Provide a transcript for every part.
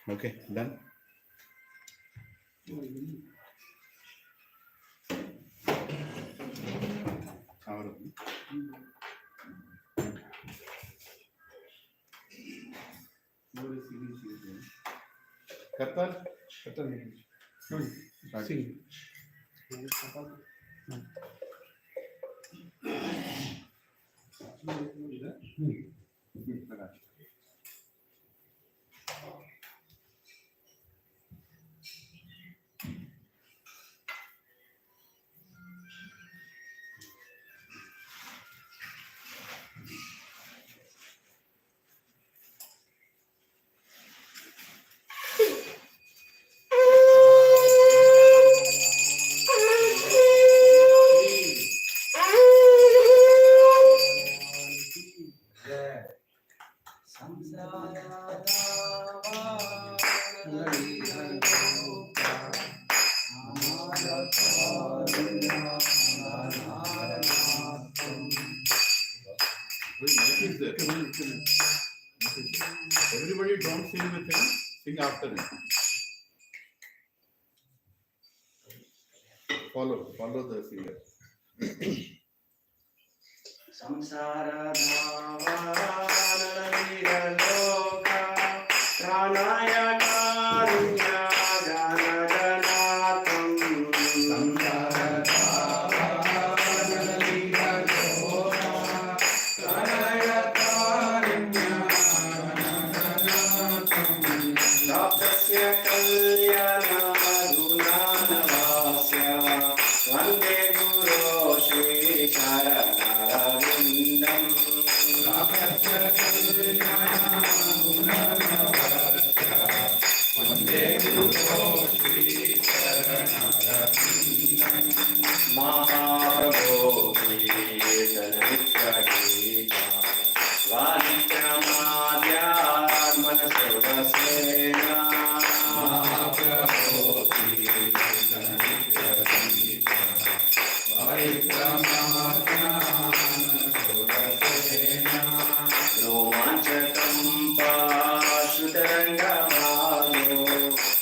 Okay, done. Everybody don't sing with him, sing after him. Follow the singer. Samsara Dhavanira Loka Pranaya Karunya Ganadanatam Samsara Dhavanira Loka Pranaya Karunya Ganadanatam Raptasya Kalyana Gunanavasya Vande Guru Shri Charanarvindam Raptasya Kalyana Gunanavasya Vande Guru Shri Charanarvindam Mahaprabhu Kirtanitra Gita Vanikramadhyad Manasavasena Mahaprabhu Kirtanitra Gita Vanikramadhyad Romanchakam Pashutarangabhalo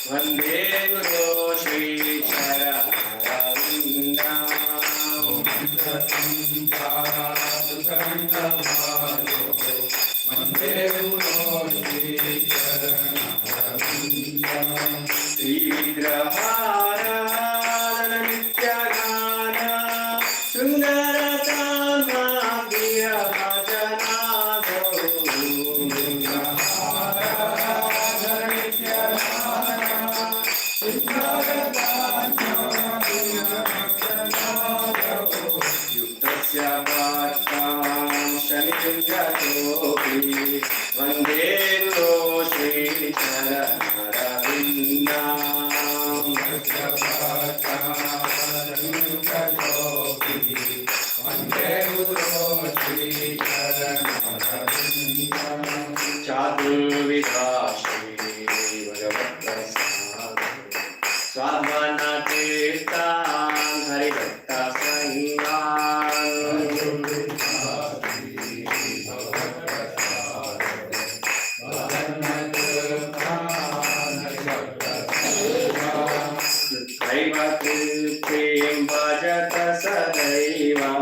Vande Guru Shri Charanarvindam Romanchakam Pashutarangabhalo Vande Guru Shri Charanarvindam Sri Vigrahara Nityagana Sundaratama Diya Bhajana Yuktasya Bhattam Shanichunjatopi Vande Guru Shri Charanarvindam Yuktasya Bhattam Shanichunjatopi Vande Guru Shri Charanarvindam Chaturvidha Shri Bhagavatam Swabhana Tirthan Haribhakta Sanghan Saiva Tirthim Bhajata Sadaiva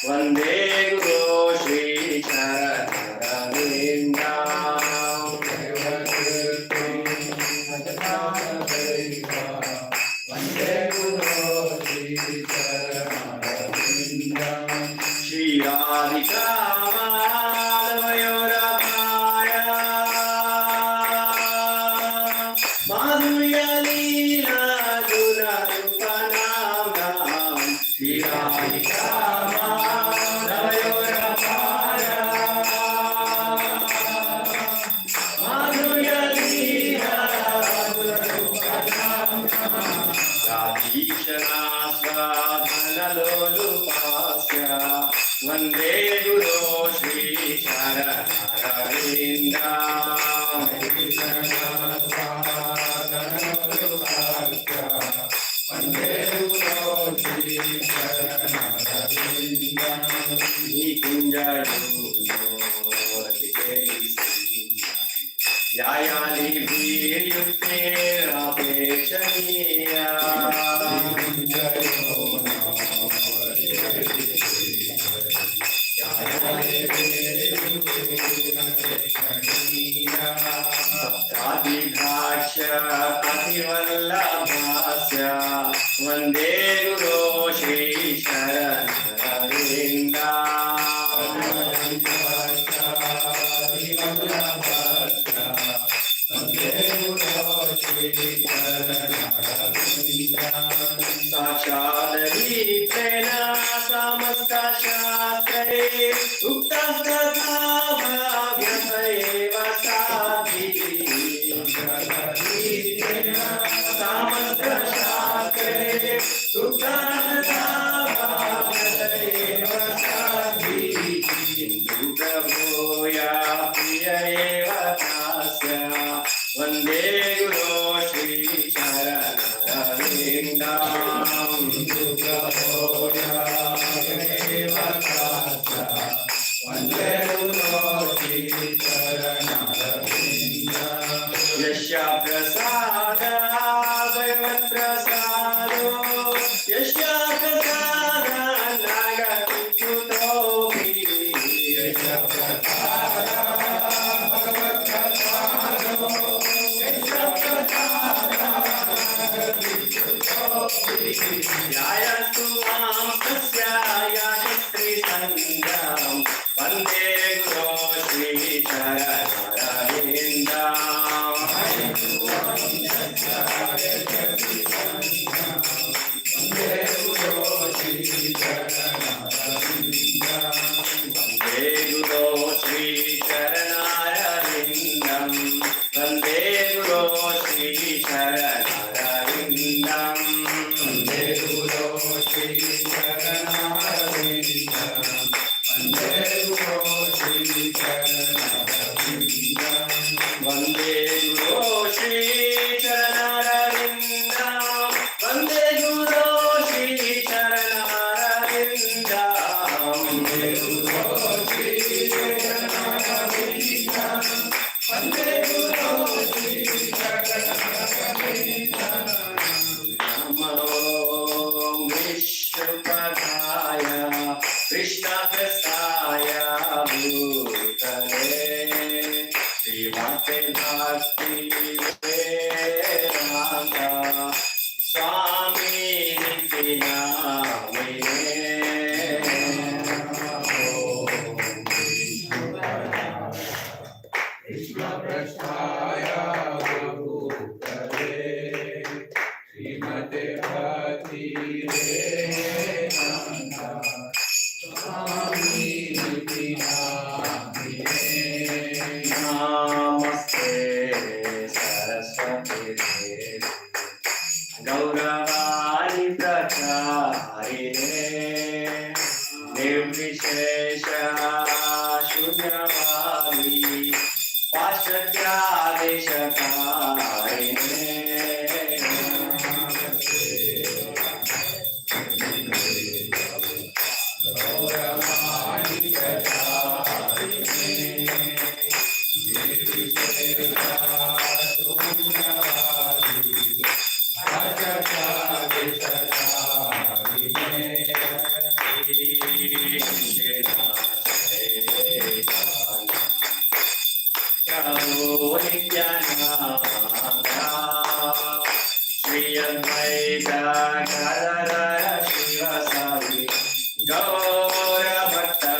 Vande Guru Shri Charanarvindam Saiva Tirthim Bhajata Sadaiva Vande Guru Shri Charanarvindam Shri Radhika Madhavayorapaya Madhurya Leela Gunarupanam Shri Radhika Madhavayorapaya Madhurya Leela Gunarupanam Radhishana Swadhanalolupasya Vande Guru Shri Charanarvindam Vande Guru Shri Charanarvindam Nikunjayo Ratikeli Yayali Viryo भक्तिरपेक्षणीया सप्ताधिभाष्य कपिवल्लभास्य वन्दे गुरो श्री साक्षादीतेन समस्तशास्त्रे उक्तस्तथा भाव्यत एव साधिः समस्तशास्त्रे उक्तस्तथा भाव्यत एव साधिः किन्तु प्रभूया प्रिय एव तस्य वन्दे गुरो श्री यस्य प्रसादा भगवत् प्रसादो यस्य प्रसादा नागति कुतोऽपि यस्य प्रसादा भगवत् प्रसादो यस्य प्रसादा यायस्तु मां तस्याय श्रीसङ्गं वन्दे गुरो श्रीचरणरविन्दम् वन्दे गुरो श्रीचरणरविन्दम् वन्दे गुरो श्रीचरणरविन्दम् वन्दे गुरो श्रीचरणरविन्दम् वन्दे गुरो श्रीचरणरविन्दम् वन्दे गुरो श्रीचरणरविन्दम् वन्दे गुरो श्रीचरणरविन्दम् वन्दे गुरो श्रीचरणरविन्दम् वन्दे गुरो विष्णुपदाय कृष्णप्रसाय भूतले श्रीमते भक्ति वेदांत स्वामी नित्य नामिने कृष्णप्रसाय भूतले श्रीमते भक्ति वेदांत स्वामी नित्य नामिने नमस्ते सरस्वती देवी गौरवाणी प्रचारिणे निर्विशेष शून्यवादी पाश्चात्यादेशकारिणे Shri Advaita Gadadara Shiva Savi Gaura Bhatta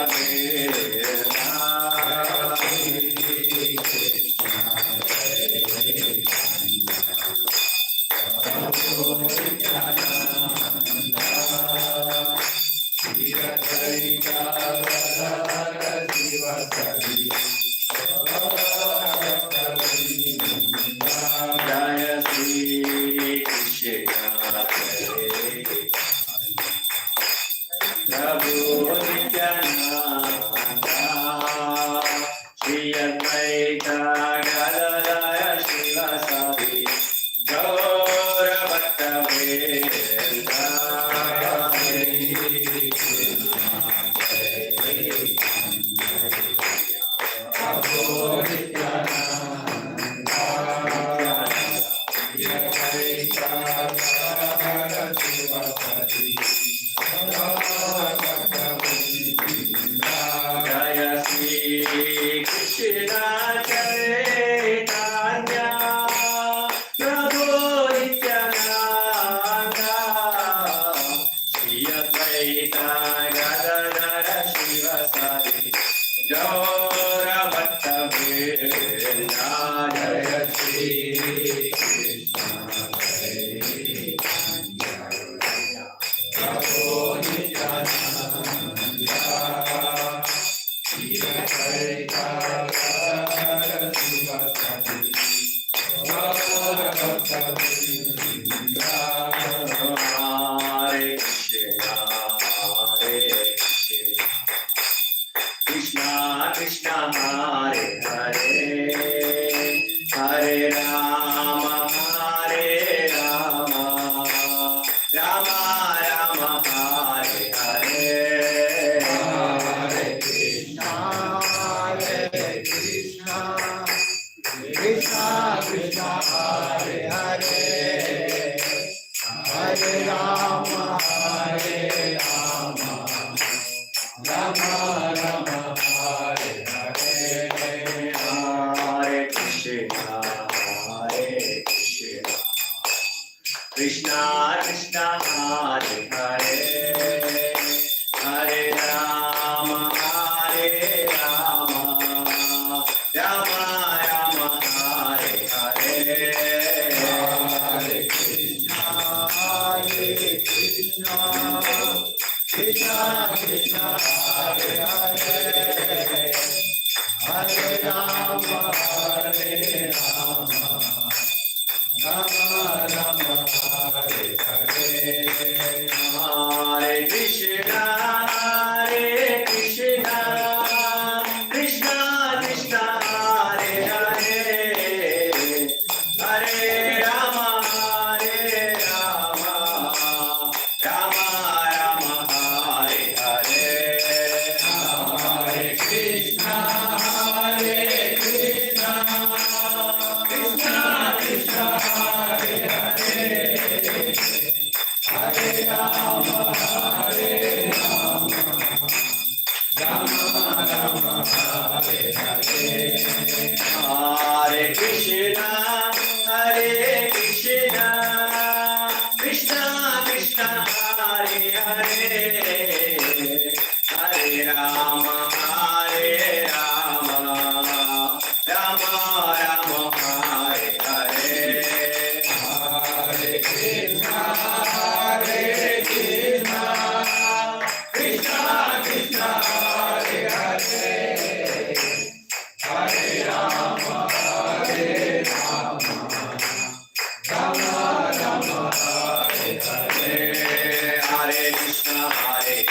Jaya Sri Krishna Prabhu Nityananda Shri Advaita Gadadara Shiva Savi Gaura Bhatta Jaya Shri Krishna Prabhu Nityananda Shri Advaita Gadadhara Srivasadi Gaura Bhaktavrinda Hare Krishna Krishna Hare Hare Hare Rama Rama Rama Hare Hare Hare Krishna Krishna Krishna Hare Hare Hare Rama Rama Rama Hare Hare Hare Krishna Krishna Krishna Hare Hare Hare Rama Rama Rama Hare Hare Hare Krishna Krishna Krishna Hare Hare Hare Rama Rama Rama Hare Hare Hare Krishna Krishna Krishna Hare Hare Hare Rama Rama Rama Hare Hare Hare Krishna Krishna Krishna Hare Hare Hare Rama Rama Rama Hare Hare Hare Krishna Krishna Krishna Hare Hare Hare Rama Rama Rama Hare Hare Hare Krishna Krishna Krishna Hare Hare Hare Rama Rama Rama Hare Hare Hare Krishna Krishna Krishna Hare Hare Rama Rama Hare Hare Hare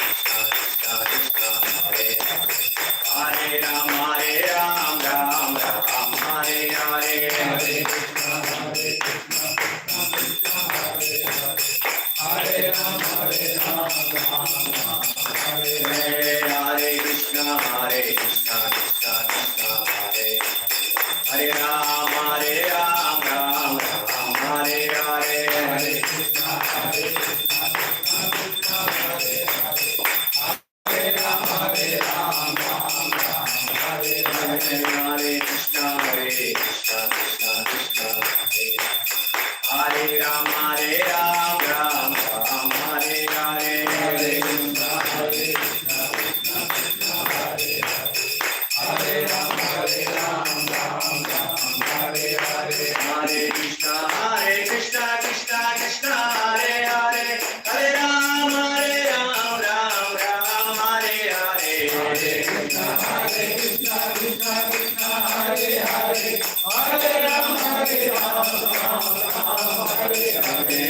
Krishna Krishna Hare Rama Hare Hare Krishna Krishna Krishna Hare Hare Rama Hare Hare Hare Krishna Krishna Hare Hare Rama Hare Hare Hare Krishna Krishna Krishna Hare Rama Hare Hare Hare Krishna Krishna Krishna Hare Hare Rama Hare Hare Hare Krishna Krishna Krishna Hare Hare Hare Rama Hare Hare Hare Krishna Krishna Krishna Hare Hare Hare Rama Hare Hare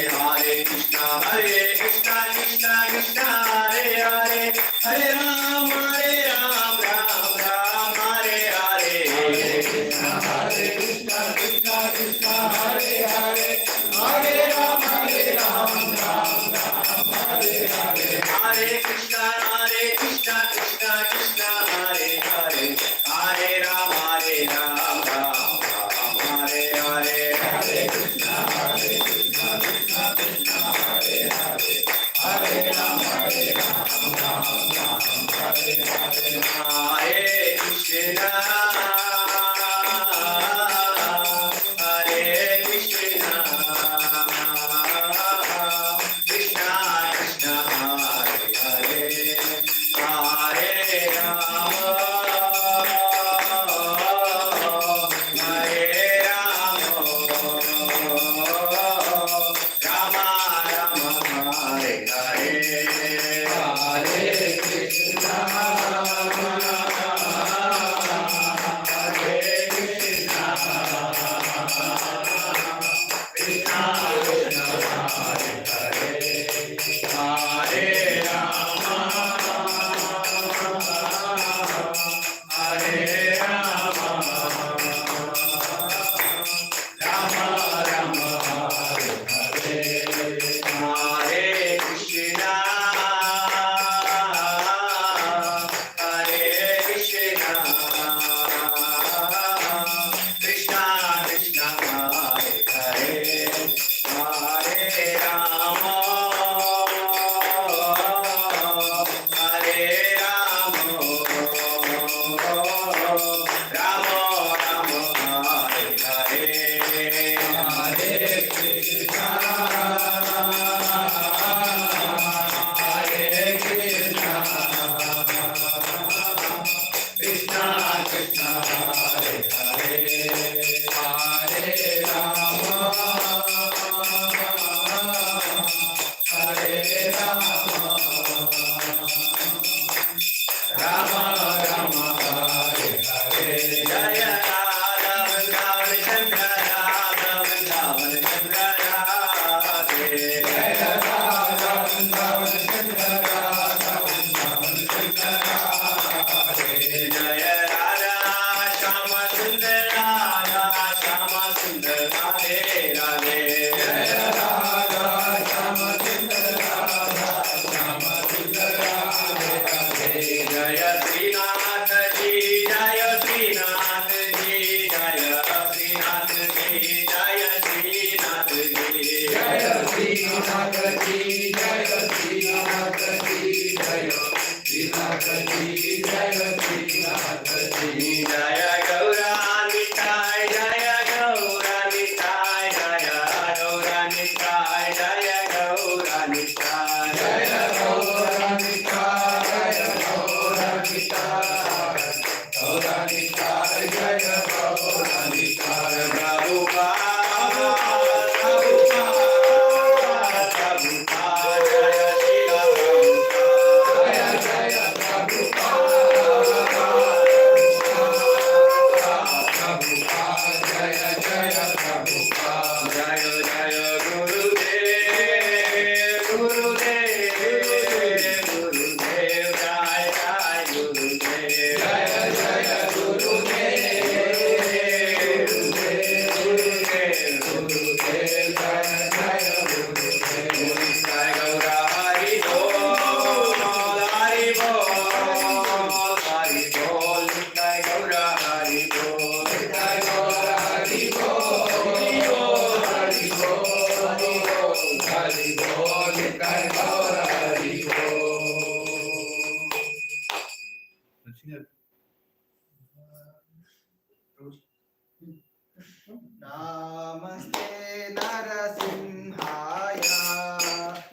Namaste Narasimhaya.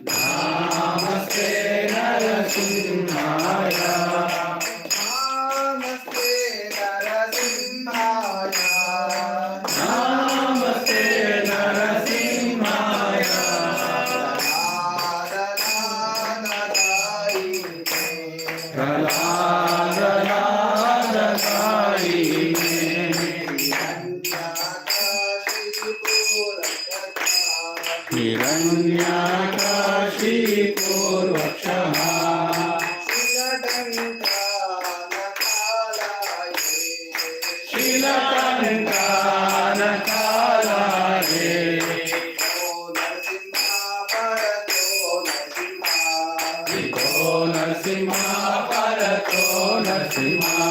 Namaste Narasimhaya. Namaste Narasimhaya. Namaste Narasimhaya. Prahlada Hiranyakashipurvakshaha Shilakantanakalare Ito Narasimha Parato Narasimha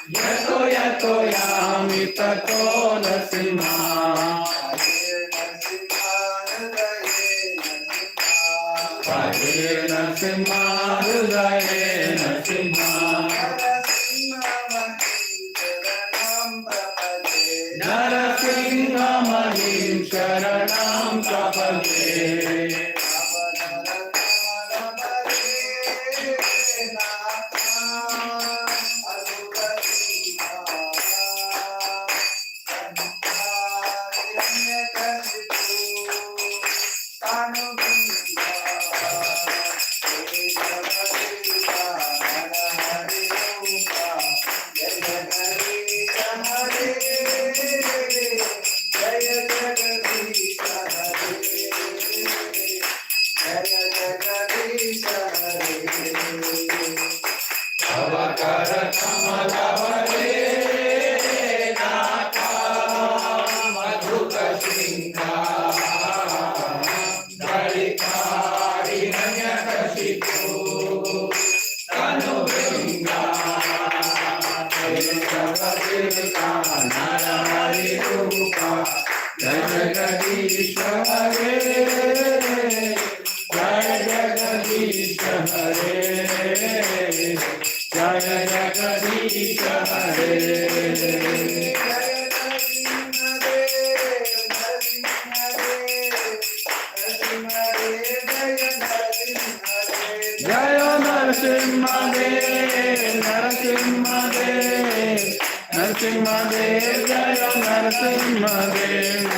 Yato Yato Yami Tato Narasimha Pade Narasimha Hridaye Narasimha Narasingha Mahim Sharanam Prapade Avakara Kamalabhare Naka Madhuka Singha Darikari Nanyakashipu Tanu Vringa Jaya Narahari Rupa Jaya Jagadisha Hare Jaya Jagadisha Hare Jaya Jagadisha Hare Jaya Narasimha Dev Narasimha Dev Narasimha Dev Jaya Narasimha Dev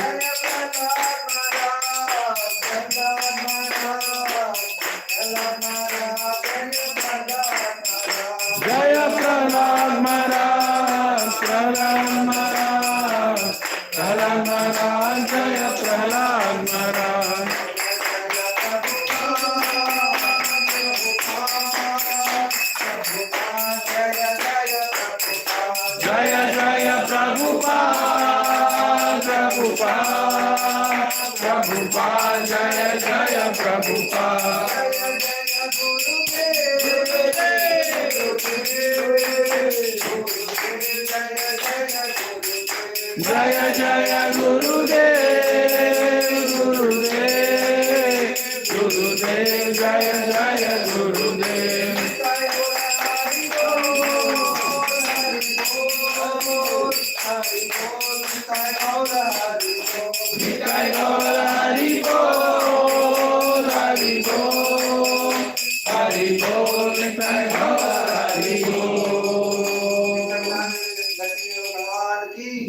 Jaya Prahlad Maharaj Prahlad Maharaj Prahlad Maharaj Jaya Prahlad Maharaj Jaya Jaya Prabhupada Prabhupada Prabhupada Jaya Jaya Prabhupada Jaya Jaya Gurudev Gurudev Gurudev Jaya Jaya Gurudev Nitai Gaura Hari Bol Hari Bol Hari Bol Nitai Gaura Hari Bol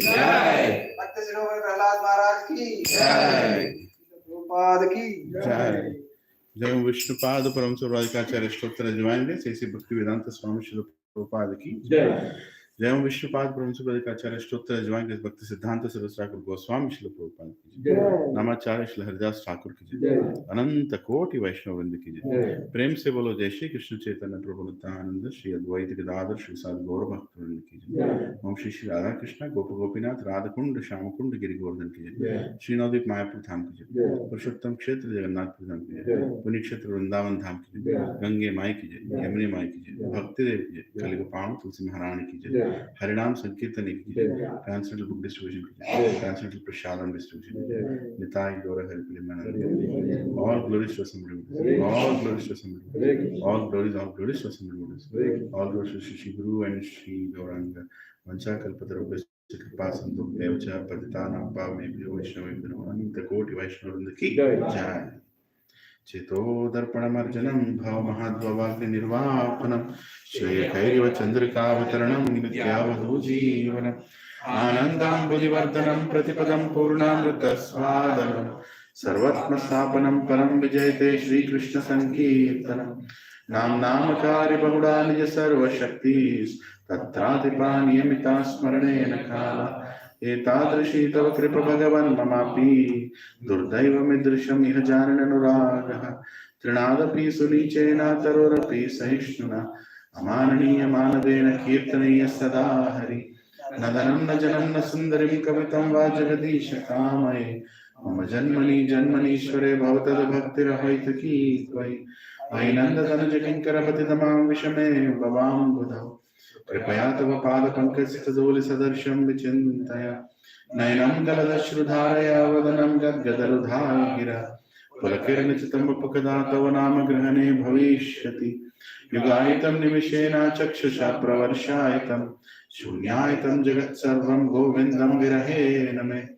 Jai Prahlad महाराज की Jai Prabhupada की Jai जय विष्णुपाद परम सर्वाधिकाचार्य स्तोत्र जवाएंगे श्री भक्ति वेदांत स्वामी श्री प्रभुपाद की जय जय विष्णुपाद परम सर्वाधिकाचार्य स्तोत्र जवाएंगे भक्ति सिद्धांत सरस्वती ठाकुर गोस्वामी श्री प्रभुपाद की जय नामाचार्य श्री हरिदास ठाकुर की जय अनंत कोटि वैष्णव वृंद की जय प्रेम से बोलो जय श्री कृष्ण चैतन्य प्रभु नित्यानंद श्री अद्वैत गदाधर श्री साधु गौर भक्त वृंद की जय ओम श्री श्री राधा कृष्ण गोप गोपीनाथ राधा कुंड श्याम कुंड गिरि गोवर्धन की जय श्री नवद्वीप मायापुर धाम की जय पुरुषोत्तम क्षेत्र जगन्नाथपुर धाम की जय पुण्य क्षेत्र वृंदावन धाम की जय गंगे माई की जय यमुने माई की जय भक्ति देव की जय कलिगोपाल तुलसी महारानी की जय Harinam Sankirtan ki jai, transcendental book distribution ki jai, transcendental prasadam distribution ki jai, Nitai Gaura Hari Premanand. All glories to Assembly Buddhas, all glories to Assembly Buddhas, all glories to Assembly Buddhas, all glories to Shri Guru and Shri Gauranga, Vancha Kalpatarubhya Kripa Sandhu Devcha Paditana Pavnebhyo Vaishnavebhyo Namo Ananta Koti Vaishnavavrinda ki jai. Chito Darpanamarjanam Bhavamahadvavagni Nirvapanam Shreyakairiva Chandrikavataranam Nityavadhu Jeevanam Anandam Buddhivardhanam Pratipadam Purnamrita Swadanam Sarvatma Stapanam Param Vijayate Shri Krishna Sankirtanam Nam Namakari Bahuda Nija Sarva Shaktis Tatratipa Niyamita Smaranena Kala Etadrishi Tava Kripa Bhagavan Mamapi Durdaiva Midrisham Iha Jananuragaha Trinadapi Sulichena Tarorapi Sahishnuna Amananiya Manadena Kirtanaya Sadahari Nadanam Najanam Nasundarim Kavitam Vajagadisha Kamaye Mama Janmani Janmanishware Bhavatad Bhaktirahvaitaki Tvai Ainanda Danajakinkara Patidamam Vishame Bhavam Budhav Kripaya Tava Pada Pankasitadoli Sadarsham Vichintaya Nainam Galadashrudaraya Vadanam Gadgadaludhaya Gira Pulakirnichitam Upakada Tava Nama Grahane Bhavishyati Yugaitam Nimishena Chakshusha Pravarshaitam Shunyaitam Jagat Sarvam Govindam Virahe Name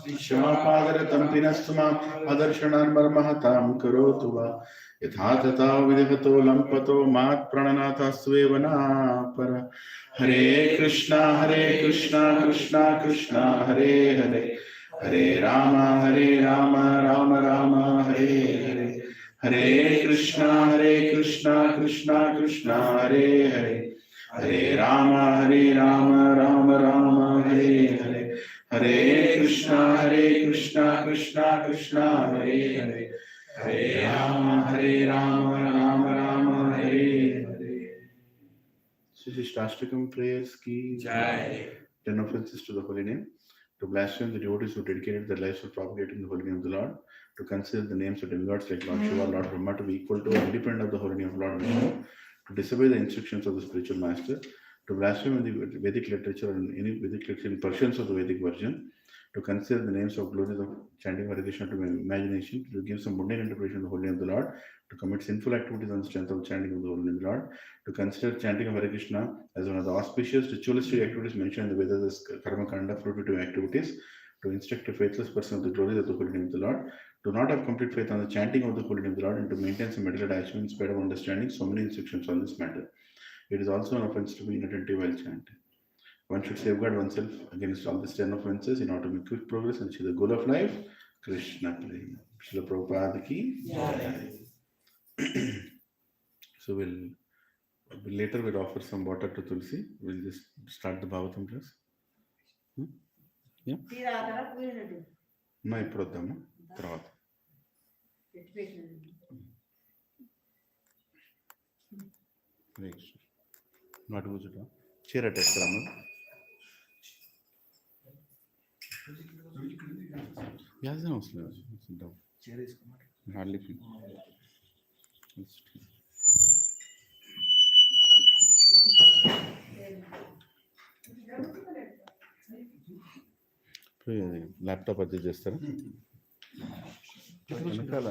Shamapadaratam Pinastumam Adarshanan Marmahatam Karotuva Yathatata Vidhato Lampato Mat Prananatha Svevana Para Hare Krishna Krishna Krishna Hare Hare Hare Rama Rama Rama Hare Hare Hare Krishna Krishna Krishna Hare Hare Hare Rama Rama Hare Hare Hare Krishna Krishna Krishna Hare Hare Hare Rama Rama Hare Hare. Shastrakam prayers ki jai. 10 offenses to the holy name. To blaspheme the devotees who dedicated their lives for propagating the holy name of the Lord. To consider the names of demigods like Lord Shiva, Lord Brahma to be equal to and independent of the holy name of Lord Vishnu. To disobey the instructions of the spiritual master. To blaspheme in the Vedic literature and any Vedic literature in portions of the Vedic version. To consider the names of glories of chanting Hare Krishna to my imagination. To give some mundane interpretation of the holy name of the Lord. To commit sinful activities on the strength of chanting of the holy name of the Lord. To consider chanting of Hare Krishna as one of the auspicious ritualistic activities mentioned in the Vedas as karma kanda, fruitive activities. To instruct a faithless person of the glories of the holy name of the Lord. To not have complete faith on the chanting of the holy name of the Lord and to maintain some material attachment in spite of understanding so many instructions on this matter. It is also an offense to be inattentive while chanting. One should safeguard oneself against all these 10 offenses in order to make quick progress and achieve the goal of life. Krishna Prema. Srila Prabhupada ki. So we'll offer some water to Tulsi. We'll just start the Bhagavatam class. Yeah? No, ఇప్పుడు వద్దాము తర్వాత నాటు కూర్చుంట చీర టెస్ట్రాము యాసం అవసరం లేదు hardly laptop adjust చేస్తారా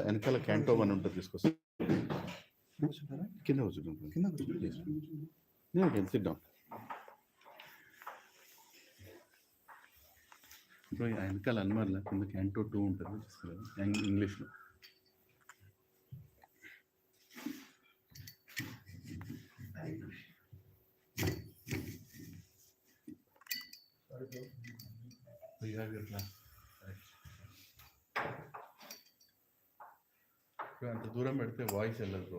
వెనకాల canto 1 ఉంటుంది తీసుకొస్తా కింద కూర్చుంటాం సిద్ధం ఇప్పుడు వెనకాల అన్వర్ల కింద క్యాంటో 2 ఉంటుంది తీసుకురా ఇంగ్లీష్లో అంత దూరం పెడితే వాయిస్ వెళ్ళదు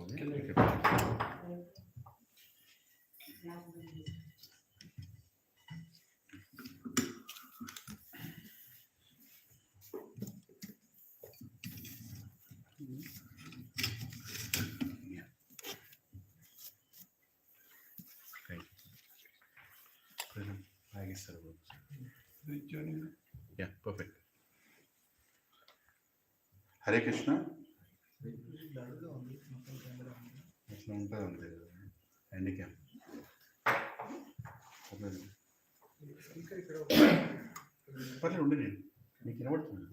Yeah, perfect. Hare Krishna. అట్లా ఉంటుంది అంతే హ్యాండిక్యాప్ పర్లేదు ఉండి నేను మీకు వినబడుతుంది.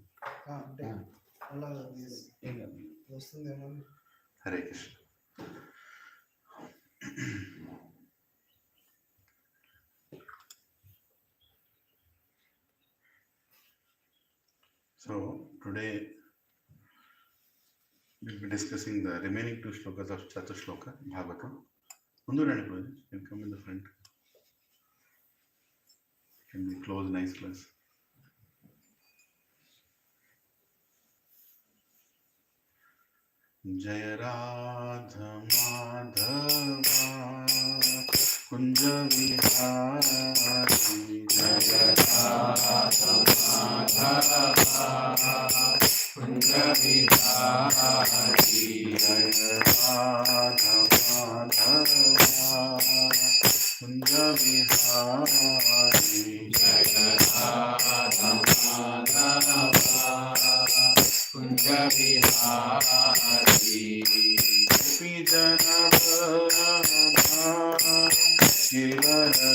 వస్తుందేమో. Hare Krishna. So today we'll be discussing the remaining 2 shlokas of Chatushloka Bhagavatam. Mundu rani Prabhuji, you can come in the front. Can we close nice class? Jai Radha Madhava Kunja Vihari, Jai Radha Madhava Kunja Vihari, Jai Radha Madhava Kunja Vihari, Jai Radha Madhava Kunja Vihari, Gopi Jana Vallabha Giridhari,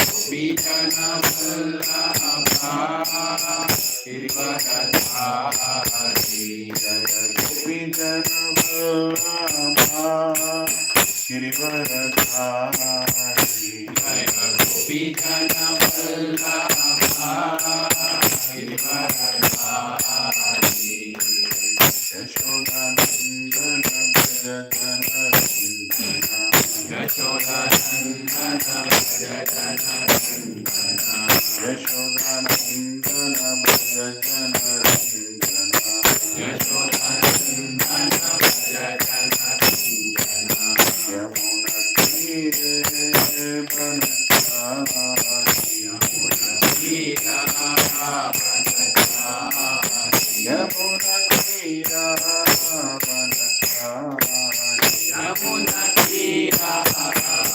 Gopi Jana Vallabha Giridhari, Gopi Jana Vallabha Giridhari, Gopi Jana Vallabha Giridhari, Yashodanandana Brajajana Rindana, Yashodanandana Brajajana Rindana, Yashodanandana Brajajana Rindana, Yashodanandana Brajajana Rindana, Yamuna Tire Banachari, Yamuna Tira Banachari, Yamuna Tira Banachari, Yamuna Tira Banachari,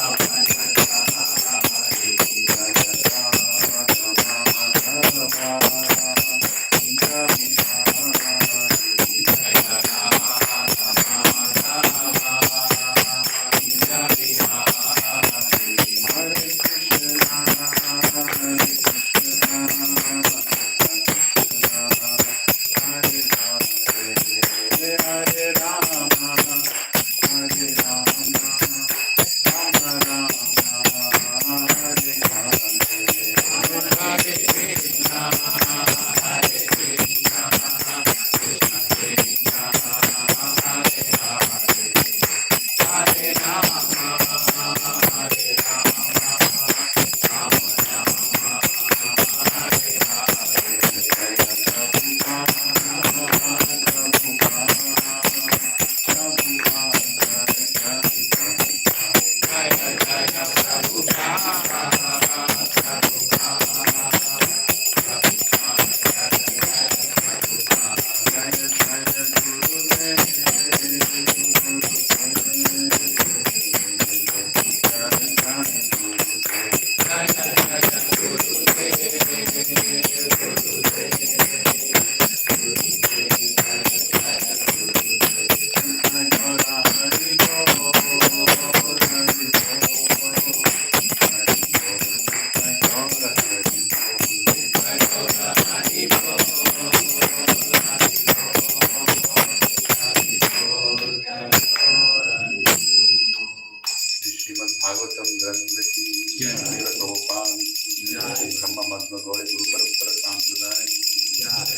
Srimad Bhagavatam Grantha ki Jai, Prabhupada ki Jai, Brahma Matma Gauri Guru Parampara Sampradaya ki Jai,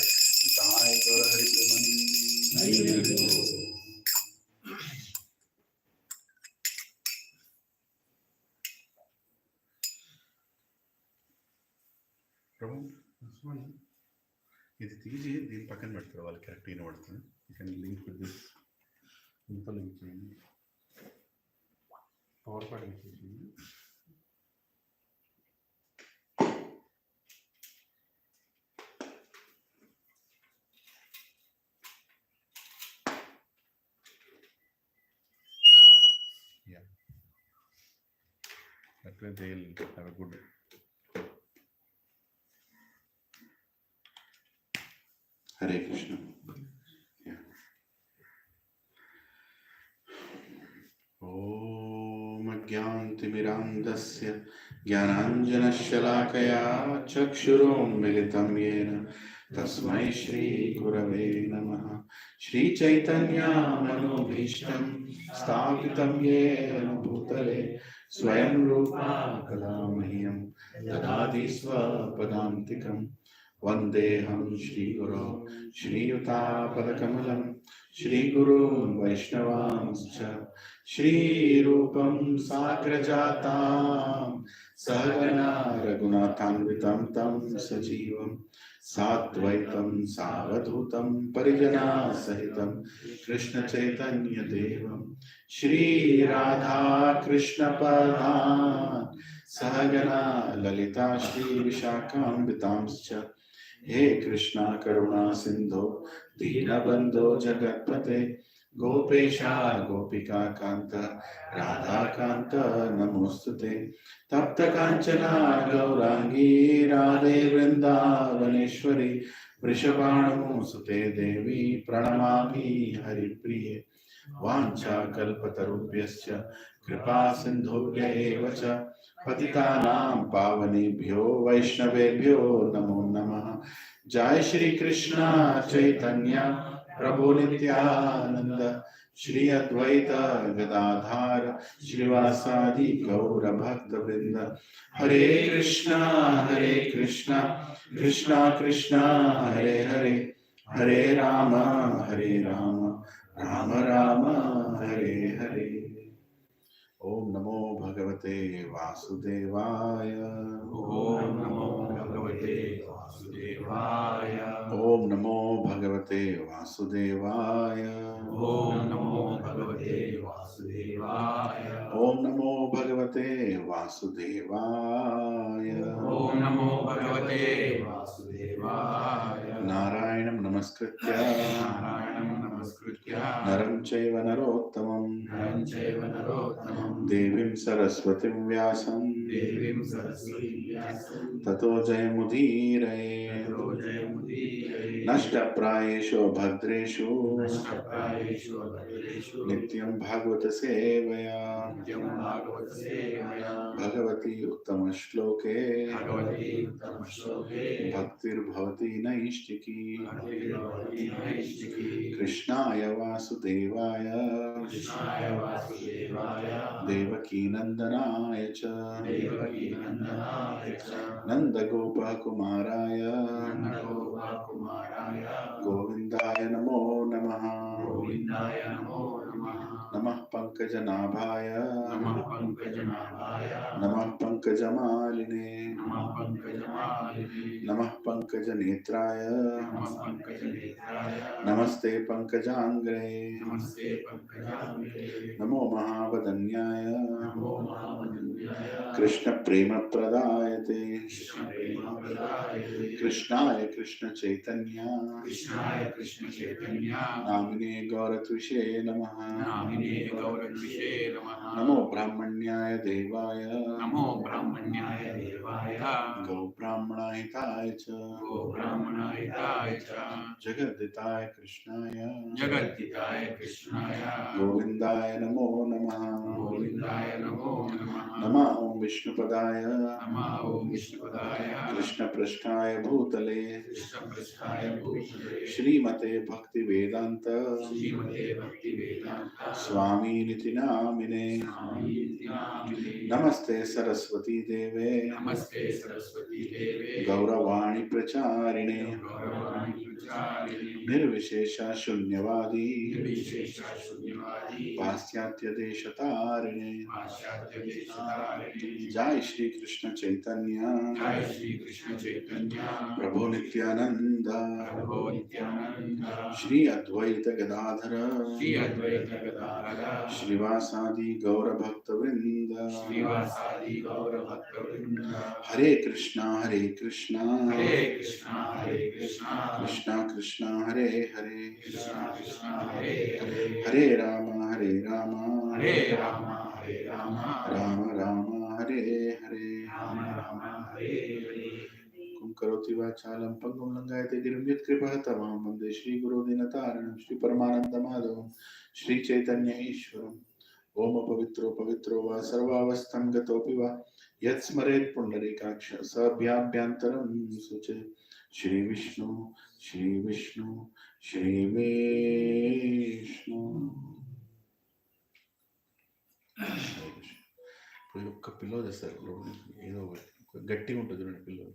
Jai Gaur Hari Premanandi. Prabhu, ఇది తీసి దీని పక్కన పెడతారు, వాళ్ళు correct వినబడుతుంది. You can link with this, ఇంత link చేయండి, power point చేసేయండి. Yeah, that way they'll have a good. Hare Krishna. Yeah. Om अज्ञानतिमिरान्धस्य ज्ञानाञ्जनशलाकया चक्षुरुन्मिलितं येन तस्मै श्रीगुरवे नमः। श्रीचैतन्यमनोभीष्टं स्थापितं येन भूतले स्वयं रूपा कदा मह्यं ददाति स्वपदान्तिकम्। वन्देऽहं श्रीगुरो श्रीयुतापदकमलं श्रीगुरून् वैष्णवांश्च श्रीरूपं साग्रजातां सहगना रघुनाथान्वितं तं सजीवं साद्वैतं सावधूतं परिजनासहितं कृष्णचैतन्यदेवं श्रीराधाकृष्णपदान् सहगना ललिता श्रीविशाखान्वितांश्च। हे कृष्णा करुणा सिंधो दीनबंधो जगत्पते गोपेशा गोपिका कांत राधा कांत नमोस्तुते। तप्त कांचना गौरांगी राधे वृंदावनेश्वरी वृषभानुसुते देवी प्रणमामि हरिप्रिये। वाञ्छाकल्पतरुभ्यश्च कृपा सिन्धुभ्य एव च पतितानां पावनेभ्यो वैष्णवेभ्यो नमो नमः। जय श्री कृष्ण चैतन्य प्रभु नित्यानंद श्री अद्वैत गदाधार श्रीवासादि गौर भक्त वृंद। हरे कृष्णा कृष्णा कृष्णा हरे हरे हरे राम राम राम हरे हरे। ओम नमो भगवते वासुदेवाय। ओम नमो भगवते वासुदेवाय। ओम नमो भगवते वासुदेवाय। ओम नमो भगवते वासुदेवाय। ओम नमो भगवते वासुदेवाय। ओम नमो भगवते वासुदेवाय। नारायणं नमस्कृत्य नरं चैव नरोत्तमं देवीं सरस्वतीं व्यासं ततो जयमुदीरये। नष्टप्रायेषु भद्रेषु नित्यं भागवत सेवया भगवती उत्तम श्लोके भक्तिर्भवति नैष्टिकी। कृष्णाय वासुदेवाय देवकीनन्दनाय च नन्दगोपकुमाराय गोविन्दाय नमो नमः। नमः पंकजनाभाय नमः पंकजमालिने नमः पंकजनेत्राय नमस्ते पंकजांग्रे नमो महावदन्याय कृष्ण प्रेम प्रदायते कृष्णाय कृष्ण चैतन्य नामिने गौरत्विषे नमः। नमो ब्राह्मण्याय देवाय गौ ब्राह्मणाहिताय च जगद्दिताय कृष्णाय गोविन्दाय नमो नमः। नमः ओं विष्णुपदाय कृष्णपृष्ठाय भूतले श्रीमते भक्तिवेदान्त स्वामीनिति नामिने। नमस्ते सरस्वती देवे गौरवाणी प्रचारिणे निर्विशेषा शून्यवादी पाश्चात्य देशतारिणे। जय श्री कृष्ण चैतन्य प्रभु नित्यानंद श्री अद्वैत गदाधर श्रीवासादि गौर भक्त वृंद। हरे कृष्णा कृष्णा कृष्णा हरे हरे हरे राम राम राम हरे हरे। कुं करोति वाचालं पंगुं लंघयते गिरिं यत्कृपः तमां वन्दे श्रीगुरो दीनतारिणं Shri परमानन्दमाधवं Shri Chaitanya ईश्वरम्। Om Pavitro Pavitro Va Sarvavastham Gatopi Va Yat Smaret Pundarikaksha Sabhyabhyantaram Suche Shri Vishnu Shri Vishnu Shri Vishnu. ఇప్పుడు ఒక్క పిల్లో చేస్తారు ఏదో ఒకటి గట్టిగా ఉంటుంది చూడండి pillow.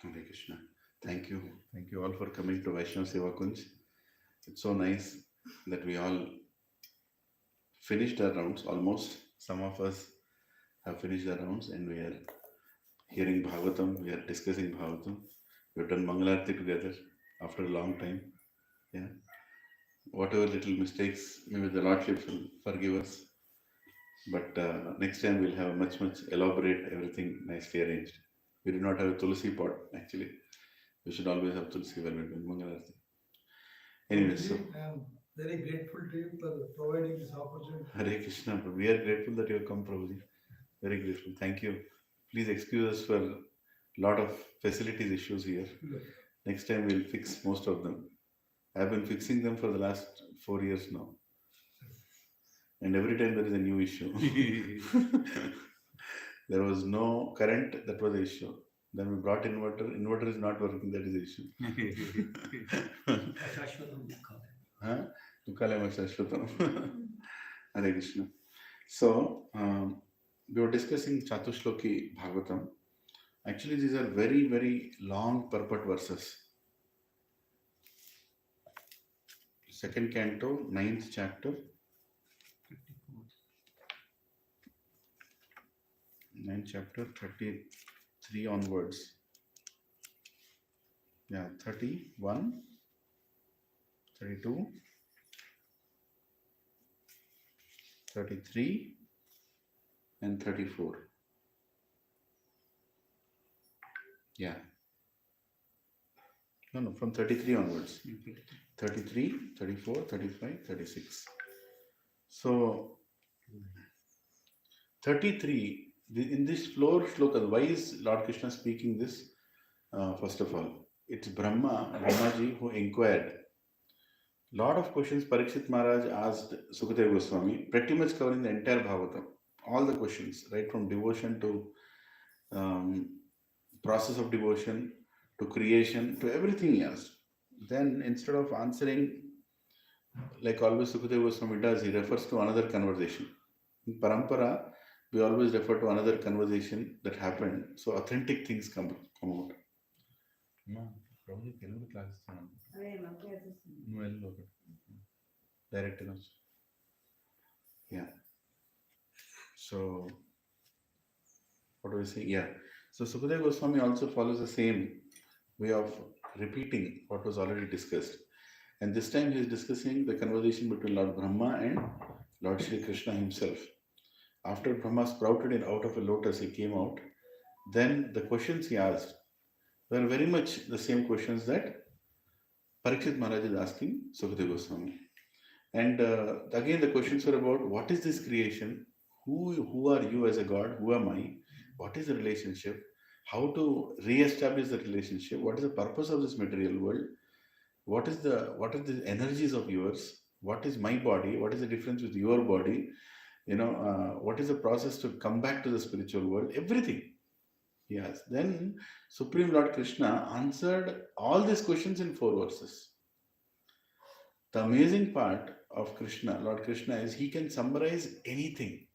Hare Krishna. Thank you all for coming to Vaishnav Seva Kunj. It's so nice that we all finished our rounds almost. Some of us have finished our rounds and we are hearing Bhagavatam, we are discussing Bhagavatam. We've done Mangalarti together after a long time. Yeah. Whatever little mistakes, maybe the Lordship will forgive us. But next time we'll have much elaborate, everything nicely arranged. We do not have a Tulsi pot actually. We should always have Tulsi when we do Mangalarti. Anyway, so I am very grateful to you for providing this opportunity. Hare Krishna, we are grateful that you have come, Prabhuji. Very grateful. Thank you. Please excuse us for a lot of facilities issues here. Next time we'll fix most of them. I've been fixing them for the last 4 years now. And every time there is a new issue. There was no current, that was the issue. Then we brought inverter is not working, that is the issue. Hare Krishna. So, we were discussing Chatushloki Bhagavatam. Actually, these are very, very long purport verses. Second canto, 9th chapter. 9th chapter, 33 onwards. Yeah, 31, 32, 33 and 34. Yeah. No, from 33 onwards. 33, 34, 35, 36. So, 33, in this floor shloka, why is Lord Krishna speaking this? First of all, it's Brahmaji who inquired. Lot of questions Parikshit Maharaj asked Sukadeva Goswami, pretty much covering the entire Bhagavatam. All the questions, right from devotion to process of devotion to creation to everything he asked. Then instead of answering like always Sukadeva Goswami does, he refers to another conversation. In Parampara, we always refer to another conversation that happened, so authentic things come out. Probably Telugu class. Direct enough. Yeah. So, what do we say? Yeah. So Sukadeva Goswami also follows the same way of repeating what was already discussed. And this time he is discussing the conversation between Lord Brahma and Lord Shri Krishna himself. After Brahma sprouted out of a lotus, he came out. Then the questions he asked were very much the same questions that Parikshit Maharaj is asking Sukadeva Goswami. And again, the questions were about what is this creation? Who are you as a god? Who am I? What is the relationship? How to re-establish the relationship? What is the purpose of this material world? What are the energies of yours? What is my body? What is the difference with your body? What is the process to come back to the spiritual world? Everything. Yes. Then Supreme Lord Krishna answered all these questions in 4 verses. The amazing part of Lord Krishna, is he can summarize anything.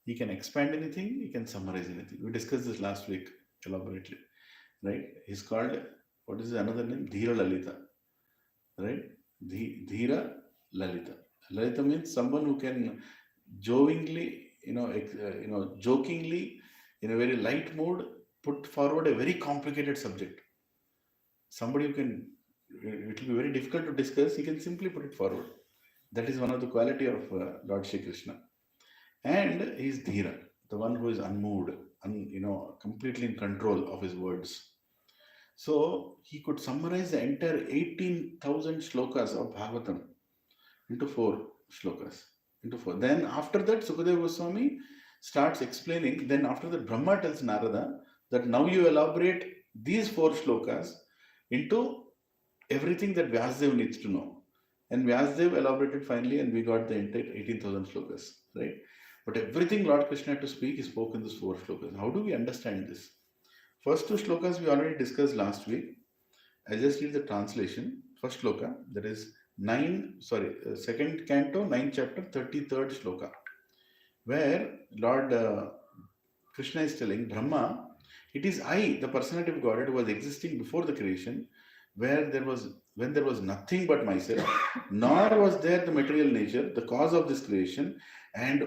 He can expand anything, he can summarize anything. We discussed this last week elaborately, right? He's called, what is another name? Dhira Lalita, right? Dhira Lalita. Lalita means someone who can jokingly, in a very light mood, put forward a very complicated subject. Somebody who can, it will be very difficult to discuss, he can simply put it forward. That is one of the quality of Lord Shri Krishna. And he's Dhira, the one who is unmoved, completely in control of his words. So he could summarize the entire 18,000 shlokas of Bhagavatam into four shlokas. Into four. Then after that, Sukadeva Goswami starts explaining. Then after that, Brahma tells Narada that now you elaborate these four shlokas into everything that Vyasadeva needs to know. And Vyasadeva elaborated finally, and we got the entire 18,000 shlokas, right? But everything Lord Krishna had to speak, he spoke in these four shlokas. How do we understand this? First two shlokas we already discussed last week. I just read the translation. First shloka, that is second canto, 9th chapter, 33rd shloka, where Lord Krishna is telling Brahma, it is I, the personality of Godhead, who was existing before the creation, when there was nothing but myself, nor was there the material nature, the cause of this creation, and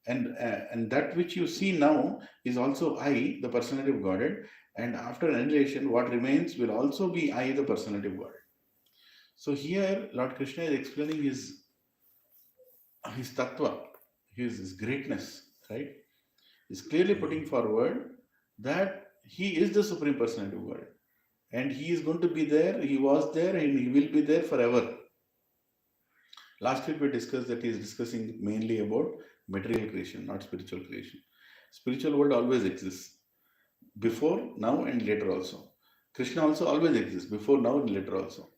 that which you see now is also I, the personality of Godhead, and after annihilation, what remains will also be I, the personality of Godhead. So here, Lord Krishna is explaining his tattva, his greatness, right? He's clearly putting forward that he is the Supreme Personality of Godhead. And he is going to be there, he was there, and he will be there forever. Last week we discussed that he is discussing mainly about material creation, not spiritual creation. Spiritual world always exists. Before, now, and later also. Krishna also always exists, before, now, and later also.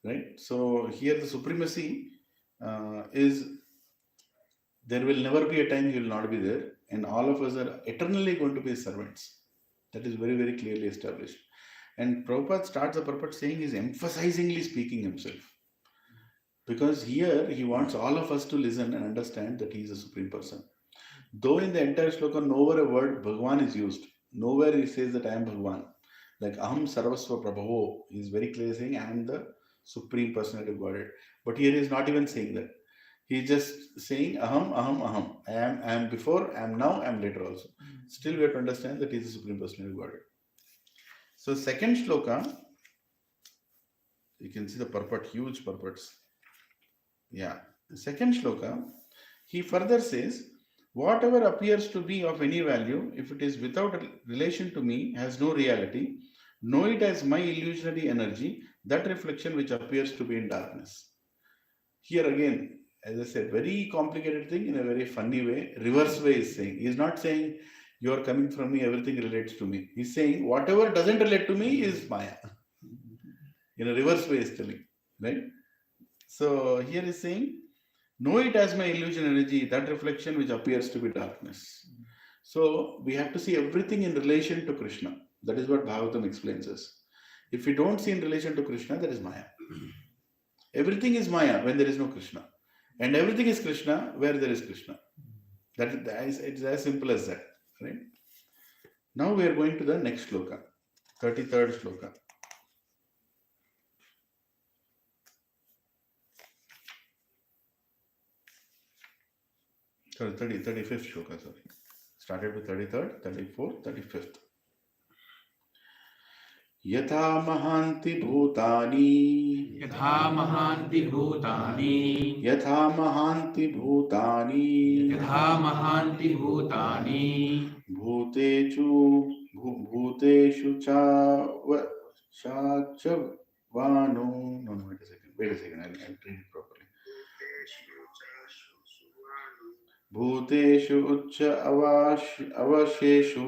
Right? So here the supremacy is, there will never be a time he will not be there, and all of us are eternally going to be his servants. That is very, very clearly established. And Prabhupada starts the purport saying he's emphasizingly speaking himself. Because here he wants all of us to listen and understand that he is a supreme person. Though in the entire shloka nowhere a word Bhagwan is used, nowhere he says that I am Bhagwan. Like Aham Sarvasva Prabhavo, he is very clearly saying I am the supreme personality of Godhead. But here he is not even saying that. He is just saying Aham, Aham, Aham. I am before, I am now, I am later also. Still we have to understand that he is the supreme personality of Godhead. So second shloka, you can see the purport, huge purports. Yeah. The second shloka, he further says, whatever appears to be of any value, if it is without relation to me, has no reality. Know it as my illusionary energy, that reflection which appears to be in darkness. Here again, as I said, very complicated thing in a very funny way, reverse way is saying. He is not saying, you are coming from me, everything relates to me. He is saying, whatever doesn't relate to me is Maya. In a reverse way is telling, right? So here is saying, know it as my illusion energy, that reflection which appears to be darkness. So we have to see everything in relation to Krishna. That is what Bhagavatam explains us. If we don't see in relation to Krishna, that is Maya. Everything is Maya when there is no Krishna. And everything is Krishna where there is Krishna. It's as simple as that. Right? Now we are going to the next shloka, 33rd shloka. Sorry, 35th shloka, sorry. Started with 33rd, 34th, 35th. Yatha mahanti bhutani. Yatha mahanti bhutani. Yatha mahanti bhutani. Yatha mahanti bhutani. Bhuteshu cha vanu. No, wait a second. I'll read it properly. Bhuteshu uccha avasheshu.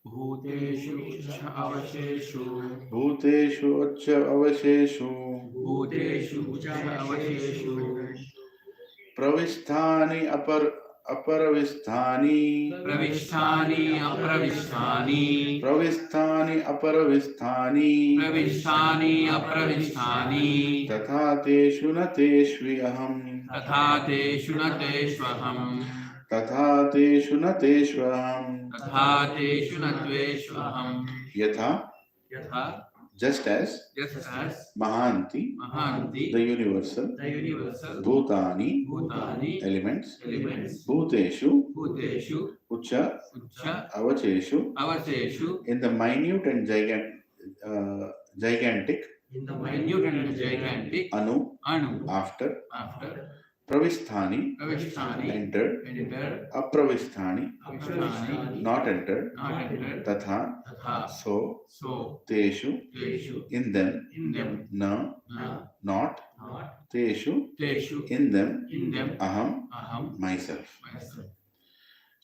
Bhuteshu uccha avasheshu. Bhuteshu uccha avasheshu. Bhuteshu uccha avasheshu. Pravisthani अपरविस्थानी प्रविष्ठानि अप्रविष्ठानि प्रविस्थानि अपरविस्थानि प्रविष्ठानि अप्रविष्ठानि तथा तेषु न तेष्व्यहम् तथा तेषु न तेष्वहम् तथा तेषु न तेष्वहम् तथा तेषु न त्वेष्वहम् यथा just as Mahanti, the universal, Bhutani, elements, Bhuteshu, Ucha, Avacheshu, in the minute and gigantic, Anu, after, Pravisthani, Pravisthani, entered, entered, Apravisthani, Apravisthani, not entered, not entered, Tatha, Tatha, so, so, Teshu, Teshu, in them, in them, Na, Na, not, not, Teshu, Teshu, in them, in them, Aham, myself. myself.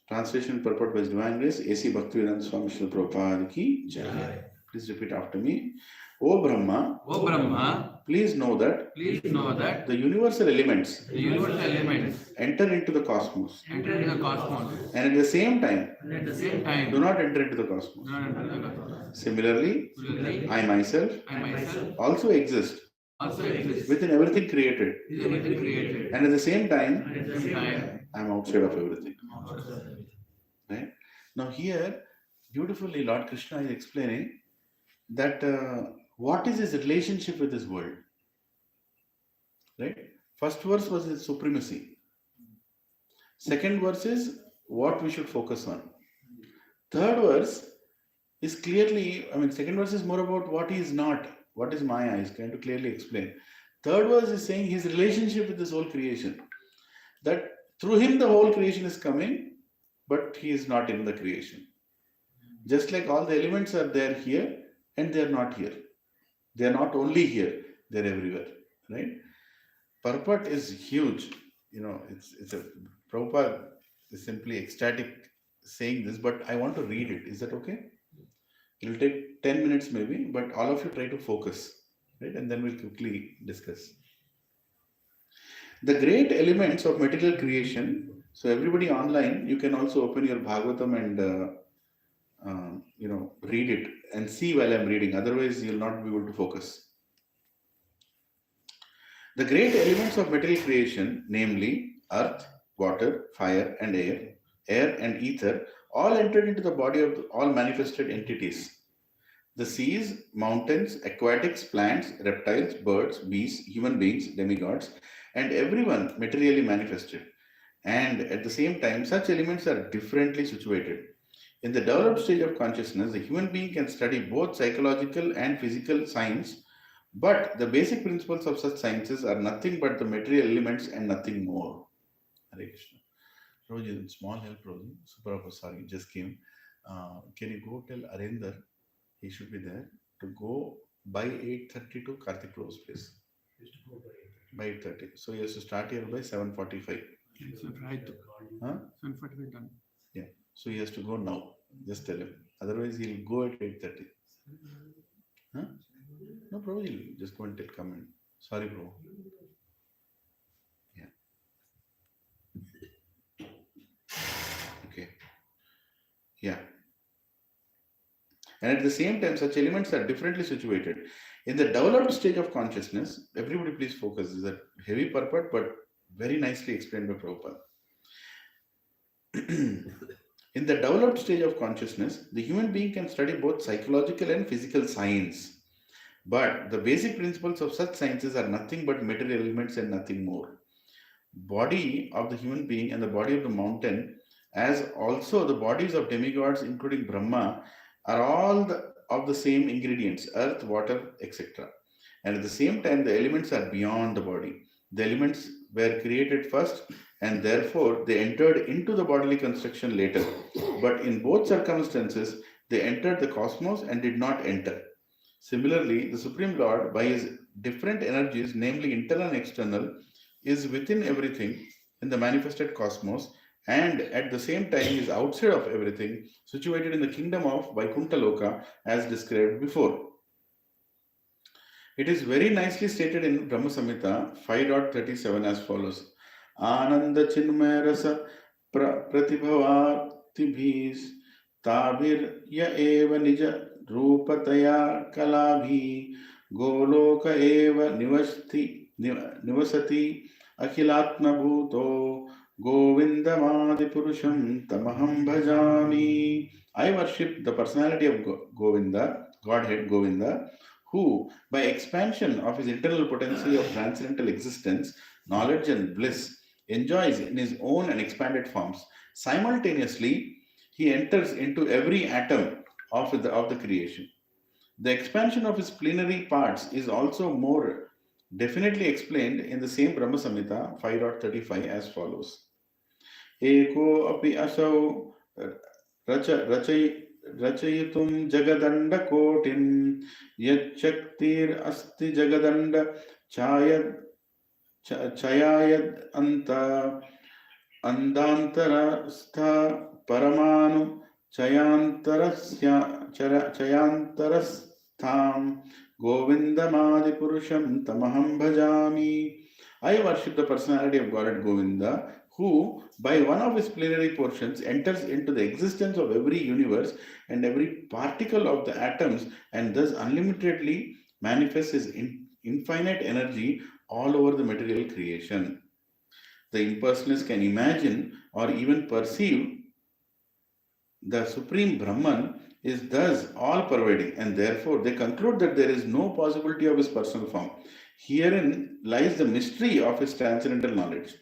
Translation purport by His Divine Grace, A.C. Bhaktivedanta Swami Srila Prabhupada ki Jai. Jai. Please repeat after me. O Brahma, O Brahma, please know that please know that the universal elements the universal elements enter into the cosmos enter into the cosmos, and at the same time and at the same time do not enter into the cosmos. do not enter the cosmos. Similarly, Similarly, I myself I myself also exist also exist within everything created, with everything created, and at the same and time at the same time I am outside of everything. I'm also everything. Right? Now here, beautifully Lord Krishna is explaining that what is his relationship with this world. Right? First verse was his supremacy. Second verse is what we should focus on. Third verse is clearly, second verse is more about what he is not, what is Maya, is trying to clearly explain. Third verse is saying his relationship with this whole creation. That through him the whole creation is coming, but he is not in the creation. Just like all the elements are there here and they are not here. They are not only here, they are everywhere. Right? Purport is huge. It's a Prabhupada is simply ecstatic saying this, but I want to read it. Is that okay? It will take 10 minutes maybe, but all of you try to focus, right? And then we'll quickly discuss. The great elements of material creation. So everybody online, you can also open your Bhagavatam and read it and see while I'm reading. Otherwise, you'll not be able to focus. The great elements of material creation, namely earth, water, fire, and air and ether, all entered into the body of all manifested entities. The seas, mountains, aquatics, plants, reptiles, birds, beasts, human beings, demigods, and everyone materially manifested. And at the same time, such elements are differently situated. In the developed stage of consciousness, the human being can study both psychological and physical science, but the basic principles of such sciences are nothing but the material elements and nothing more. Hare Krishna. Roji, small help, Roji. Super, sorry, just came. Can you go tell Arendar, he should be there, to go by 8:30 to Karthik Rose place. By 8:30. So he has to start here by 7:45. So right. Huh? 7:45 done. Yeah. So he has to go now. Just tell him. Otherwise he'll go at 8:30. Huh? No, bro, he'll just go and tell, come in. Sorry, bro. Yeah. Okay. Yeah. And at the same time, such elements are differently situated. In the developed stage of consciousness, everybody please focus. This is a heavy purport, but very nicely explained by Prabhupada. In the developed stage of consciousness, the human being can study both psychological and physical science. But the basic principles of such sciences are nothing but material elements and nothing more. Body of the human being and the body of the mountain, as also the bodies of demigods, including Brahma, are all of the same ingredients, earth, water, etc. And at the same time, the elements are beyond the body. The elements were created first and therefore they entered into the bodily construction later. But in both circumstances, they entered the cosmos and did not enter. Similarly, the Supreme Lord, by his different energies, namely internal and external, is within everything in the manifested cosmos, and at the same time is outside of everything, situated in the kingdom of Vaikuntha Loka as described before. It is very nicely stated in Brahma Samhita 5.37 as follows. Ananda Chinmaya Rasa Pratibhavatibhis Tabhir Ya Eva Nija Rupataya Kalabhi Goloka Eva Nivasati Akhilatma Bhuto Govindamadi Purusham Tamaham Bhajami. I worship the personality of Govinda, Godhead Govinda, who, by expansion of his internal potency of transcendental existence, knowledge and bliss, enjoys in his own and expanded forms. Simultaneously, he enters into every atom of the creation. The expansion of his plenary parts is also more definitely explained in the same Brahma Samhita 5.35 as follows. Eko api asau रचयितुं जगदण्डकोटिं यच्छक्तिरस्ति जगदण्ड छायद् अन्दान्तरस्थ परमाणु चयान्तरस्थां गोविन्दमादिपुरुषं तमहं भजामि. I worship the personality of Godhead Govinda, who, by one of his plenary portions, enters into the existence of every universe and every particle of the atoms, and thus unlimitedly manifests his infinite energy all over the material creation. The impersonalists can imagine or even perceive the Supreme Brahman is thus all pervading, and therefore they conclude that there is no possibility of his personal form. Herein lies the mystery of his transcendental knowledge.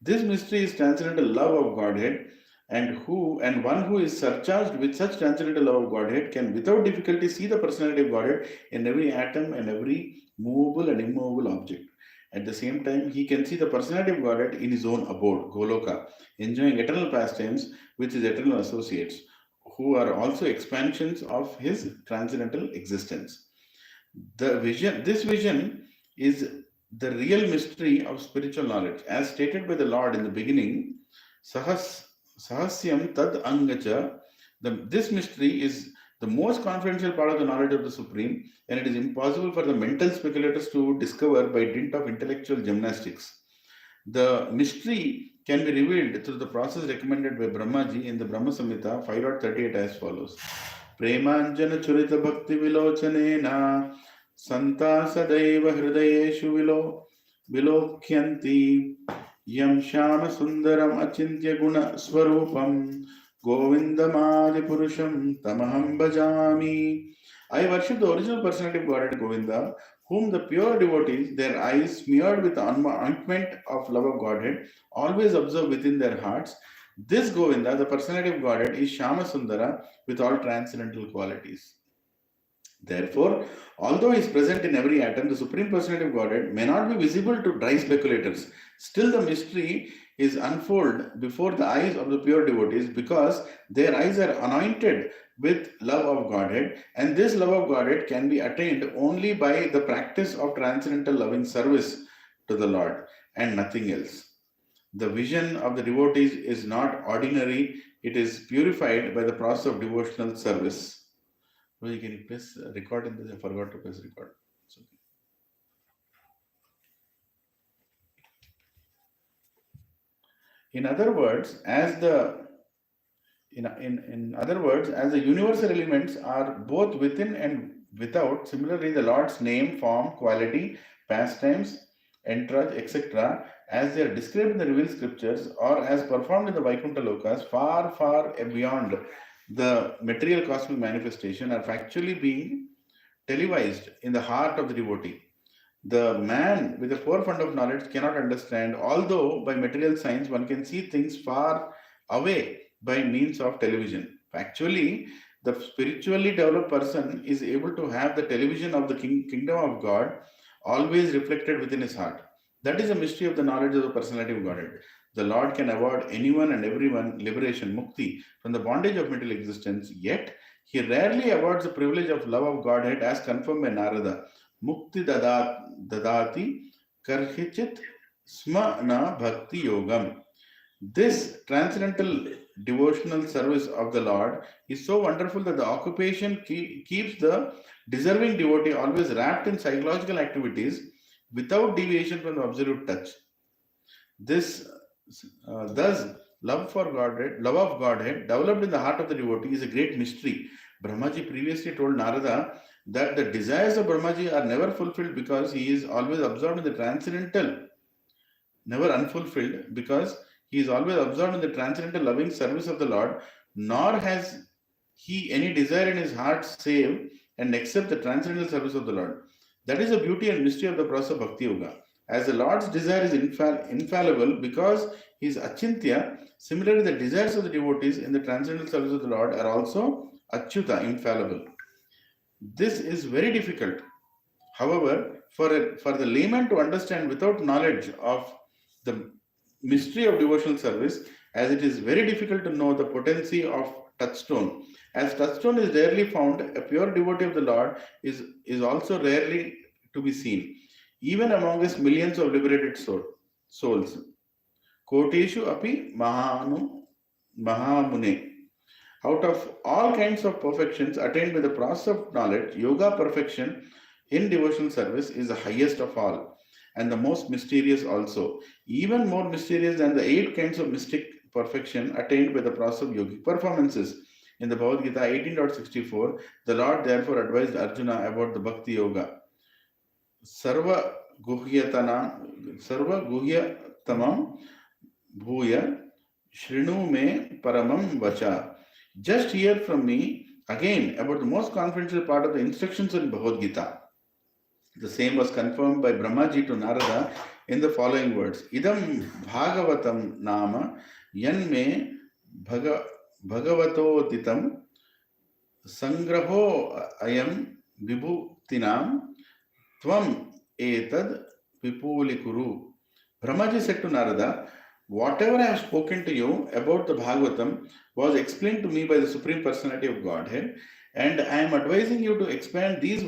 This mystery is transcendental love of Godhead, and one who is surcharged with such transcendental love of Godhead can without difficulty see the personality of Godhead in every atom and every movable and immovable object. At the same time, he can see the personality of Godhead in his own abode, Goloka, enjoying eternal pastimes with his eternal associates, who are also expansions of his transcendental existence. This vision is the real mystery of spiritual knowledge. As stated by the Lord in the beginning, Sahasyam Tad Angacha, this mystery is the most confidential part of the knowledge of the Supreme, and it is impossible for the mental speculators to discover by dint of intellectual gymnastics. The mystery can be revealed through the process recommended by Brahmaji in the Brahma Samhita 5.38 as follows. Premanjana Churita Bhakti Vilochanena Santa Sadaiva Hridayeshu Vilokyanti Yam Shama Sundaram Achintya Guna Swarupam Govindamadi Purusham Tamaham Bhajami. I worship the original personality of Godhead Govinda, whom the pure devotees, their eyes smeared with the ointment of love of Godhead, always observe within their hearts. This Govinda, the personality of Godhead, is Shama Sundara with all transcendental qualities. Therefore, although he is present in every atom, the Supreme Personality of Godhead may not be visible to dry speculators. Still, the mystery is unfolded before the eyes of the pure devotees because their eyes are anointed with love of Godhead, and this love of Godhead can be attained only by the practice of transcendental loving service to the Lord and nothing else. The vision of the devotees is not ordinary, it is purified by the process of devotional service. Roji, can you press record in this? I forgot to press record. It's okay. In other words, as the universal elements are both within and without, similarly the Lord's name, form, quality, pastimes, entourage, etc., as they are described in the revealed scriptures or as performed in the Vaikuntha Lokas, far, far beyond the material cosmic manifestation, are factually being televised in the heart of the devotee. The man with a forefront of knowledge cannot understand, although by material science one can see things far away by means of television. Actually, the spiritually developed person is able to have the television of the kingdom of God always reflected within his heart. That is the mystery of the knowledge of the personality of Godhead. The Lord can award anyone and everyone liberation, mukti, from the bondage of material existence, yet he rarely awards the privilege of love of Godhead as confirmed by Narada. Mukti dadati karhichit sma na bhakti yogam. This transcendental devotional service of the Lord is so wonderful that the occupation keeps the deserving devotee always wrapped in psychological activities without deviation from the absolute touch. Thus, love of Godhead, developed in the heart of the devotee, is a great mystery. Brahmaji previously told Narada that the desires of Brahmaji are never fulfilled because he is always absorbed in the transcendental, never unfulfilled because he is always absorbed in the transcendental loving service of the Lord, nor has he any desire in his heart save and except the transcendental service of the Lord. That is the beauty and mystery of the process of Bhakti Yoga. As the Lord's desire is infallible because he is Achintya, similarly the desires of the devotees in the transcendental service of the Lord are also Achyuta, infallible. This is very difficult. However, for the layman to understand without knowledge of the mystery of devotional service, as it is very difficult to know the potency of touchstone. As touchstone is rarely found, a pure devotee of the Lord is also rarely to be seen, even amongst millions of liberated souls. Koteshu api mahamune. Out of all kinds of perfections attained by the process of knowledge, yoga perfection in devotional service is the highest of all and the most mysterious also, even more mysterious than the 8 kinds of mystic perfection attained by the process of yogic performances. In the Bhagavad Gita 18.64, the Lord therefore advised Arjuna about the Bhakti Yoga. Sarva guhyatamam bhuya shrinu me paramam vacha. Just hear from me again about the most confidential part of the instructions in Bhagavad Gita. The same was confirmed by Brahmaji to Narada in the following words. Idam Bhagavatam nama yanme bhagavatotitam sangraho ayam vibhutinam tvam etad vipulikuru. Brahmaji said to Narada, whatever I have spoken to you about the Bhagavatam was explained to me by the Supreme Personality of Godhead, and I am advising you to expand these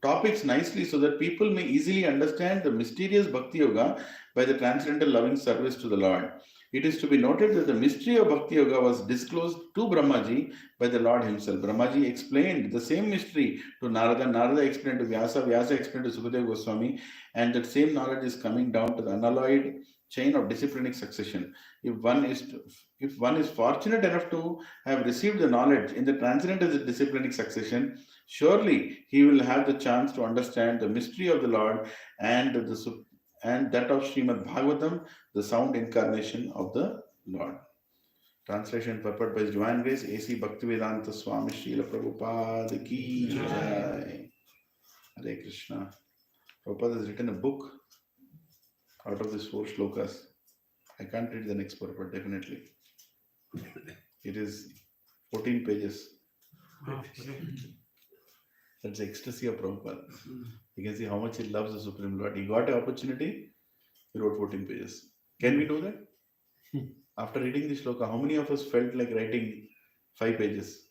topics nicely so that people may easily understand the mysterious Bhakti Yoga by the transcendental loving service to the Lord. It is to be noted that the mystery of Bhakti Yoga was disclosed to Brahmaji by the Lord himself. Brahmaji explained the same mystery to Narada. Narada explained to Vyasa. Vyasa explained to Sukadeva Goswami. And that same knowledge is coming down to the unalloyed chain of disciplinic succession. If one is fortunate enough to have received the knowledge in the transcendental disciplinic succession, surely he will have the chance to understand the mystery of the Lord and that of Srimad Bhagavatam, the sound incarnation of the Lord. Translation purport by His Divine Grace, A.C. Bhaktivedanta Swami Srila Prabhupada Ki Jai. Hare Krishna. Prabhupada has written a book out of these 4 shlokas. I can't read the next purport, definitely. It is 14 pages. That's the ecstasy of Prabhupada. You can see how much he loves the Supreme Lord. He got an opportunity, he wrote 14 pages. Can we do that? After reading this shloka, how many of us felt like writing 5 pages?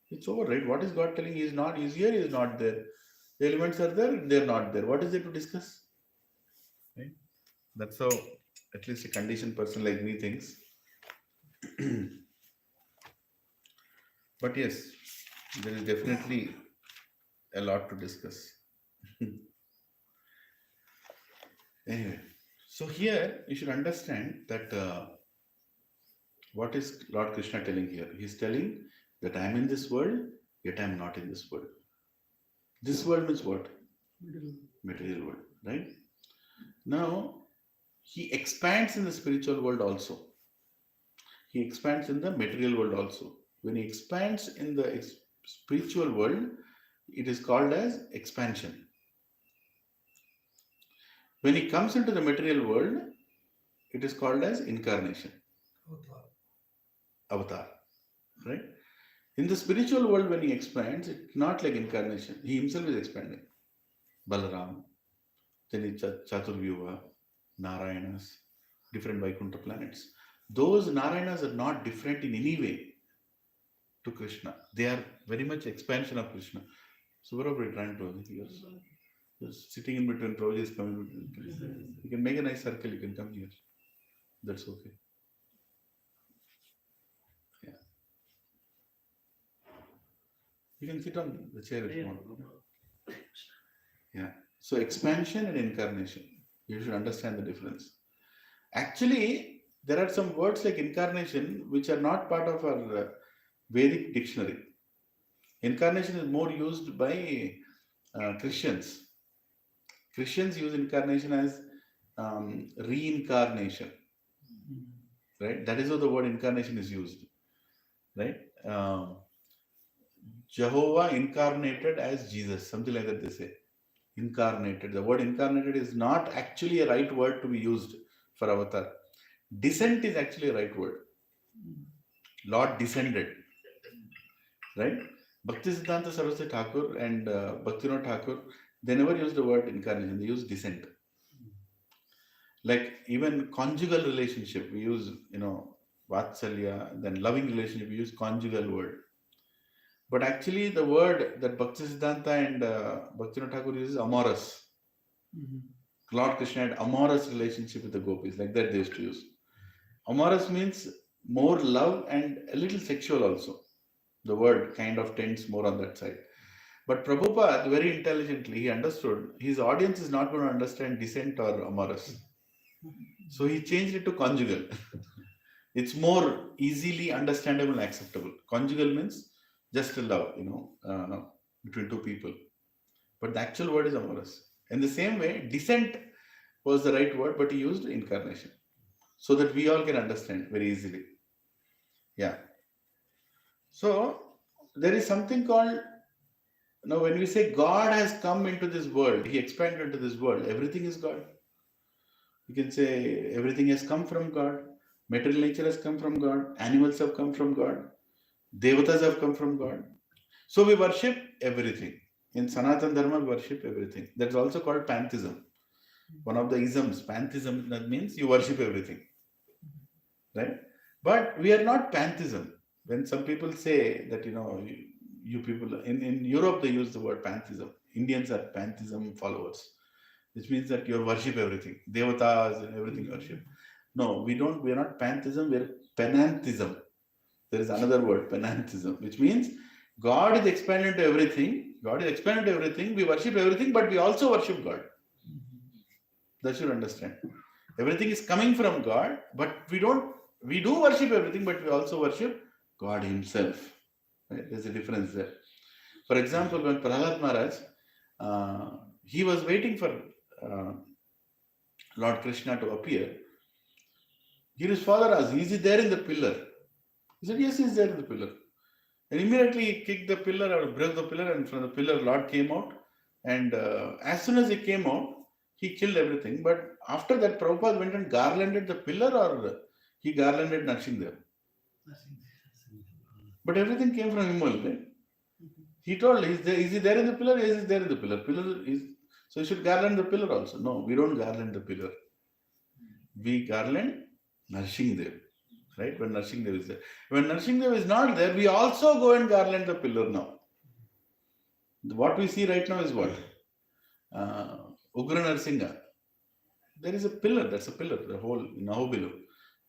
It's over, right? What is God telling? He is not, he is here, he is not there. The elements are there, they are not there. What is there to discuss? Right? That's how at least a conditioned person like me thinks. But yes, there is definitely a lot to discuss. Anyway, so here you should understand that what is Lord Krishna telling here? He is telling that I am in this world, yet I am not in this world. This world means what? Material world, right? Now, he expands in the spiritual world also. He expands in the material world also. When he expands in the spiritual world, it is called as expansion. When he comes into the material world, it is called as incarnation. Avatar. Right? In the spiritual world, when he expands, it's not like incarnation. He himself is expanding. Balaram, then Chaturvyuha, Narayanas, different Vaikuntha planets. Those Narayanas are not different in any way to Krishna. They are very much expansion of Krishna. So where are we trying to? Just sitting in between Prabhuji is coming. You can make a nice circle, you can come here. That's okay. Yeah. You can sit on the chair if you want. Yeah. So expansion and incarnation. You should understand the difference. Actually, there are some words like incarnation which are not part of our Vedic dictionary. Incarnation is more used by Christians. Christians use incarnation as reincarnation. Right? That is how the word incarnation is used. Right? Jehovah incarnated as Jesus. Something like that they say. Incarnated. The word incarnated is not actually a right word to be used for avatar. Descent is actually a right word. Lord descended. Right? Bhakti Siddhanta Saraswati Thakur and Bhaktivinoda Thakur, They never use the word incarnation, they use descent. Like even conjugal relationship, we use, vatsalya, then loving relationship, we use conjugal word. But actually, the word that Bhaktisiddhanta and Bhaktivinoda Thakur uses amorous. Lord Krishna had amorous relationship with the gopis, like that they used to use. Amorous means more love and a little sexual also. The word kind of tends more on that side. But Prabhupada, very intelligently, he understood his audience is not going to understand descent or amorous. So he changed it to conjugal. It's more easily understandable and acceptable. Conjugal means just a love, between two people. But the actual word is amorous. In the same way, descent was the right word, but he used incarnation. So that we all can understand very easily. Yeah. So there is something called, when we say God has come into this world, he expanded into this world, everything is God. You can say everything has come from God. Material nature has come from God. Animals have come from God. Devatas have come from God. So we worship everything. In Sanatana Dharma, we worship everything. That's also called pantheism. One of the isms, pantheism, that means you worship everything. Right? But we are not pantheism. When some people say that, you people, in Europe, they use the word pantheism. Indians are pantheism followers, which means that you worship everything. Devatas and everything worship. No, we are not pantheism, we are panentheism. There is another word, panentheism, which means God is expanded to everything. God is expanded to everything. We worship everything, but we also worship God. That should understand. Everything is coming from God, but we do worship everything, but we also worship God Himself. Right? There's a difference there. For example, when Prahlad Maharaj, he was waiting for Lord Krishna to appear. His father asked, is he there in the pillar? He said, yes, he is there in the pillar. And immediately he kicked the pillar or broke the pillar, and from the pillar Lord came out. And as soon as he came out, he killed everything. But after that, Prabhupada went and garlanded the pillar, or he garlanded Narsingdev. But everything came from him only. He told, is he there in the pillar? Yes, he is there in the pillar. So you should garland the pillar also. No, we don't garland the pillar. We garland Narsingdev. Right? When Narsingdev is there. When Narsingdev is not there, we also go and garland the pillar now. What we see right now is what? Ugra Narsingha. There is a pillar, that's a pillar, the whole Nahobilu.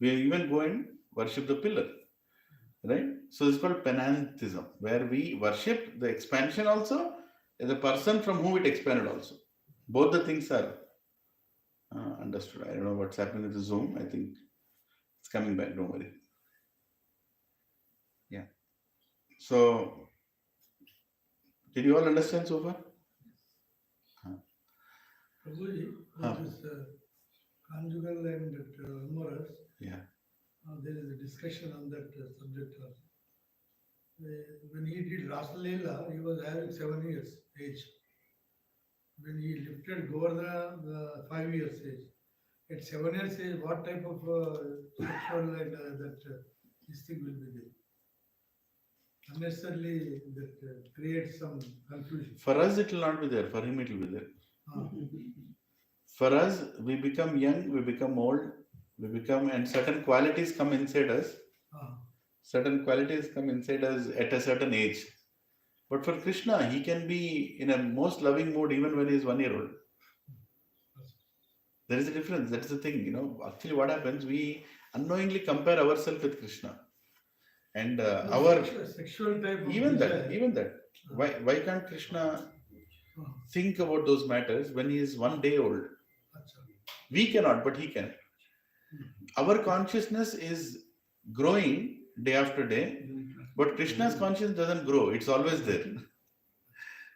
We even go and worship the pillar. Right? So it's called panentheism, where we worship the expansion also, and the person from whom it expanded also. Both the things are understood. I don't know what's happening with the Zoom. I think it's coming back, don't worry. Yeah. So, did you all understand so far? Prabhuji, this conjugal and amorous, Yeah. there is a discussion on that subject. When he did Rasa Leela, he was having 7 years age. When he lifted Govardhana, 5 years age. At 7 years age, what type of sexual and this thing will be there? Unnecessarily that creates some confusion. For us, it will not be there. For him, it will be there. For us, we become young, we become old, and certain qualities come inside us. Certain qualities come inside us at a certain age. But for Krishna, he can be in a most loving mood even when he is 1 year old. There is a difference. That's the thing. Actually, what happens? We unknowingly compare ourselves with Krishna, and our sexual type. Even that. Why can't Krishna think about those matters when he is 1 day old? We cannot, but he can. Our consciousness is growing day after day, but Krishna's consciousness doesn't grow. It's always there.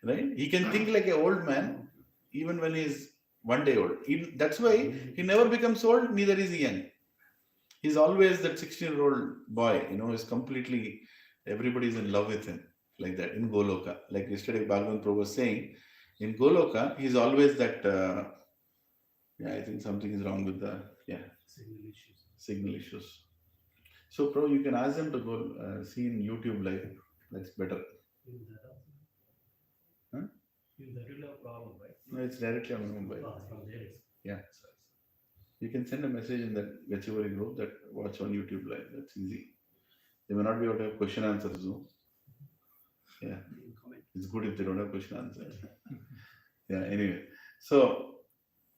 Right? He can think like an old man even when he is 1 day old. That's why he never becomes old, neither is he young. He's always that 16-year-old boy, is completely, everybody's in love with him, like that, in Goloka. Like yesterday, Bhagavan Prabhu was saying, in Goloka, he's always that, I think something is wrong with the, signal issues. So, Prabhu, you can ask them to go see in YouTube live. That's better. Huh? That will have problem, right? No, it's directly on Mumbai. From there. Yeah. You can send a message in that Gachibowli group that watch on YouTube live. That's easy. They may not be able to have question answers Zoom. Yeah. It's good if they don't have question answers. Yeah, anyway. So,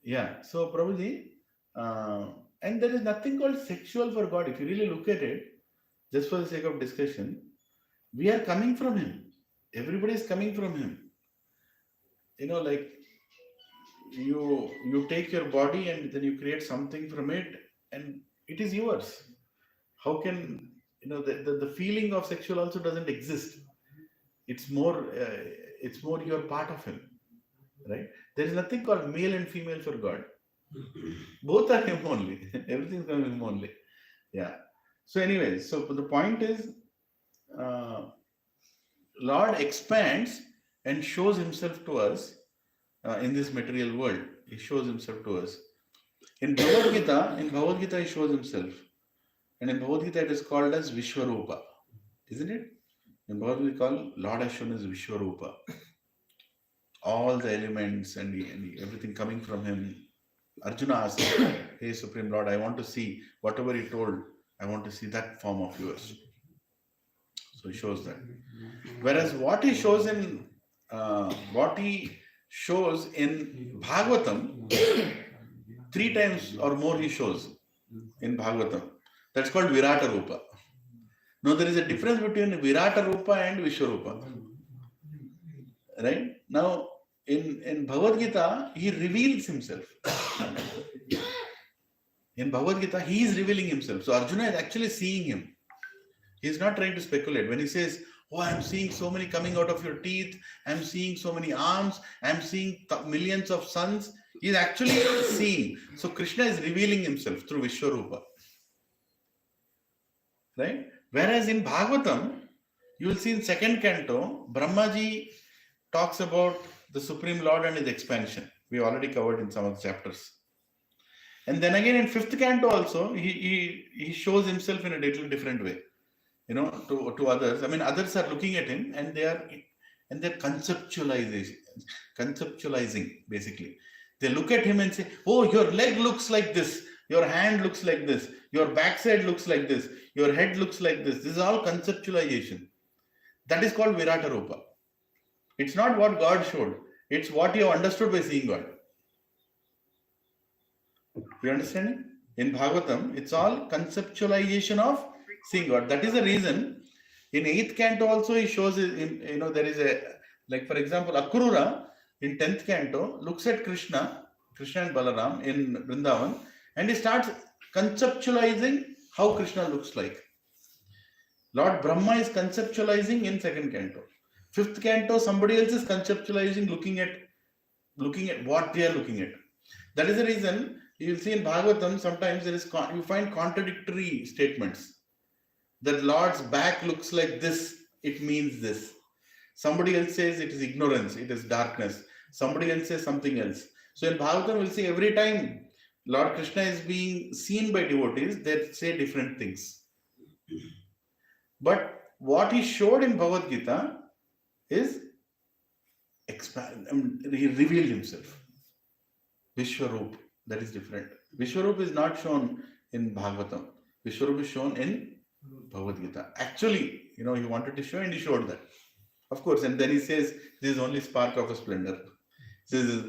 yeah. So, Prabhuji, and there is nothing called sexual for God. If you really look at it, just for the sake of discussion, we are coming from Him. Everybody is coming from Him. You know, like you take your body and then you create something from it and it is yours. How can, the feeling of sexual also doesn't exist. It's more you're part of Him, right? There is nothing called male and female for God. Both are Him only. Everything's from Him only. Yeah. So anyway, so the point is, Lord expands and shows Himself to us in this material world. He shows Himself to us. In Bhagavad Gita He shows Himself. And in Bhagavad Gita it is called as Vishwarupa. Isn't it? In Bhagavad Gita called Lord has shown as Vishwarupa. All the elements and everything coming from Him. Arjuna asked, hey Supreme Lord, I want to see whatever He told. I want to see that form of yours. So He shows that. Whereas what He shows in Bhagavatam, 3 times or more He shows in Bhagavatam. That's called Virata Rupa. Now there is a difference between Virata Rupa and Vishwarupa. Right? Now in Bhagavad Gita, He reveals Himself. In Bhagavad Gita, He is revealing Himself. So Arjuna is actually seeing Him. He is not trying to speculate. When he says, oh, I am seeing so many coming out of your teeth, I am seeing so many arms, I am seeing millions of suns, he is actually seeing. So Krishna is revealing Himself through Vishwarupa. Right? Whereas in Bhagavatam, you will see in 2nd canto, Brahmaji talks about the Supreme Lord and His expansion. We already covered in some of the chapters. And then again in 5th canto also, he shows Himself in a little different way. To others. I mean, others are looking at Him and they're conceptualizing basically. They look at Him and say, oh, your leg looks like this, your hand looks like this, your backside looks like this, your head looks like this. This is all conceptualization. That is called Virata Rupa. It's not what God showed. It's what you have understood by seeing God. You understand? In Bhagavatam, it's all conceptualization of seeing God. That is the reason in 8th canto also He shows, there is like for example, Akrura in 10th canto looks at Krishna and Balaram in Vrindavan and he starts conceptualizing how Krishna looks like. Lord Brahma is conceptualizing in 2nd canto. 5th canto, somebody else is conceptualizing, looking at what they are looking at. That is the reason you will see in Bhagavatam sometimes you find contradictory statements. That Lord's back looks like this, it means this. Somebody else says it is ignorance, it is darkness. Somebody else says something else. So in Bhagavatam, we'll see every time Lord Krishna is being seen by devotees, they say different things. But what He showed in Bhagavad Gita is He revealed Himself. Vishwarup, that is different. Vishwarup is not shown in Bhagavatam. Vishwarup is shown in Bhagavad Gita. Actually, He wanted to show and He showed that. Of course, and then He says, this is only spark of a splendor. He says,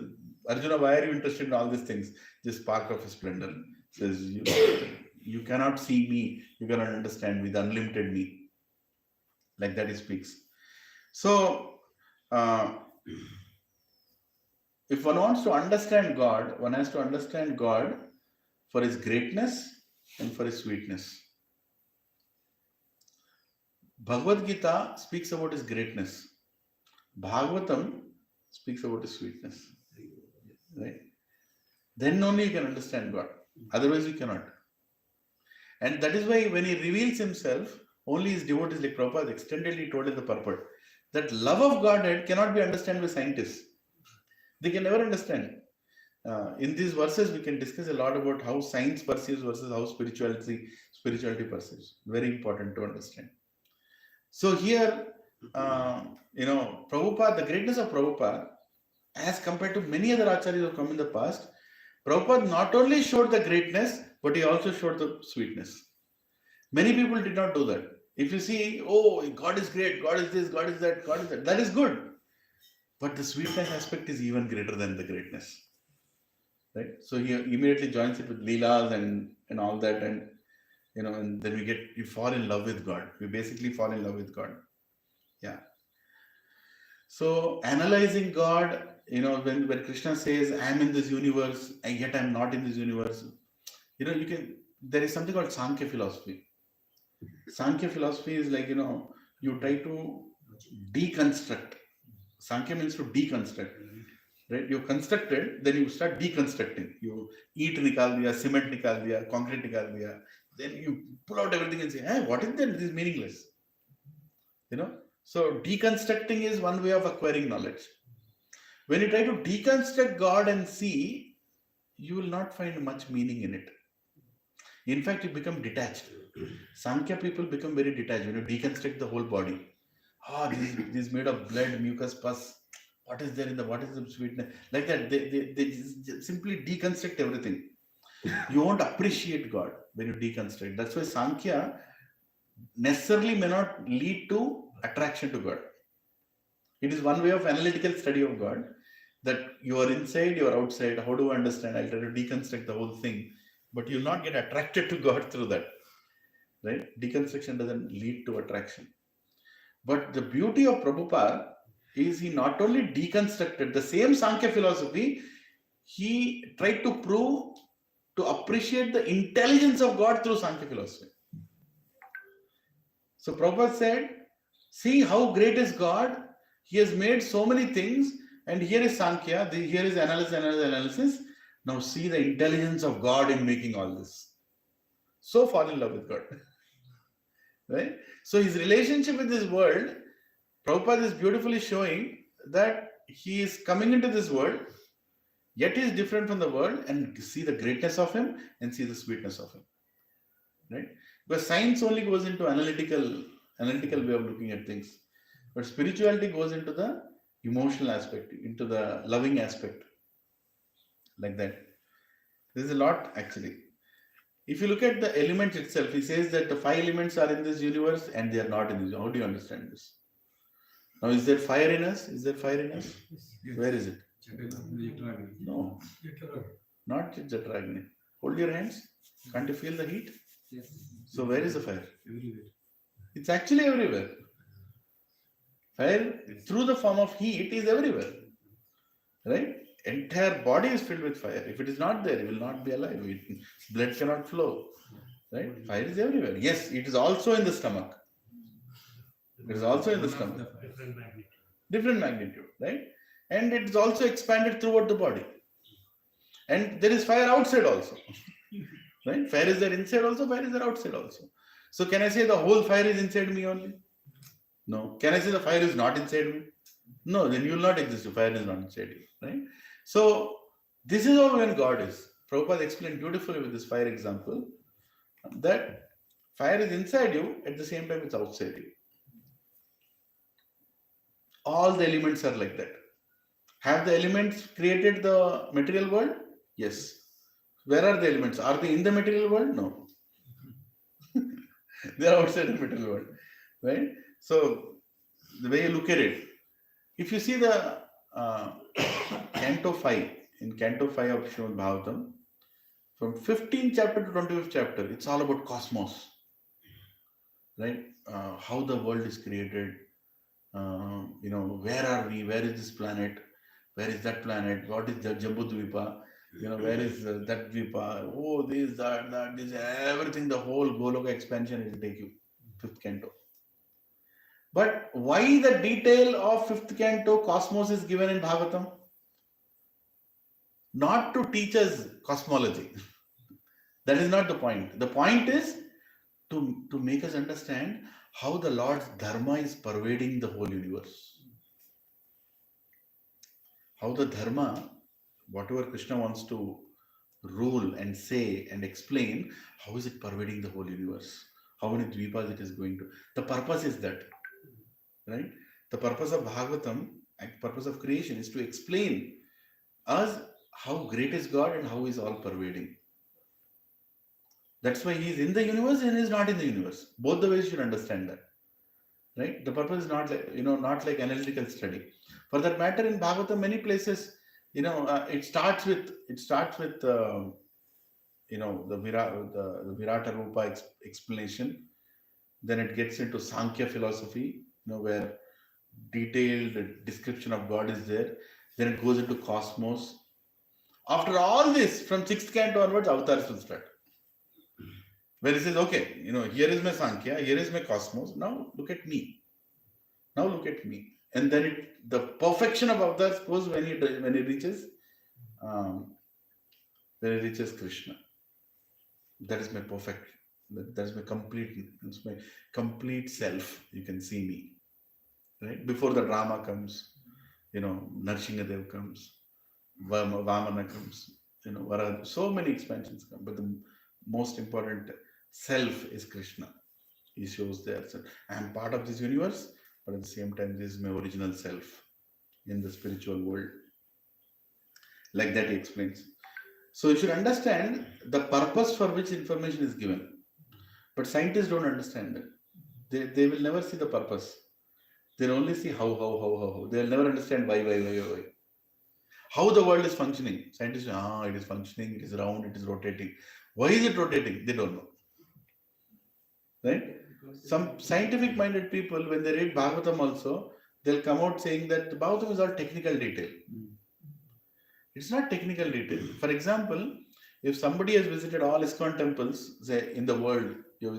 Arjuna, why are you interested in all these things? This spark of a splendor. He says, you cannot see me, you cannot understand me, the unlimited me. Like that He speaks. So, if one wants to understand God, one has to understand God for His greatness and for His sweetness. Bhagavad Gita speaks about His greatness. Bhagavatam speaks about His sweetness. Right? Then only you can understand God. Otherwise you cannot. And that is why when He reveals Himself, only His devotees, like Prabhupada extendedly told in the purport, that love of Godhead cannot be understood by scientists. They can never understand. In these verses, we can discuss a lot about how science perceives versus how spirituality perceives. Very important to understand. So here, Prabhupada, the greatness of Prabhupada as compared to many other acharyas who have come in the past, Prabhupada not only showed the greatness, but he also showed the sweetness. Many people did not do that. If you see, oh, God is great, God is this, God is that, God is that, that is good. But the sweetness aspect is even greater than the greatness. Right? So he immediately joins it with Leelas and all that, and and then you fall in love with God. We basically fall in love with God. Yeah. So analyzing God, when Krishna says, I am in this universe, and yet I am not in this universe, there is something called Sankhya philosophy. Sankhya philosophy is like, you try to deconstruct. Sankhya means to deconstruct. Right? You constructed, then you start deconstructing. You eat nikal diya, cement nikal diya, concrete nikal diya. Then you pull out everything and say, hey, what is that? This is meaningless. So deconstructing is one way of acquiring knowledge. When you try to deconstruct God and see, you will not find much meaning in it. In fact, you become detached. Sankhya people become very detached when you deconstruct the whole body. This is made of blood, mucus, pus. What is there what is the sweetness? Like that, they just simply deconstruct everything. You won't appreciate God when you deconstruct. That's why Sankhya necessarily may not lead to attraction to God. It is one way of analytical study of God, that you are inside, you are outside. How do I understand? I'll try to deconstruct the whole thing, but you'll not get attracted to God through that. Right? Deconstruction doesn't lead to attraction. But the beauty of Prabhupada is he not only deconstructed the same Sankhya philosophy, he tried to prove, to appreciate the intelligence of God through Sankhya philosophy. So Prabhupada said, see how great is God. He has made so many things, and here is Sankhya, here is analysis. Now see the intelligence of God in making all this. So fall in love with God. Right? So his relationship with this world, Prabhupada is beautifully showing that he is coming into this world, yet he is different from the world, and see the greatness of him and see the sweetness of him. Right? Because science only goes into analytical way of looking at things. But spirituality goes into the emotional aspect, into the loving aspect. Like that. There is a lot actually. If you look at the elements itself, he says that the 5 elements are in this universe and they are not in this. How do you understand this? Now, is there fire in us? Is there fire in us? Yes. Where is it? Jatragni. No, not Jatragni. Hold your hands. Can't you feel the heat? Yes. So where is the fire? Everywhere. It's actually everywhere. Fire, through the form of heat, is everywhere. Right? Entire body is filled with fire. If it is not there, it will not be alive. Blood cannot flow. Right? Fire is everywhere. Yes, it is also in the stomach. It is also in the stomach. Different magnitude, right? And it is also expanded throughout the body. And there is fire outside also. Right? Fire is there inside also, fire is there outside also. So can I say the whole fire is inside me only? No. Can I say the fire is not inside me? No, then you will not exist if fire is not inside you. Right? So this is how when God is. Prabhupada explained beautifully with this fire example that fire is inside you, at the same time it's outside you. All the elements are like that. Have the elements created the material world? Yes. Where are the elements? Are they in the material world? No. They are outside the material world. Right? So, the way you look at it, if you see the Canto 5, in Canto 5 of Srimad Bhagavatam, from 15th chapter to 25th chapter, it's all about cosmos. Right? How the world is created. Where are we? Where is this planet? Where is that planet? What is the Jambudvipa? Where is that Dvipa? Oh, this, that, this, everything, the whole Goloka expansion is take you. 5th canto. But why the detail of 5th canto cosmos is given in Bhagavatam? Not to teach us cosmology. That is not the point. The point is to make us understand how the Lord's dharma is pervading the whole universe. How the dharma, whatever Krishna wants to rule and say and explain, how is it pervading the whole universe? How many dvipas it is going to? The purpose is that, right? The purpose of Bhagavatam The purpose of creation is to explain us how great is God and how He is all pervading. That's why He is in the universe and He is not in the universe. Both the ways you should understand that. Right? The purpose is not like, not like analytical study. For that matter, in Bhagavatam, many places, it starts with the Virata Rupa explanation. Then it gets into Sankhya philosophy, where detailed description of God is there. Then it goes into cosmos. After all this, from sixth canto onwards, avatars will start. Where he says, okay, here is my Sankhya, here is my cosmos. Now look at me. Now look at me. And then the perfection of avatars goes when he reaches Krishna. That is my perfect. That is my complete. That's my complete self. You can see me. Right? Before the drama comes, Narsinghadev comes, Vamana comes, so many expansions come. But the most important self is Krishna. He shows there. So I am part of this universe, but at the same time, this is my original self in the spiritual world. Like that he explains. So you should understand the purpose for which information is given. But scientists don't understand that. They will never see the purpose. They'll only see how. They'll never understand why. How the world is functioning. Scientists say, it is functioning, it is round, it is rotating. Why is it rotating? They don't know. Right? Some scientific minded people, when they read Bhagavatam also, they'll come out saying that the Bhagavatam is all technical detail. It's not technical detail. For example, if somebody has visited all ISKCON temples, say in the world, you have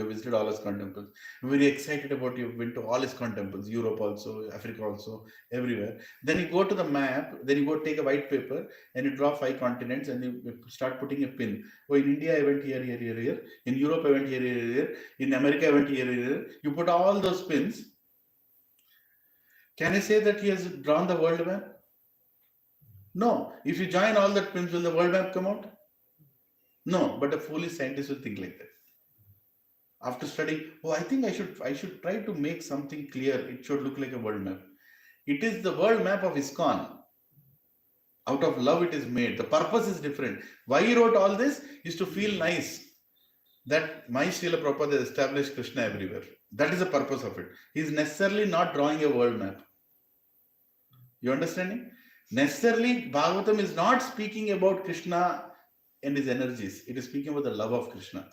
visited all ISKCON temples, you're very excited about you've been to all ISKCON temples, Europe also, Africa also, everywhere. Then you go to the map, then you go take a white paper and you draw 5 continents and you start putting a pin. Oh, in India I went here. In Europe I went here. In America I went here. You put all those pins. Can I say that he has drawn the world map? No. If you join all that pins, will the world map come out? No. But a foolish scientist will think like that. After studying, I think I should try to make something clear. It should look like a world map. It is the world map of ISKCON. Out of love it is made. The purpose is different. Why he wrote all this is to feel nice that my Srila Prabhupada has established Krishna everywhere. That is the purpose of it. He is necessarily not drawing a world map. You understanding? Necessarily, Bhagavatam is not speaking about Krishna and his energies. It is speaking about the love of Krishna.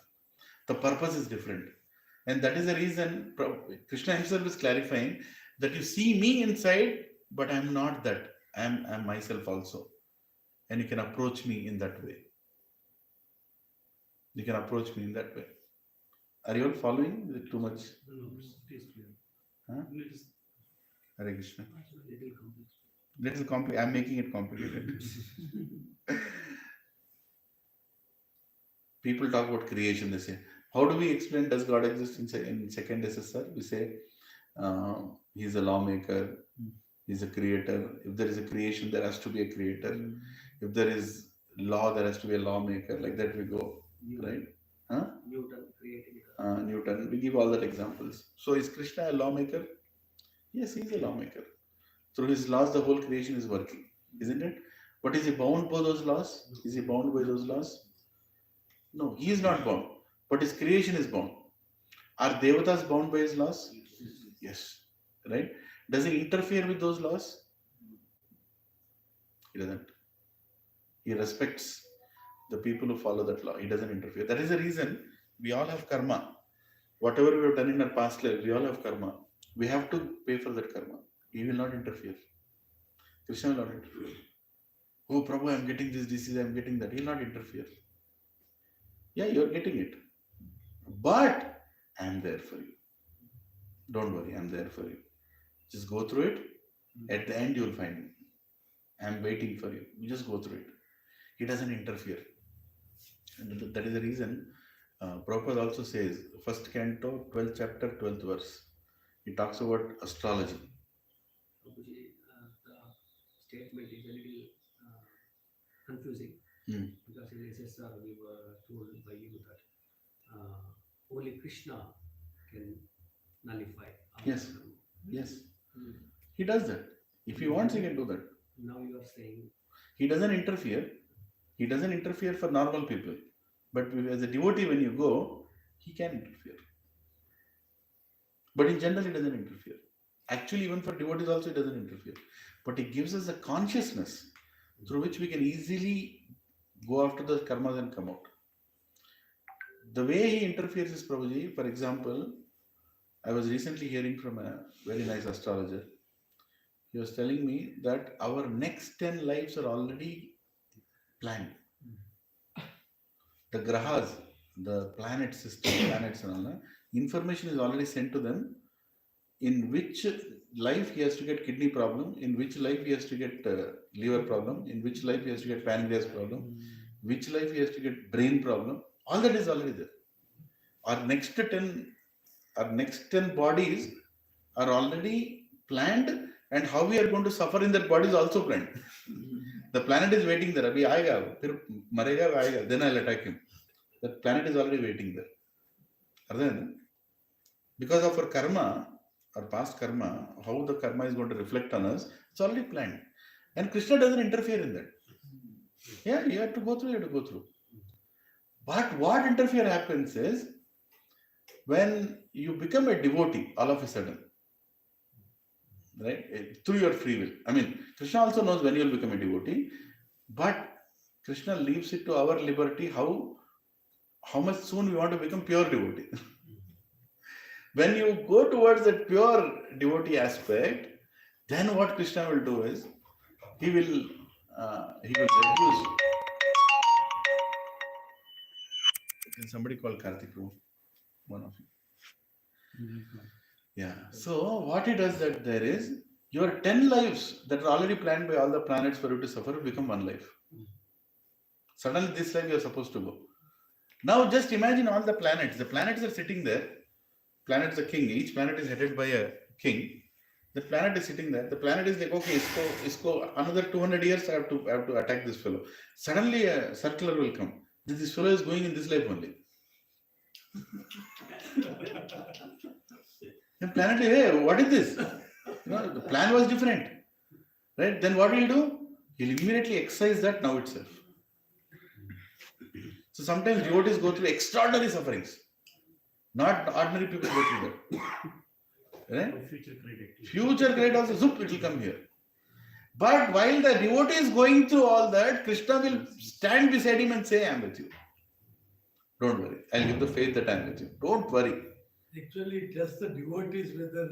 The purpose is different. And that is the reason Krishna himself is clarifying that you see me inside, but I am not that. I am myself also. And you can approach me in that way. You can approach me in that way. Are you all following? Is it too much? No, it is clear. Huh? It is Hare Krishna. little complex. Little complicated. I'm making it complicated. People talk about creation. They say, how do we explain does God exist in second SSR? We say he's a lawmaker, he's a creator. If there is a creation, there has to be a creator. If there is law, there has to be a lawmaker. Like that we go, right? Huh? Newton creating Newton. We give all that examples. So is Krishna a lawmaker? Yes, he is a lawmaker. Through his laws, the whole creation is working, isn't it? But is he bound by those laws? Is he bound by those laws? No, he is not bound. But his creation is bound. Are Devatas bound by his laws? Yes. Right? Does he interfere with those laws? He doesn't. He respects the people who follow that law. He doesn't interfere. That is the reason we all have karma. Whatever we have done in our past life, we all have karma. We have to pay for that karma. He will not interfere. Krishna will not interfere. Oh, Prabhu, I am getting this disease, I am getting that. He will not interfere. Yeah, you are getting it. But I am there for you. Don't worry, I am there for you. Just go through it. At the end, you will find me. I am waiting for you. You just go through it. He doesn't interfere. And that is the reason Prabhupada also says, first canto, 12th chapter, 12th verse. He talks about astrology. the statement is a little confusing because in SSR we were told by you that only Krishna can nullify. Yes. Yes. He does that. If he wants, he can do that. Now you are saying He doesn't interfere. He doesn't interfere for normal people. But as a devotee, when you go, he can interfere. But in general, he doesn't interfere. Actually, even for devotees also, he doesn't interfere. But he gives us a consciousness through which we can easily go after the karmas and come out. The way he interferes is, Prabhuji, for example, I was recently hearing from a very nice astrologer. He was telling me that our next 10 lives are already planned. The grahas, the planet system, planets and all that, information is already sent to them in which life he has to get kidney problem, in which life he has to get liver problem, in which life he has to get pancreas problem, which life he has to get brain problem. All that is already there. Our next 10 bodies are already planned, and how we are going to suffer in that body is also planned. The planet is waiting there. Abhi aayega, fir marega, aayega, then I'll attack him. That planet is already waiting there. Because of our karma, our past karma, how the karma is going to reflect on us, it's already planned. And Krishna doesn't interfere in that. Yeah, you have to go through. But what interfere happens is, when you become a devotee all of a sudden, right, through your free will. I mean, Krishna also knows when you will become a devotee, but Krishna leaves it to our liberty how much soon we want to become pure devotee. When you go towards that pure devotee aspect, then what Krishna will do is, he will reduce. Can somebody call Karthik? One of you. Yeah. So what he does that there is, your 10 lives that are already planned by all the planets for you to suffer will become one life. Suddenly this life you are supposed to go. Now just imagine all the planets. The planets are sitting there. Planet is a king. Each planet is headed by a king. The planet is sitting there. The planet is like, okay, isko another 200 years I have to attack this fellow. Suddenly a circular will come. This fellow is going in this life only. The planet is, hey, what is this? The plan was different. Right? Then what will he do? He'll immediately excise that now itself. So sometimes devotees go through extraordinary sufferings. Not ordinary people go through that. Right? Future great also, zoop, it will come here. But while the devotee is going through all that, Krishna will stand beside him and say, I am with you. Don't worry. I'll give the faith that I am with you. Don't worry. Actually, it tests the devotees whether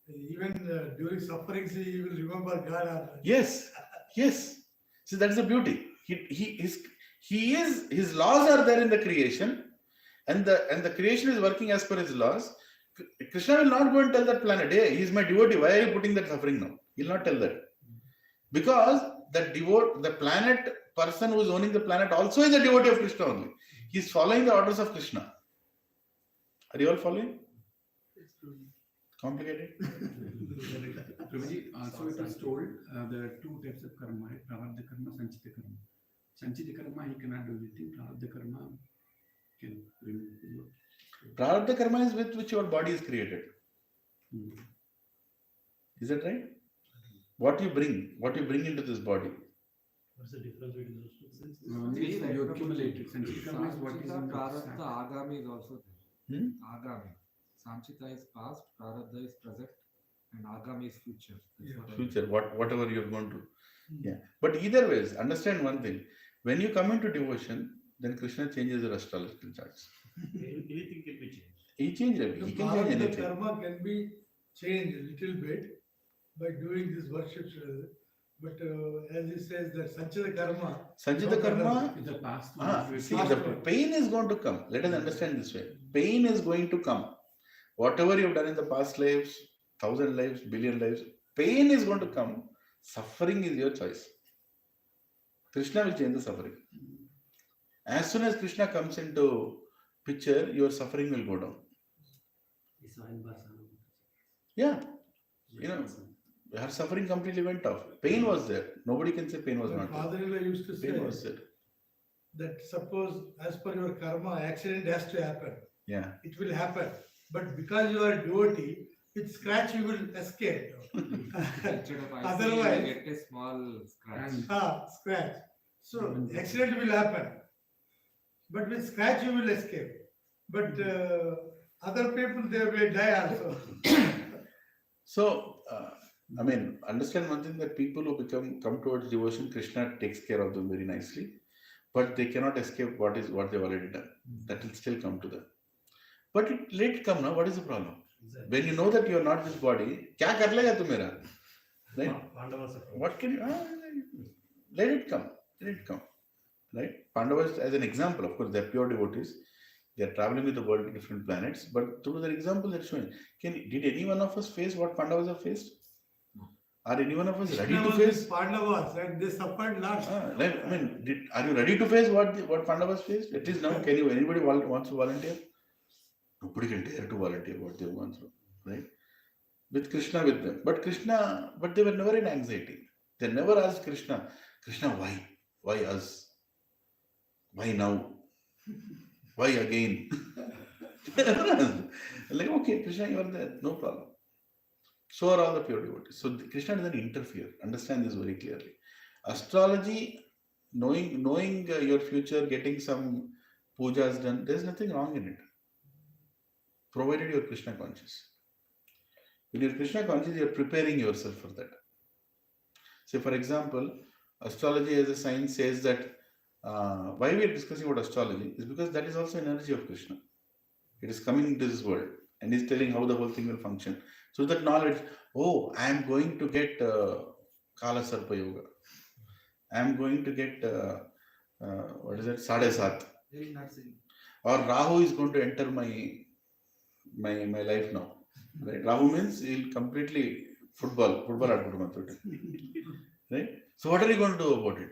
even during sufferings he will remember God or not. Yes. See, that's the beauty. His laws are there in the creation, and the creation is working as per his laws. Krishna will not go and tell that planet, hey, he is my devotee, why are you putting that suffering now? He will not tell that. Because the planet person who is owning the planet also is a devotee of Krishna only. He is following the orders of Krishna. Are you all following? Complicated? Prabhuji, also it is told there are two types of karma, right? Prarabdha karma, sanchita karma. Sanchita karma, he cannot do anything. Prarabdha karma can remove. Prarabdha karma is with which your body is created. Is that right? What you bring into this body. What's the difference between those two? You accumulate. Sanchita karma is what is in the Prarabdha, Agami is also there. Agami. Sanchita is past, Prarabdha is present, and Agami is future. Future, whatever you're going to. Yeah. But either ways, understand one thing. When you come into devotion, then Krishna changes your astrological charts. Anything can be changed. He changed everything. He can change The anything. karma can be changed a little bit by doing this worship. But as he says that Sanchita karma, in the past. See, the pain is going to come. Let us understand this way. Pain is going to come. Whatever you've done in the past lives, 1,000 lives, billion lives, pain is going to come. Suffering is your choice. Krishna will change the suffering. As soon as Krishna comes into picture, your suffering will go down. Yeah. Her suffering completely went off. Pain was there. Nobody can say pain was not there. Father-in-law used to say Pain was there. that suppose as per your karma, accident has to happen. Yeah. It will happen. But because you are a devotee, with scratch you will escape. Instead of ice, Otherwise- you get a small scratch. Scratch. So accident will happen. But with scratch you will escape. But other people they will die also. So, I mean, understand one thing, that people who come towards devotion, Krishna takes care of them very nicely, but they cannot escape what they've already done. That will still come to them. But let it come now. What is the problem? Exactly. When you know that you are not this body, क्या कर लेगा तू मेरा? Right? Pandavas are What can you? Let it come. Let it come. Right? Pandavas, as an example, of course, they're pure devotees. They are traveling with the world to different planets, but through their example, they're showing. Did any one of us face what Pandavas have faced? Are any one of us ready to face? Pandavas and they suffered lots. Are you ready to face what Pandavas faced? At least now, can you? Anybody wants to volunteer? Nobody can dare to volunteer what they've gone through, right? With Krishna with them, but they were never in anxiety. They never asked Krishna, why? Why us? Why now? Why again? They never asked. Like, okay, Krishna, you are there, no problem. So are all the pure devotees. So Krishna doesn't interfere. Understand this very clearly. Astrology, knowing your future, getting some pujas done, there's nothing wrong in it. Provided you're Krishna conscious. When you're Krishna conscious, you're preparing yourself for that. Say, for example, astrology as a science says that why we are discussing about astrology is because that is also energy of Krishna. It is coming into this world and is telling how the whole thing will function. So that knowledge, I am going to get Kala Sarpa Yoga. I am going to get, Sadhe Sat. Or Rahu is going to enter my life now. Right? Rahu means he'll completely football right? So what are you going to do about it?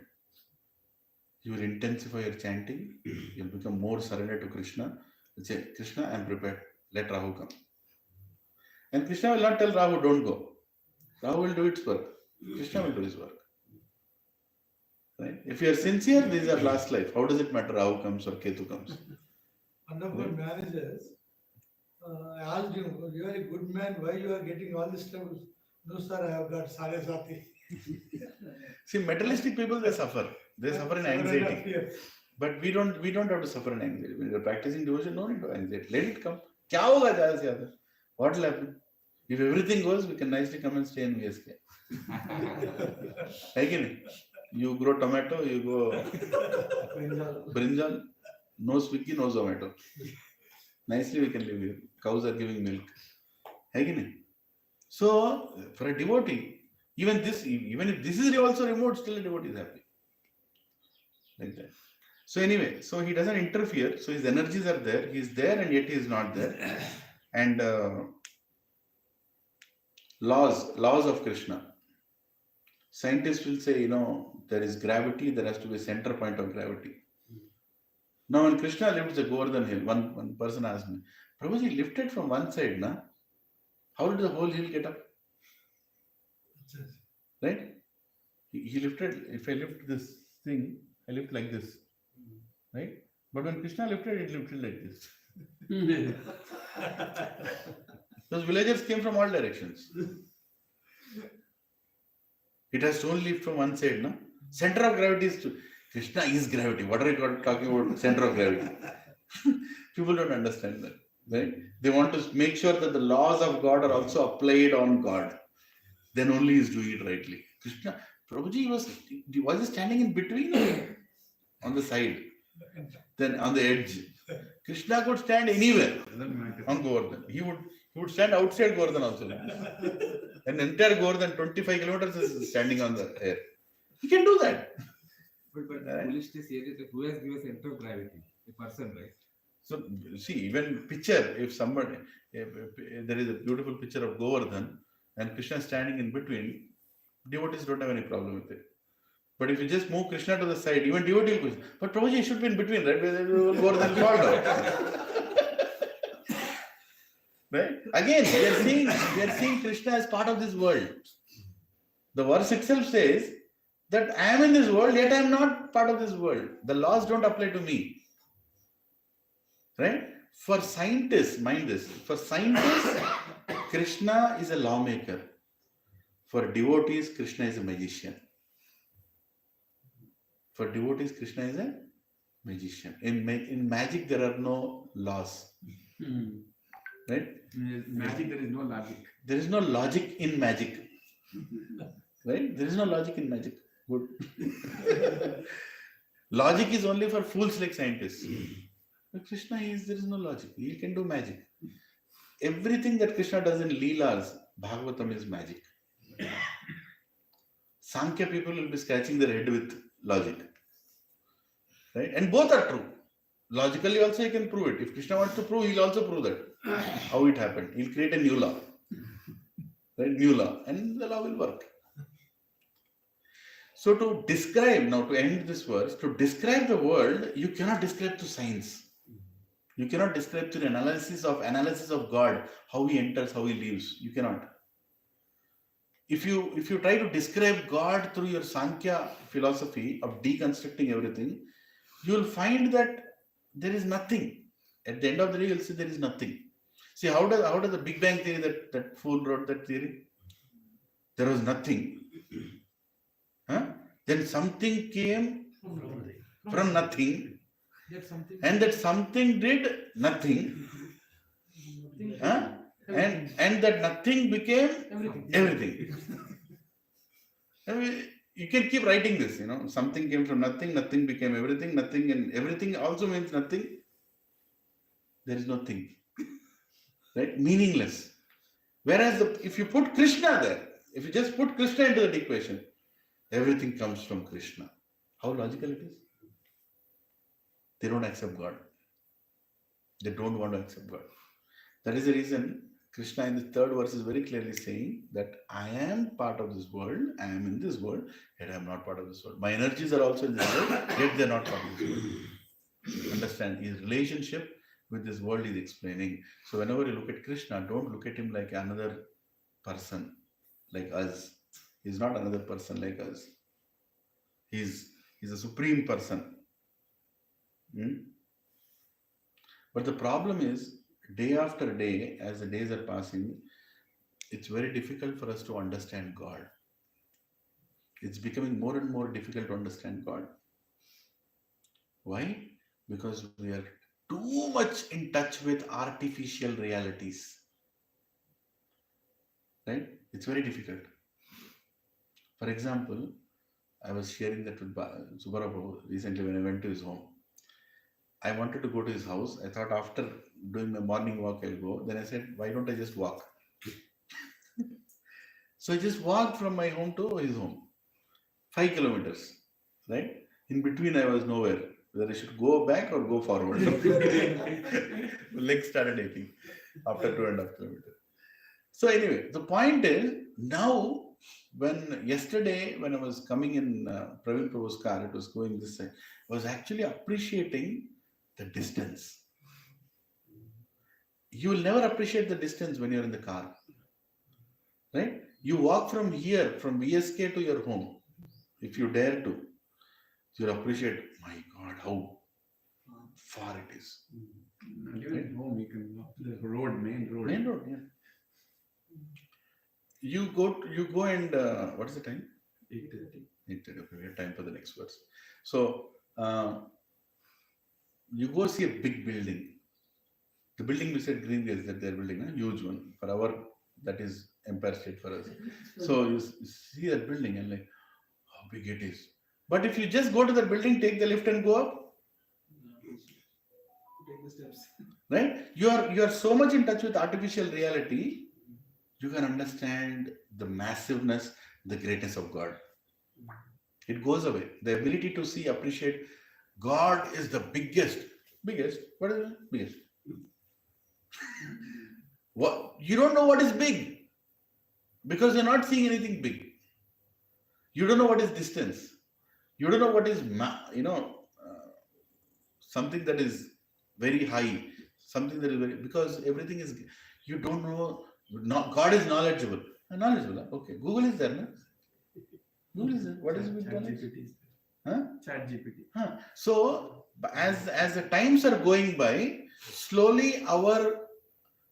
You will intensify your chanting, you'll become more surrendered to Krishna. You'll say, Krishna, I am prepared. Let Rahu come. And Krishna will not tell Rahu, don't go. Rahu will do its work. Krishna will do his work. Right? If you are sincere, this is our last life. How does it matter Rahu comes or Ketu comes? One of my managers, I asked him, you are a good man, why you are getting all this trouble? No sir, I have got Sare Sati. See, materialistic people, they suffer. They suffer in anxiety. But we don't have to suffer in anxiety. When you're practicing devotion, no need to anxiety. Let it come. Kya hoga zyada se zyada? What will happen? If everything goes, we can nicely come and stay in VSK. Again, you grow tomato, you grow brinjal, no Swiggy, no Zomato. Nicely we can live here. Cows are giving milk. Again. So, for a devotee, even if this is also remote, still a devotee is happy. Like that. So anyway, so he doesn't interfere. So his energies are there. He is there and yet he is not there. And laws of Krishna. Scientists will say, there is gravity, there has to be a center point of gravity. Now when Krishna lifts the Govardhan hill, one person asked me, Prabhuji, lifted from one side, na? How did the whole hill get up? Right? He lifted, if I lift this thing, I lift like this. Right? But when Krishna lifted, it lifted like this. Those villagers came from all directions. It has to only lift from one side, no? Center of gravity is Krishna is gravity. What are you talking about? Center of gravity. People don't understand that. Right? They want to make sure that the laws of God are also applied on God. Then only he is doing it rightly. Krishna, Prabhuji was he standing in between or on the side? Then on the edge. Krishna could stand anywhere on Govardhan. He would stand outside Govardhan also. An entire Govardhan, 25 kilometers is standing on the air. He can do that. But foolishness here is who has given center of gravity? A person, right? So, see, even picture, if there is a beautiful picture of Govardhan and Krishna standing in between, devotees don't have any problem with it. But if you just move Krishna to the side, even devotee will question, but Prabhuji should be in between, right? Govardhan fall down. Right? Again, we are seeing Krishna as part of this world. The verse itself says that I am in this world, yet I am not part of this world. The laws don't apply to me. Right? For scientists, mind this, for scientists, Krishna is a lawmaker. For devotees, Krishna is a magician. For devotees, Krishna is a magician. In magic, there are no laws. Right? In magic, there is no logic. There is no logic in magic. Right? There is no logic in magic. Good. Logic is only for fools like scientists. But Krishna there is no logic. He can do magic. Everything that Krishna does in Leelas, Bhagavatam is magic. Sankhya people will be scratching their head with logic. Right? And both are true. Logically also he can prove it. If Krishna wants to prove, he'll also prove that. How it happened. He'll create a new law. Right? New law. And the law will work. So to describe, now to end this verse, to describe the world, you cannot describe through science. You cannot describe through analysis of God, how he enters, how he leaves. You cannot. If you try to describe God through your Sankhya philosophy of deconstructing everything, you will find that there is nothing. At the end of the day, you'll see there is nothing. See, how does the Big Bang theory, that fool wrote that theory? There was nothing. Huh? Then something came from nothing. And that something did nothing. Huh? And that nothing became everything. I mean, you can keep writing this, something came from nothing, nothing became everything, nothing and everything also means nothing. There is no thing. Right? Meaningless. Whereas if you put Krishna there, if you just put Krishna into that equation, everything comes from Krishna. How logical it is? They don't accept God. They don't want to accept God. That is the reason Krishna in the third verse is very clearly saying that I am part of this world, I am in this world, yet I am not part of this world. My energies are also in this world, yet they are not part of this world. Understand? His relationship with this world is explaining. So whenever you look at Krishna, don't look at him like another person, like us. He's not another person like us. He's a supreme person. But the problem is, day after day, as the days are passing, it's very difficult for us to understand God. It's becoming more and more difficult to understand God. Why? Because we are too much in touch with artificial realities. Right? It's very difficult. For example, I was sharing that with Subbarao recently when I went to his home. I wanted to go to his house. I thought after doing my morning walk, I'll go. Then I said, why don't I just walk? So I just walked from my home to his home. 5 kilometers, right? In between, I was nowhere. Whether I should go back or go forward. Legs started aching after 2.5 kilometers. So anyway, the point is, now, yesterday, when I was coming in Praveen Prabhu's car, it was going this side, I was actually appreciating the distance. You will never appreciate the distance when you're in the car. Right? You walk from here, from VSK to your home, if you dare to. You'll appreciate, my God, how far it is. Even at home, you can walk to the road, main road. Main road, yeah. You go and, what is the time? 8:30. 8:30, okay, we have time for the next verse. So, you go see a big building. The building you said Greengrass that they're building, a huge one. For our, that is Empire State for us. So you see that building and like, how big it is. But if you just go to the building, take the lift and go up. Take the steps. Right? You are so much in touch with artificial reality, you can understand the massiveness, the greatness of God. It goes away. The ability to see, appreciate, God is the biggest. Biggest? What is it? Biggest. What? You don't know what is big because you're not seeing anything big. You don't know what is distance. You don't know what is, something that is very high, something that is very, because everything is, you don't know, God is knowledgeable. Knowledgeable, huh? Okay. Google is there, no? Google is there. What is with knowledge? Chat GPT. Huh? So, as the times are going by, slowly our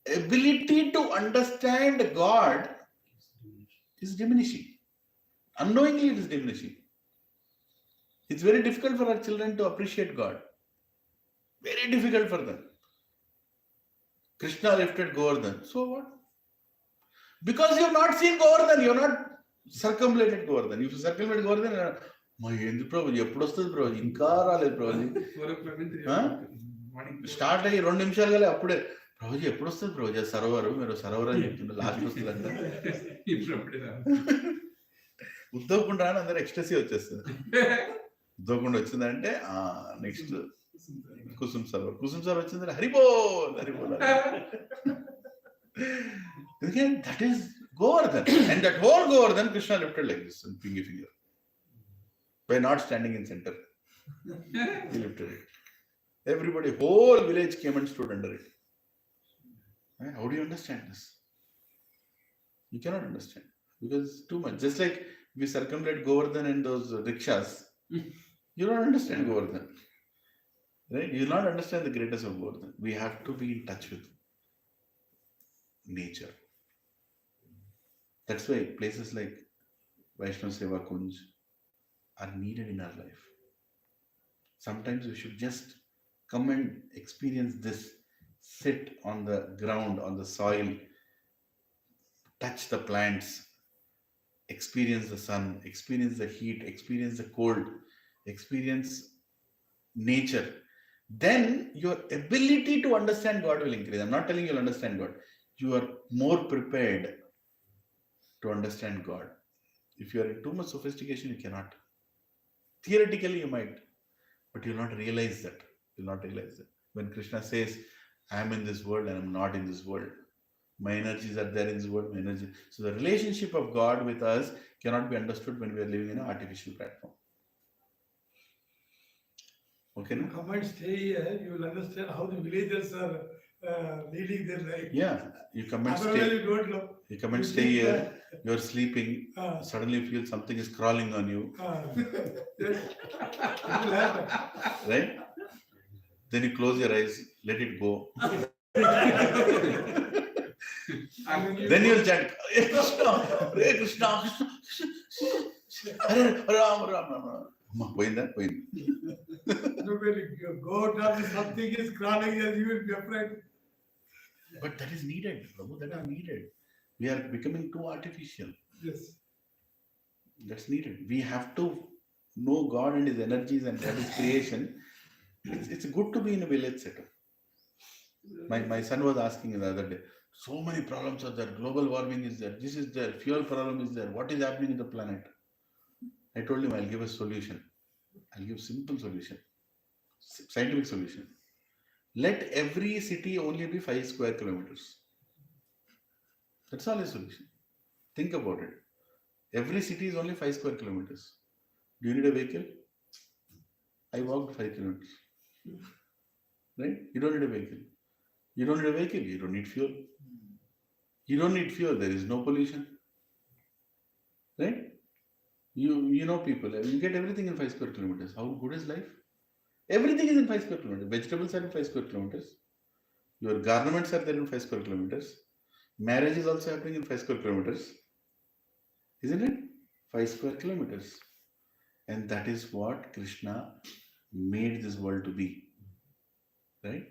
ability to understand God is diminishing. Unknowingly, it is diminishing. It's very difficult for our children to appreciate God. Very difficult for them. Krishna lifted Govardhan. So what? Because you have not seen Govardhan, you have not circumambulated Govardhan. If you circumambulate Govardhan, మా ఎందుకు ప్రభు ఎప్పుడు వస్తుంది ప్రభు ఇంకా రాలేదు Prabhuji start అయ్యి 2 నిమిషాలు కానీ అప్పుడే ప్రభుజీ ఎప్పుడు వస్తుంది ప్రభుజీ సరోవరు మీరు సరోవర్ అని చెప్తుండే లాస్ట్ వస్తుందంట ఉద్దవకుండా అని అందరూ ఎక్స్టసీ వచ్చేస్తుంది ఉద్దవకుండా వచ్చిందంటే నెక్స్ట్ కుసుమ్ సరోవర్ వచ్చిందంటే Haribol again that is Govardhan and that whole Govardhan Krishna lifted like this and pinky finger by not standing in center. He lifted it. Everybody, whole village came and stood under it. How do you understand this? You cannot understand because it's too much. Just like we circumambulate Govardhan and those rickshaws, you don't understand Govardhan. Right? You will not understand the greatness of Govardhan. We have to be in touch with nature. That's why places like Vaishnav Seva Kunj are needed in our life. Sometimes we should just come and experience this. Sit on the ground, on the soil, touch the plants, experience the sun, experience the heat, experience the cold, experience nature. Then your ability to understand God will increase. I'm not telling you will understand God. You are more prepared to understand God. If you are in too much sophistication, you cannot. Theoretically, you might, but you will not realize that. You will not realize that. When Krishna says, I am in this world and I am not in this world. My energies are there in this world, my energy. So the relationship of God with us cannot be understood when we are living in an artificial platform. Okay, no? Come and stay here, you will understand how the villagers are leading their life. Yeah, you come and stay. You don't know. You come and stay here, you are sleeping, suddenly you feel something is crawling on you. Right? Then you close your eyes, let it go. Then you will chant, Hare Krishna, Hare Krishna, Hare Ram, Ram, Ram. Going that way. No, when you go down, something is crawling and you will be afraid. But that is needed, Prabhu, that is needed. We are becoming too artificial. Yes. That's needed. We have to know God and His energies and His creation. It's good to be in a village setup. My son was asking the other day, so many problems are there. Global warming is there. This is there. Fuel problem is there. What is happening in the planet? I told him I'll give a solution. I'll give simple solution. Scientific solution. Let every city only be 5 square kilometers. That's all a solution. Think about it. Every city is only 5 square kilometers. Do you need a vehicle? I walked 5 kilometers. Right? You don't need a vehicle. You don't need a vehicle. You don't need fuel. You don't need fuel. There is no pollution. Right? You know people. You get everything in 5 square kilometers. How good is life? Everything is in 5 square kilometers. Vegetables are in 5 square kilometers. Your garments are there in 5 square kilometers. Marriage is also happening in 5 square kilometers. Isn't it? 5 square kilometers. And that is what Krishna made this world to be. Right?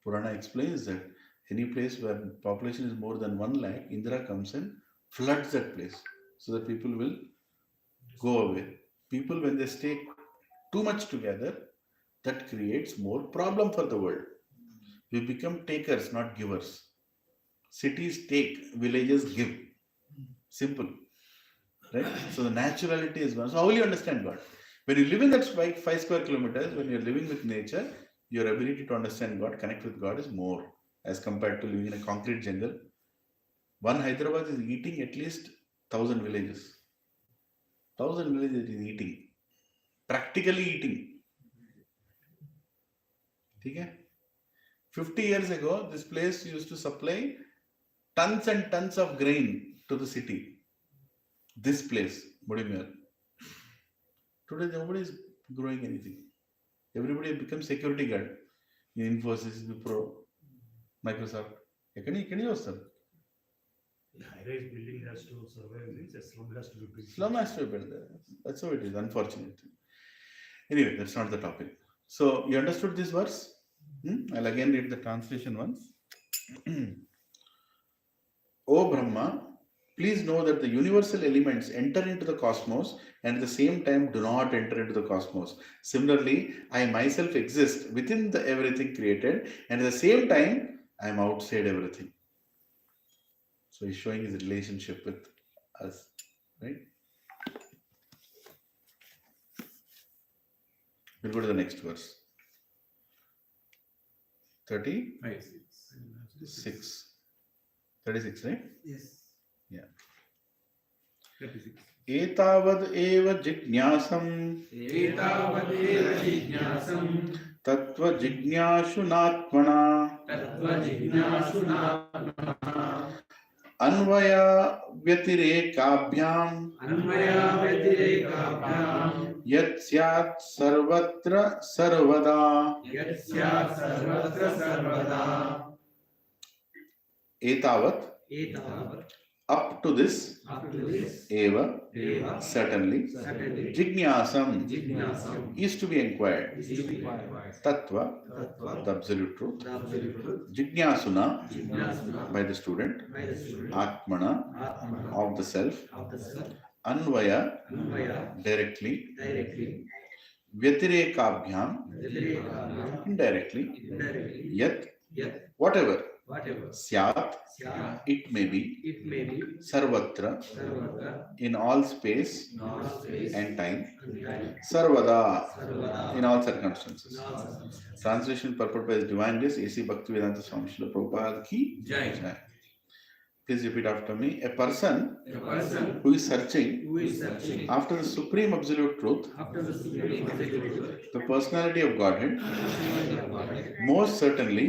Purana explains that any place where population is more than 1 lakh, Indra comes and floods that place so that people will go away. People, when they stay too much together, that creates more problem for the world. We become takers, not givers. Cities take, villages give. Simple. Right? So the naturality is gone. So how will you understand God? When you live in that 5 square kilometers, when you're living with nature, your ability to understand God, connect with God is more as compared to living in a concrete jungle. One Hyderabad is eating at least 1,000 villages. 1,000 villages is eating. Practically eating. Okay? 50 years ago, this place used to supply tons and tons of grain to the city. This place, Bodimir. Today, nobody is growing anything. Everybody becomes security guard in Infosys, Wipro, Microsoft. ఎక్కడి వస్తారు? The high-rise building has to survive means a slum has to be built. Slum has to be built there. That's how it is, unfortunately. Anyway, that's not the topic. So, you understood this verse? I'll again read the translation once. O Brahma, please know that the universal elements enter into the cosmos and at the same time do not enter into the cosmos. Similarly, I myself exist within the everything created and at the same time I am outside everything. So he's showing his relationship with us, right? We'll go to the next verse. 36. 36, right? Yes. Yeah. 36. एतावद् एव जिज्ञासम् एतावदेव जिज्ञासम् तत्त्वजिज्ञासुनात्मना तत्त्वजिज्ञासुनात्मना अन्वय व्यतिरेकाभ्याम् अन्वयाव्यतिरेकाभ्याम् यत् स्यात् सर्वत्र सर्वदा यत् स्यात् सर्वत्र सर्वदा एतावत् up to this eva certainly jignasam is to be inquired tattva the absolute truth jignasuna by the student atmana of the self anvaya directly व्यतिरेकाभ्याम indirectly yet whatever स्यात् it may be sarvatra in all space and time sarvada in all circumstances. Translation purport by His Divine Grace A.C. Bhaktivedanta Swami Srila Prabhupada ki jai. Please repeat after me. A person who is searching after the supreme absolute truth, the personality of Godhead, most certainly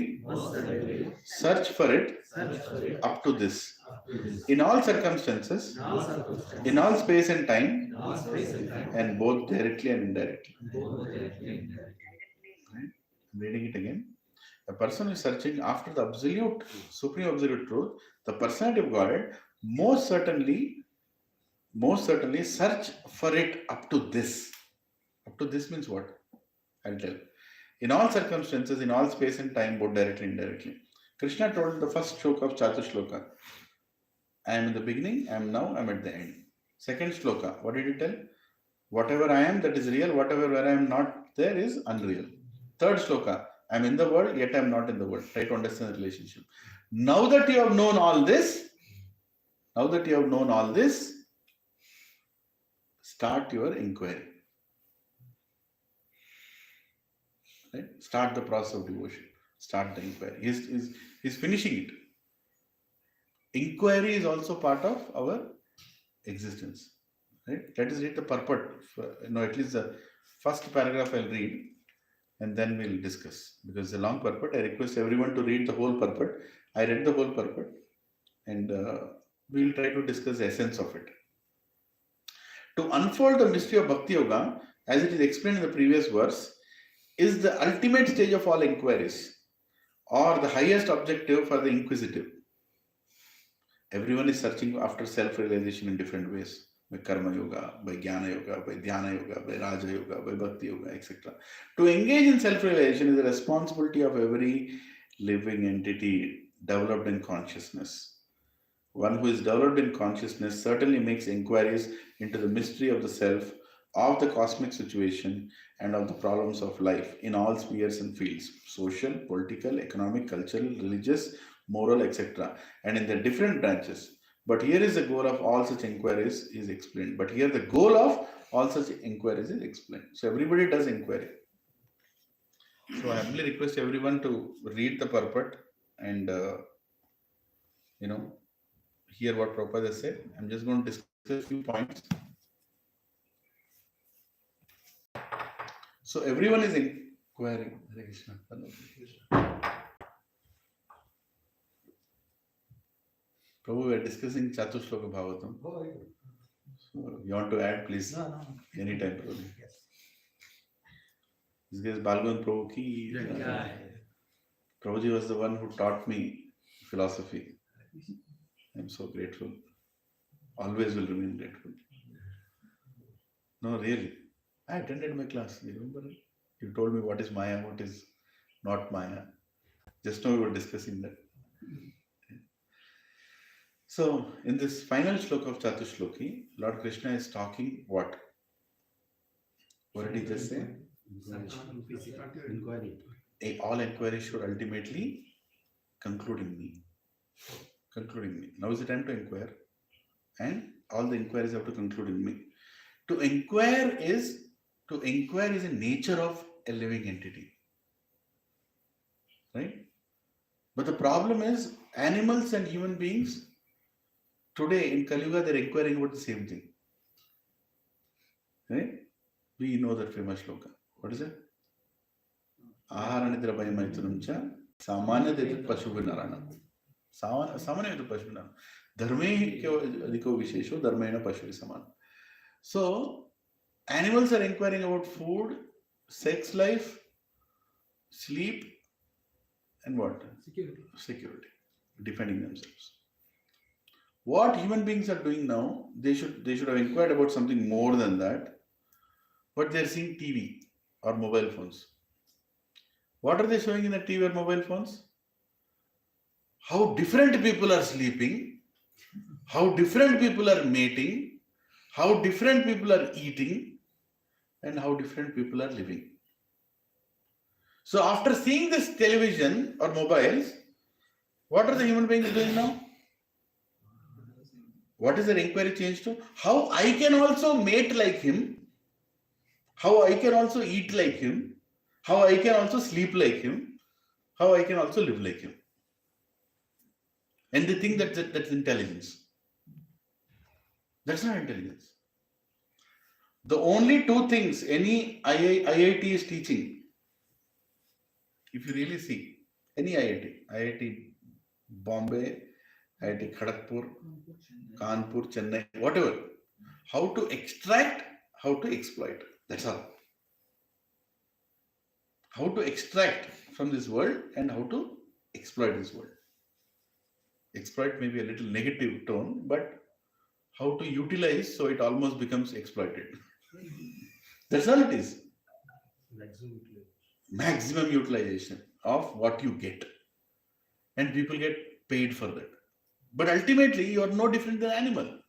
search for it up to this. In all circumstances, in all space and time, and both directly and indirectly. Right? I'm reading it again. A person who is searching after the absolute, supreme absolute truth, the personality of Godhead, most certainly search for it up to this. Up to this means what? I'll tell. In all circumstances, in all space and time, both directly and indirectly. Krishna told the first shloka of Chatushloka, I am in the beginning, I am now, I am at the end. Second shloka, what did he tell? Whatever I am, that is real. Whatever where I am not there is unreal. Third shloka, I am in the world, yet I am not in the world. Try to understand the relationship. Now that you have known all this, start your inquiry. Right? Start the process of devotion. Start the inquiry. He's finishing it. Inquiry is also part of our existence. Right? Let us read the purport. At least the first paragraph I'll read and then we'll discuss. Because it's a long purport. I request everyone to read the whole purport. I read the whole purport and we'll try to discuss the essence of it. To unfold the mystery of Bhakti Yoga, as it is explained in the previous verse, is the ultimate stage of all inquiries or the highest objective for the inquisitive. Everyone is searching after self-realization in different ways. By Karma Yoga, by Jnana Yoga, by Dhyana Yoga, by Raja Yoga, by Bhakti Yoga, etc. To engage in self-realization is the responsibility of every living entity developed in consciousness. One who is developed in consciousness certainly makes inquiries into the mystery of the self, of the cosmic situation, and of the problems of life in all spheres and fields, social, political, economic, cultural, religious, moral, etc. and in their different branches. But here is the goal of all such inquiries is explained. So everybody does inquiry. So I humbly request everyone to read the purport and hear what Prabhupada has said. I'm just going to discuss a few points. So everyone is inquiring. Hare Krishna. Prabhu, we are discussing Chatushloka Bhagavatam. So you want to add, please? No. Anytime, Prabhu. Yes. This guy is Balgand Prabhu ki. Prabhuji was the one who taught me philosophy. I'm so grateful. Always will remain grateful. No, really. I attended my class. You remember? You told me what is Maya, what is not Maya. Just now we were discussing that. So, in this final shloka of Chatushloki, Lord Krishna is talking what? What did he just say? Inquiry. All inquiries should ultimately conclude in me. Conclude in me. Now is the time to inquire. And all the inquiries have to conclude in me. To inquire is a nature of a living entity. Right? But the problem is, animals and human beings, today in Kali Yuga, they're inquiring about the same thing. Right? We know that famous shloka. What is it? Aharanidra Bhayamaitunam cha samanya detat pashuvinarana. Samanya detat pashuvinarana. Dharme adhiko vishesho dharmena pashuvi samana. So, animals are inquiring about food, sex life, sleep, and what? Security. Defending themselves. What human beings are doing now, they should have inquired about something more than that, but they are seeing TV or mobile phones. What are they showing in the TV or mobile phones? How different people are sleeping, how different people are mating, how different people are eating, and how different people are living. So after seeing this television or mobiles, what are the human beings doing now? What is their inquiry changed to? How I can also mate like him, how I can also eat like him, how I can also sleep like him, how I can also live like him. And they think that's intelligence. That's not intelligence. The only two things any IIT is teaching, if you really see, any IIT Bombay, IIT Kharagpur, Kanpur, Chennai, whatever, how to extract, how to exploit. That's all. How to extract from this world and how to exploit this world. Exploit may be a little negative tone, but how to utilize so it almost becomes exploited. That's all it is. Maximum utilization of what you get. And people get paid for that. But ultimately, you are no different than an animal.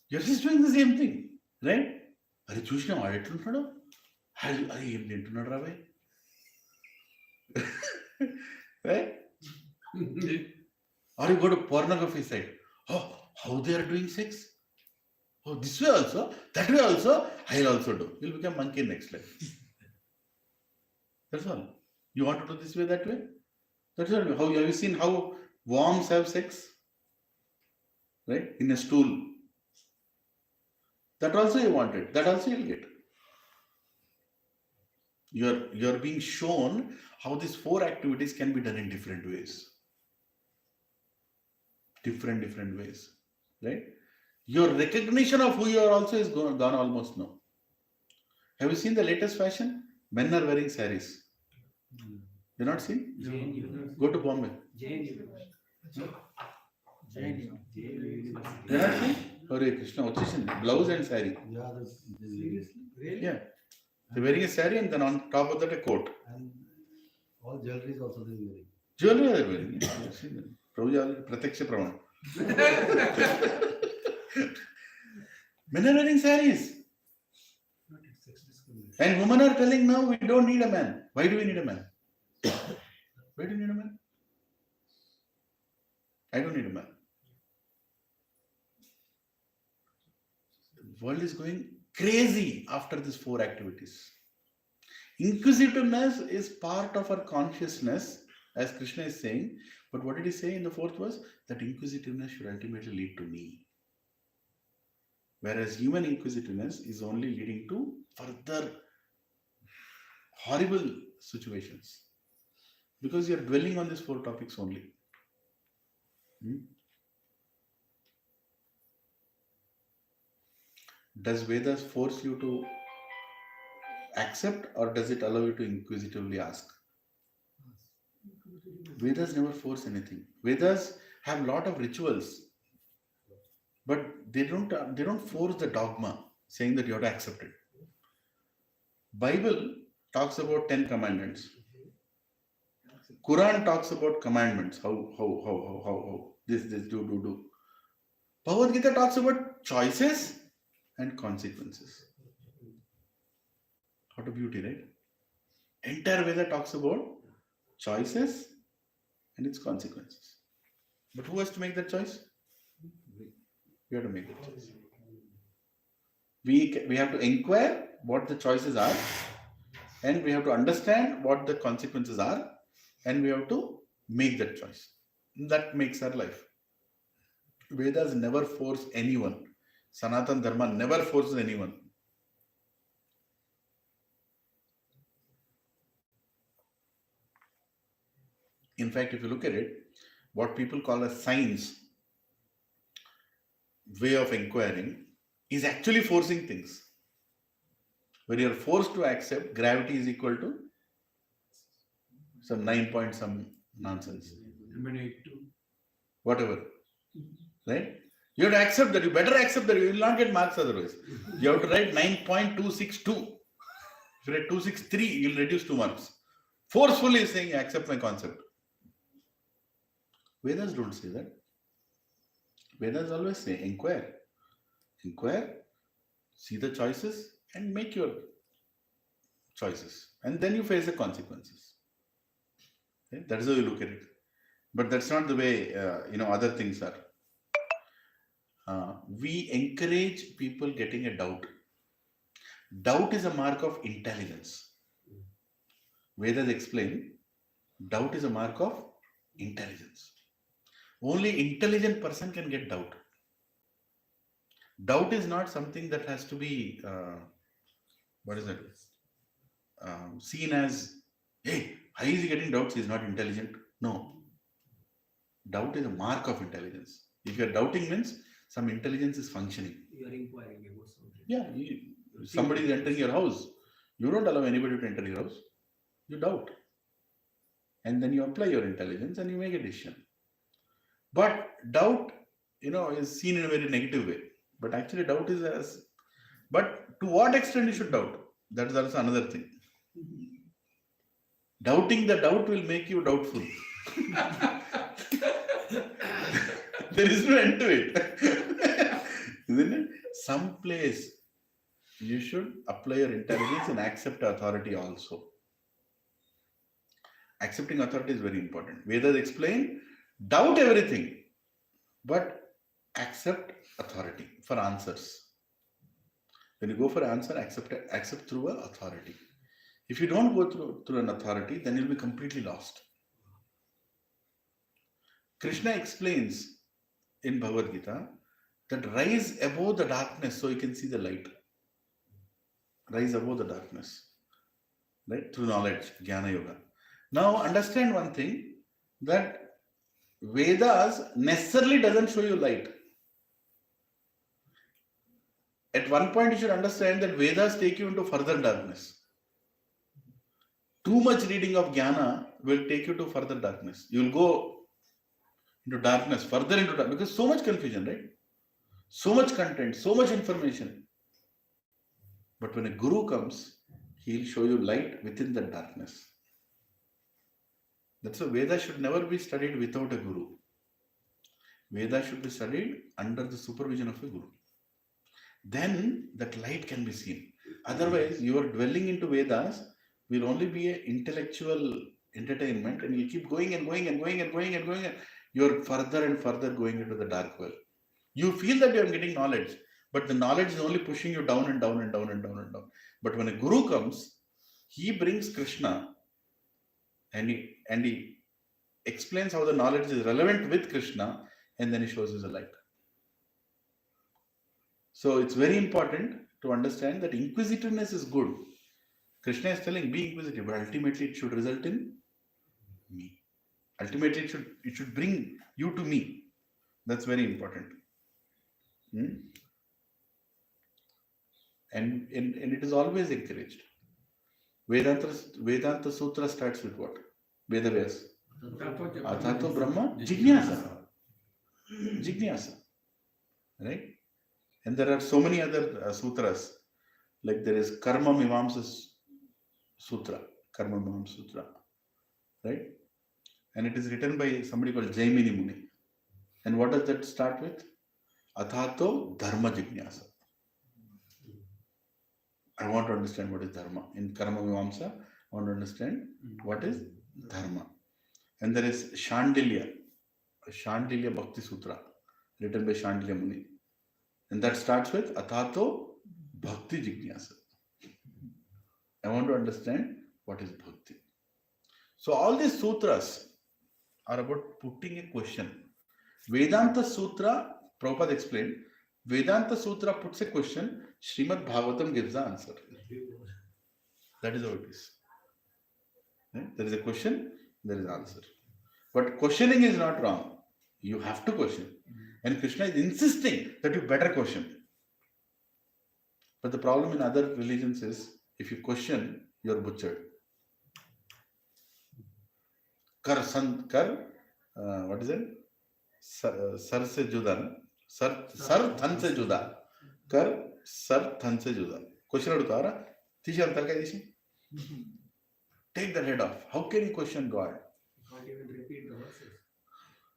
You're just doing the same thing. Right? Are you choosing a right? Or you go to pornography site. Oh, how they are doing sex? Oh, this way also, that way also, I'll also do. You'll become monkey next life. That's all. You want to do this way, that way? That's all. How have you seen how worms have sex? Right? In a stool. That also you wanted. That also you'll get. You're being shown how these four activities can be done in different ways. Different ways. Right? Your recognition of who you are also is gone almost now. Have you seen the latest fashion? Men are wearing saris. You not seen? Go to Bombay. You not seen? Hare Krishna, blouse and sari. Yeah, Seriously? Really? Yeah. They're wearing a sari and then on top of that a coat. and all jewelry is also they wearing. Jewelry they're wearing. Yeah, I've seen them. Prabhuji, Prataksha Praman. Men are wearing saris. And women are telling now we don't need a man. Why do we need a man? Why do you need a man? I don't need a man. The world is going crazy after these four activities. Inquisitiveness is part of our consciousness, as Krishna is saying. But what did he say in the fourth verse? That inquisitiveness should ultimately lead to me. Whereas human inquisitiveness is only leading to further horrible situations. Because you are dwelling on these four topics only. Does Vedas force you to accept or does it allow you to inquisitively ask? Vedas never force anything. Vedas have a lot of rituals, but they don't force the dogma saying that you have to accept it. Bible talks about 10 commandments. Quran talks about commandments. How this do. Bhagavad Gita talks about choices and consequences. What a beauty, right? Entire Veda talks about choices and its consequences. But who has to make that choice? We have to make that choice. We have to inquire what the choices are, and we have to understand what the consequences are, and we have to make that choice. That makes our life. Vedas never force anyone. Sanatana Dharma never forces anyone. In fact, if you look at it, what people call a science way of inquiring is actually forcing things. When you are forced to accept gravity is equal to some 9 point some nonsense, whatever, right? You have to accept that. You better accept that. You will not get marks otherwise. You have to write 9.262. If you write 263, you will reduce 2 marks. Forcefully saying, accept my concept. Vedas don't say that. Vedas always say, inquire. Inquire, see the choices, and make your choices. And then you face the consequences. Okay? That is how you look at it. But that's not the way, other things are. We encourage people getting a doubt. Doubt is a mark of intelligence. Vedas explain, doubt is a mark of intelligence. Only intelligent person can get doubt. Doubt is not something that has to be, seen as, hey, how is he getting doubts? He's not intelligent. No. Doubt is a mark of intelligence. If you are doubting means some intelligence is functioning. You are inquiring about something. Yeah, somebody is entering your house. You don't allow anybody to enter your house. You doubt. And then you apply your intelligence and you make a decision. But doubt, is seen in a very negative way. But actually doubt is but to what extent you should doubt? That is also another thing. Doubting the doubt will make you doubtful. There is no end to it. Isn't it? Some place you should apply your intelligence and accept authority also. Accepting authority is very important. Vedas explain, doubt everything, but accept authority for answers. When you go for an answer, accept through an authority. If you don't go through an authority, then you'll be completely lost. Krishna explains in Bhagavad Gita that rise above the darkness so you can see the light. Rise above the darkness, right? Through knowledge, Jnana Yoga. Now understand one thing, that Vedas necessarily doesn't show you light. At one point you should understand that Vedas take you into further darkness. Too much reading of Jnana will take you to further darkness. You will go into darkness, further into darkness, because so much confusion, right? So much content, so much information. But when a guru comes, he will show you light within the darkness. That's why Veda should never be studied without a guru. Veda should be studied under the supervision of a guru. Then that light can be seen. Otherwise, your dwelling into Vedas will only be an intellectual entertainment, and you keep going and going and going and going and going, and you're further and further going into the dark well. You feel that you're getting knowledge, but the knowledge is only pushing you down and down and down and down and down. But when a guru comes, he brings Krishna and he explains how the knowledge is relevant with Krishna, and then he shows you the light. So it's very important to understand that inquisitiveness is good. Krishna is telling, be inquisitive, but ultimately it should result in me. Ultimately it should bring you to me. That's very important. And it is always encouraged. Vedanta Sutra starts with what? Vedavyas. Athato Brahma Jignasa. Jignasa. Right? And there are so many other sutras. Like there is Karma Mimamsa Sutra. Karma Mimamsa Sutra. Right? And it is written by somebody called Jaimini Muni. And what does that start with? Athato Dharma Jignasa. I want to understand what is Dharma. In Karma Mimamsa, I want to understand what is Dharma. And there is Shandilya Bhakti Sutra, written by Shandilya Muni. And that starts with Athato Bhakti Jignasa. I want to understand what is Bhakti. So all these sutras are about putting a question. Vedanta Sutra, Prabhupada explained, Vedanta Sutra puts a question, Srimad Bhagavatam gives the answer. That is how it is. Right? There is a question, there is answer. But questioning is not wrong. You have to question. And Krishna is insisting that you better question. But the problem in other religions is, if you question, you are butchered. What is it? Sar se juda. Sar than se juda. Kar sar than se juda. Question adutara. Take the head off. How can you question God? You can't even repeat the verses.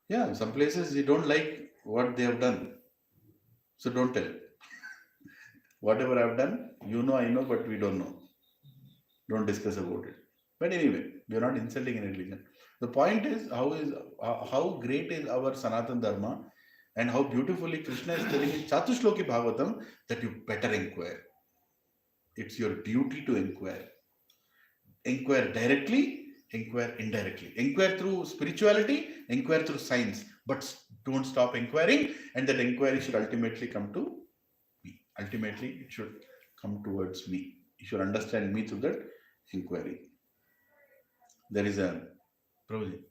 Yeah, some places you don't like what they have done. So don't tell. Whatever I have done, you know, I know, but we don't know. Don't discuss about it. But anyway, we are not insulting any religion. The point is, how great is our Sanatan Dharma, and how beautifully Krishna is telling in Chatushloki Bhagavatam that you better inquire. It's your duty to inquire. Inquire directly, inquire indirectly. Inquire through spirituality, inquire through science. But don't stop inquiring, and that inquiry should ultimately come to me. Ultimately, it should come towards me. You should understand me through that inquiry. There is a Prabhuji.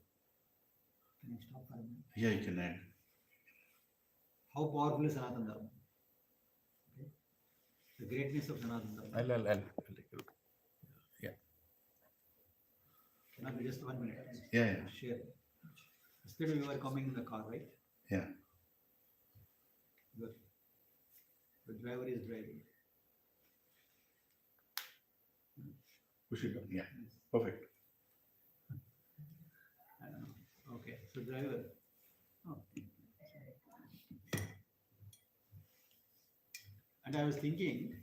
Can you stop for a minute? Yeah, you can add. How powerful is Sanatana Dharma? Okay. The greatness of Sanatana Dharma. I'll take it. Yeah. Cannot be just 1 minute. Yeah. Share. Yesterday we were coming in the car, right? Yeah. Good. The driver is driving. Push it down. Yeah. Perfect. I don't know. Okay. So driver. Oh. And I was thinking.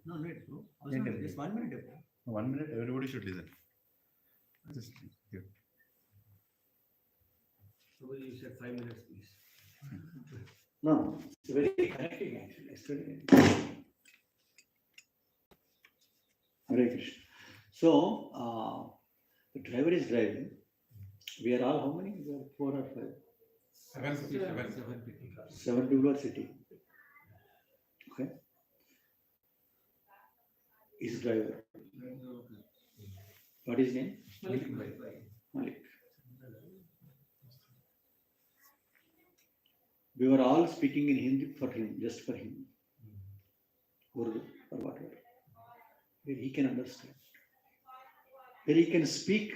No, wait. No. Just 1 minute. 1 minute. Everybody should listen. Just here. So you said 5 minutes, please. No, it's very connecting actually. Yesterday. Hare Krishna. So, the driver is driving. We are all how many? We are 4 or 5. 7 people are sitting. Okay. His driver. What is his name? Malik. We were all speaking in Hindi for him, just for him. Urdu or whatever. Where he can understand. Where he can speak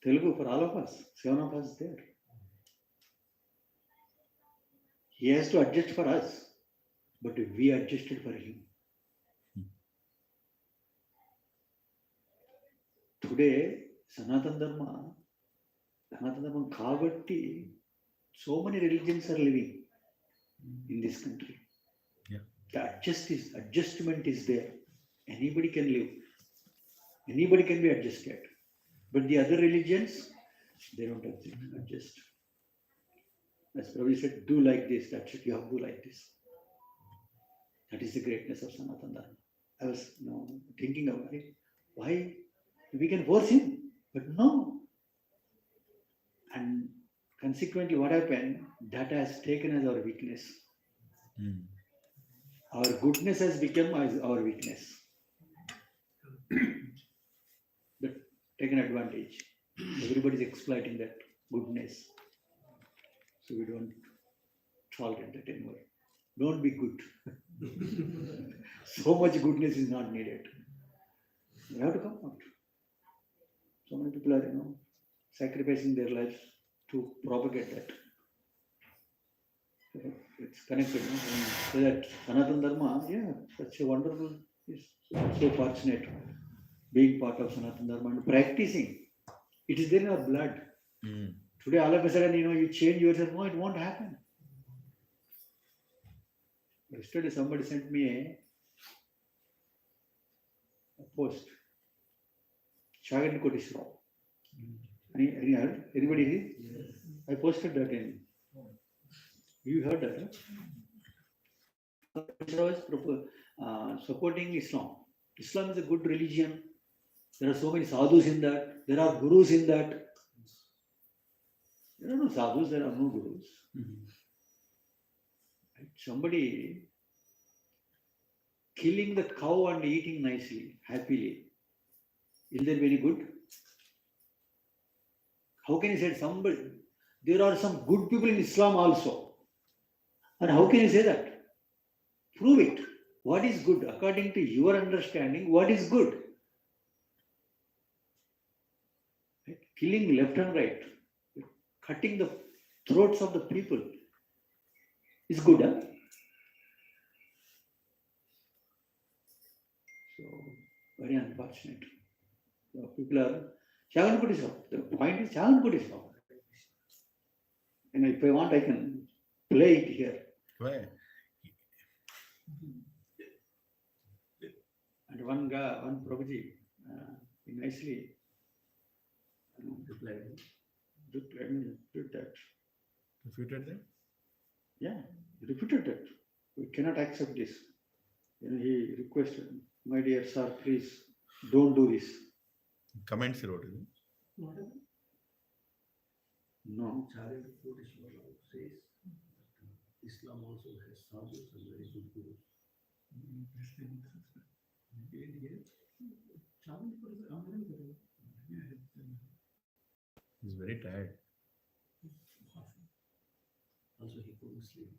Telugu for all of us. 7 of us there. He has to adjust for us, but we adjusted for him. Today, Sanatana Dharma Kavatti, so many religions are living in this country. Yeah. The adjustment is there. Anybody can live. Anybody can be adjusted. But the other religions, they don't adjust. As Prabhu said, do like this, that's it, you have to do like this. That is the greatness of Sanatana Dharma. I was thinking about it. Why? We can force him, but no. And consequently, what happened? That has taken as our weakness. Our goodness has become as our weakness. But taken advantage. Everybody is exploiting that goodness. So we don't tolerate that anymore. Don't be good. So much goodness is not needed. We have to come out. So many people are, sacrificing their lives to propagate that. So it's connected. So that Sanatana Dharma, such a wonderful, is so fortunate being part of Sanatana Dharma and practicing. It is there in our blood. Today, all of a sudden, you change yourself. No, it won't happen. Yesterday, somebody sent me a post. Shagan Kodishwar. Any heard? Anybody heard? Yes. I posted that in. You heard that? Huh? Kodishwar was supporting Islam. Islam is a good religion. There are so many sadhus in that. There are gurus in that. There are no sadhus, there are no gurus. Right? Somebody killing the cow and eating nicely, happily. Will there be any good? How can you say somebody? There are some good people in Islam also. And how can you say that? Prove it. What is good? According to your understanding, what is good? Right? Killing left and right, cutting the throats of the people is good, huh? So, very unfortunate. So people are Shagan Kodishwar. The point is Shagan Kodishwar. And if I want, I can play it here. Where? And one guy, one Prabhuji, he nicely Replied. did that. Refuted them? Yeah, he repeated that. We cannot accept this. He requested, my dear sir, please don't do this. Comments he wrote, is it? No. Shagan Kodishwar says that Islam also has sadhus and very good gurus. He's very tired. Also, he couldn't sleep.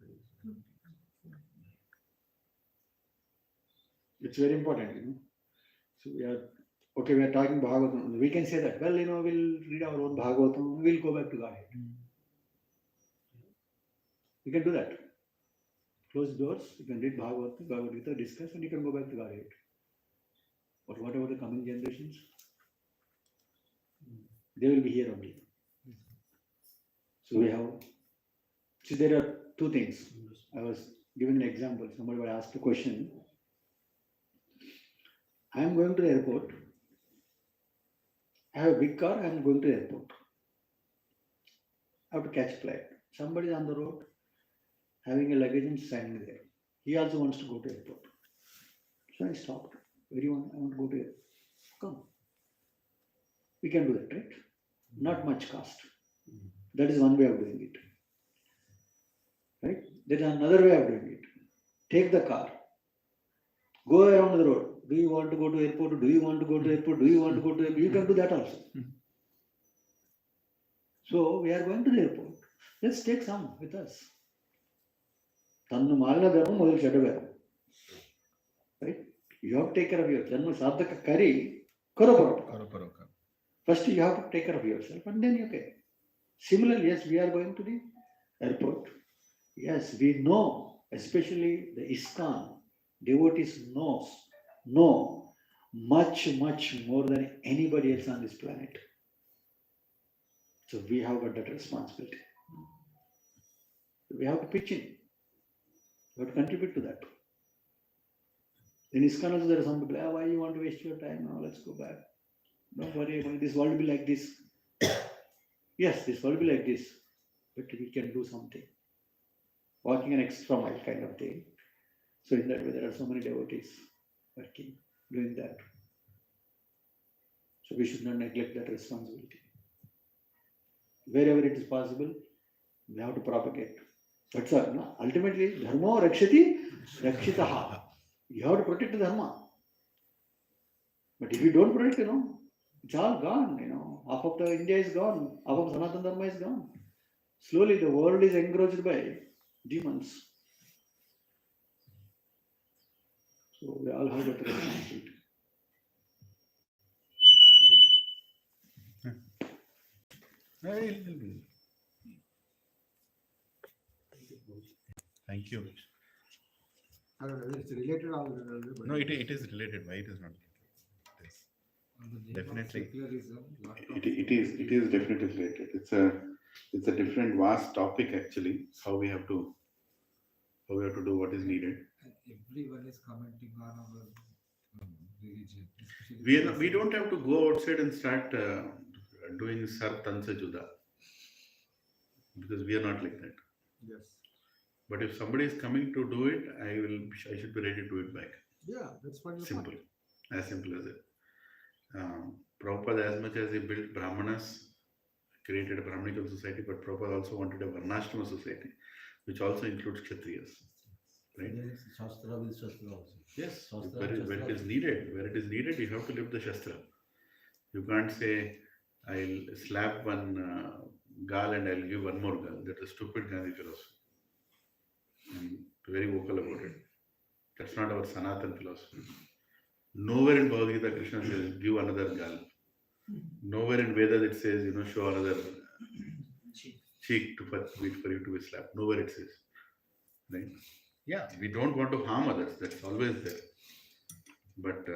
It's very important, So we are talking Bhagavatam. We can say that, well, we'll read our own Bhagavatam, we'll go back to Godhead. We can do that. Close doors, you can read Bhagavatam, Bhagavad Gita, discuss, and you can go back to Godhead. But what about the coming generations? They will be here only. So there are two things. I was giving an example. Somebody would ask a question. I am going to the airport. I have a big car, I am going to the airport. I have to catch a flight. Somebody is on the road having a luggage and standing there. He also wants to go to the airport. So I stopped. Everyone, I want to go to airport. Come. We can do that, right? Not much cost. That is one way of doing it. Right? There is another way of doing it. Take the car. Go around the road. Do you want to go to airport? Do you want to go to airport? Do you want to go to airport? You can do that also. So we are going to the airport. Let's take some with us. Right? You have to take care of your janma sadhaka kari. First you have to take care of yourself and then you can. Similarly, yes, we are going to the airport. Yes, we know, especially the ISKCON devotees know much more than anybody else on this planet. So we have got that responsibility. We have to pitch in. We have to contribute to that. In ISKCON also there are some people, why you want to waste your time? Now let's go back. Don't worry about it. This world will be like this. Yes, this world will be like this. But we can do something. Walking an extra mile kind of thing. So in that way, there are so many devotees working, doing that. So we should not neglect that responsibility. Wherever it is possible, we have to propagate. But sir, ultimately, dharma rakshati rakshitaha. You have to protect the dharma. But if you don't protect, it's all gone, Half of the India is gone. Half of Sanatana Dharma is gone. Slowly the world is engrossed by demons. So we all have that responsibility. Thank you. I don't know, it's related or but No, it is related. Why it is not? It is. on the name Definitely. of secularism, lot of It is definitely related. It's a different vast topic actually. How we have to do what is needed. and everyone is commenting on our religion. We don't have to go outside and start doing Sar Tansa Juda, because we are not like that. Yes. But if somebody is coming to do it, I should be ready to do it back. Yeah, that's what you're Simple, as simple as it. Prabhupada, as much as he built Brahmanas, created a Brahmanical society, but Prabhupada also wanted a Varnashrama society, which also includes Kshatriyas. Right? Shastra with Shastra also. Yes, Shastra where and it Shastra. is needed, you have to live the Shastra. You can't say, I'll slap one gal and I'll give one more gal. That's a stupid Gandhi philosophy. I'm very vocal about it. That's not our Sanatan philosophy. Nowhere in Bhagavad Gita Krishna says, give another gal. Nowhere in Vedas it says, show another cheek for you to be slapped. Nowhere it says. Right? Yeah, we don't want to harm others. That's always there. But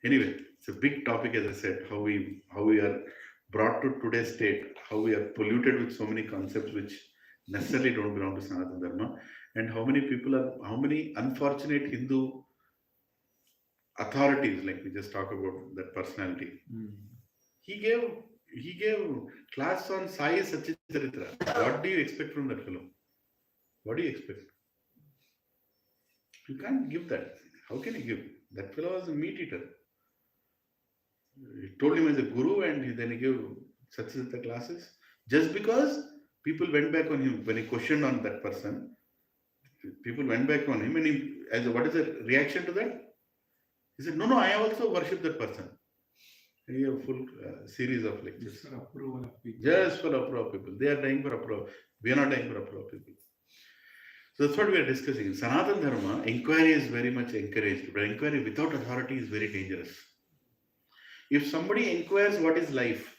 anyway, it's a big topic, as I said, how we are brought to today's state, how we are polluted with so many concepts which necessarily don't belong to Sanatana Dharma, and how many unfortunate Hindu authorities, like we just talk about that personality. He gave class on Sai Satchitaritra. What do you expect from that fellow? What do you expect? You can't give that. How can you give? That fellow was a meat eater. He told him as a guru, and then he gave Satchitaritra classes. Just because people went back on him when he questioned on that person, people went back on him, and what is the reaction to that? He said, no, I also worship that person. And he have a full series of lectures. Just for approval of people. Just for approval of people. They are dying for approval. We are not dying for approval of people. So that's what we are discussing. In Sanatana Dharma, inquiry is very much encouraged, but inquiry without authority is very dangerous. If somebody inquires what is life,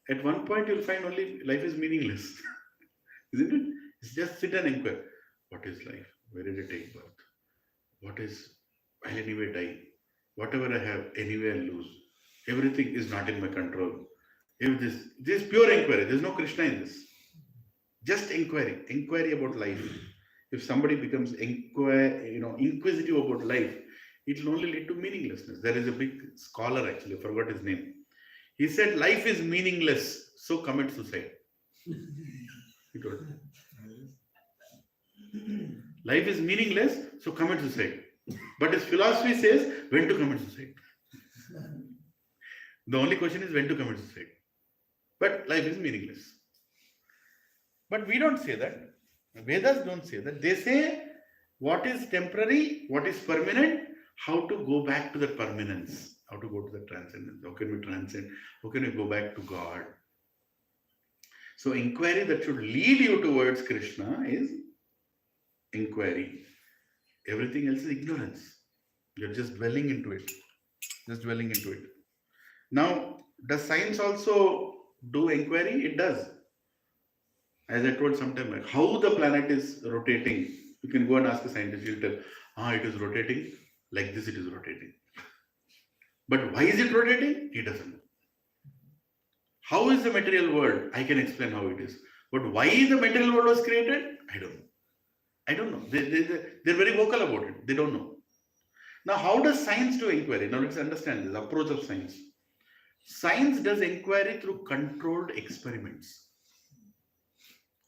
at one point you'll find only life is meaningless. Isn't it? It's just sit and inquire. What is life? Where did it take birth? I'll anyway die. Whatever I have, anyway I'll lose. Everything is not in my control. If this is pure inquiry. There's no Krishna in this. Just inquiry about life. If somebody becomes inquisitive about life, it will only lead to meaninglessness. There is a big scholar, actually, I forgot his name. He said, life is meaningless, so commit suicide. He told me. Life is meaningless, so commit suicide. But his philosophy says, when to commit suicide. The only question is when to commit suicide. But life is meaningless. But we don't say that. Vedas don't say that. They say what is temporary, what is permanent, how to go back to that permanence, how to go to the transcendence. How can we transcend? How can we go back to God? So inquiry that should lead you towards Krishna is inquiry. Everything else is ignorance. You're just dwelling into it. Now, does science also do inquiry? It does. As I told sometime, like how the planet is rotating, you can go and ask a scientist, he'll tell, it is rotating, like this it is rotating. But why is it rotating? He doesn't know. How is the material world? I can explain how it is. But why the material world was created? I don't know. They're very vocal about it. They don't know. Now, how does science do inquiry? Now, let's understand this approach of science. Science does inquiry through controlled experiments.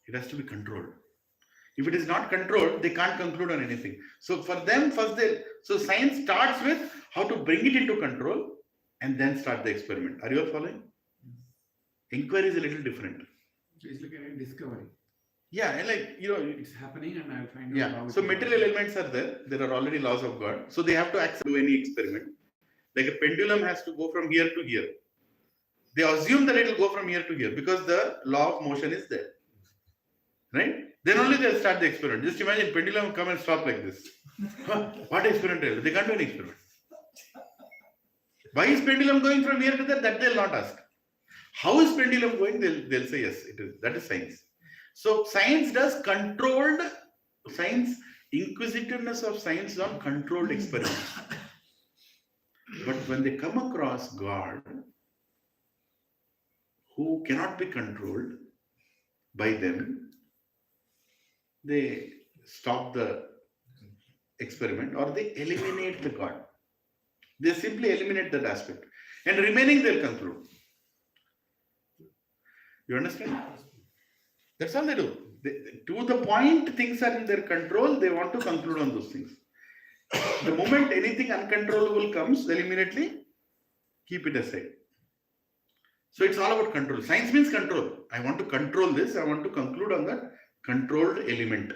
It has to be controlled. If it is not controlled, they can't conclude on anything. So for them, so science starts with how to bring it into control and then start the experiment. Are you all following? Inquiry is a little different. So it's like a discovery. Yeah, and It's happening and I'll find out how So material elements are there. There are already laws of God. So they have to accept any experiment. Like a pendulum has to go from here to here. They assume that it will go from here to here because the law of motion is there. Right? Then only they'll start the experiment. Just imagine pendulum come and stop like this. What experiment? They can't do any experiment. Why is pendulum going from here to there? That they'll not ask. How is pendulum going? They'll say yes, it is. That is science. So science does controlled science, inquisitiveness of science on controlled experiments. But when they come across God, who cannot be controlled by them, they stop the experiment or they eliminate the God. They simply eliminate that aspect. And remaining, they'll conclude. You understand? That's all they do. To the point things are in their control, they want to conclude on those things. The moment anything uncontrollable comes, they'll immediately keep it aside. So it's all about control. Science means control. I want to control this. I want to conclude on that controlled element.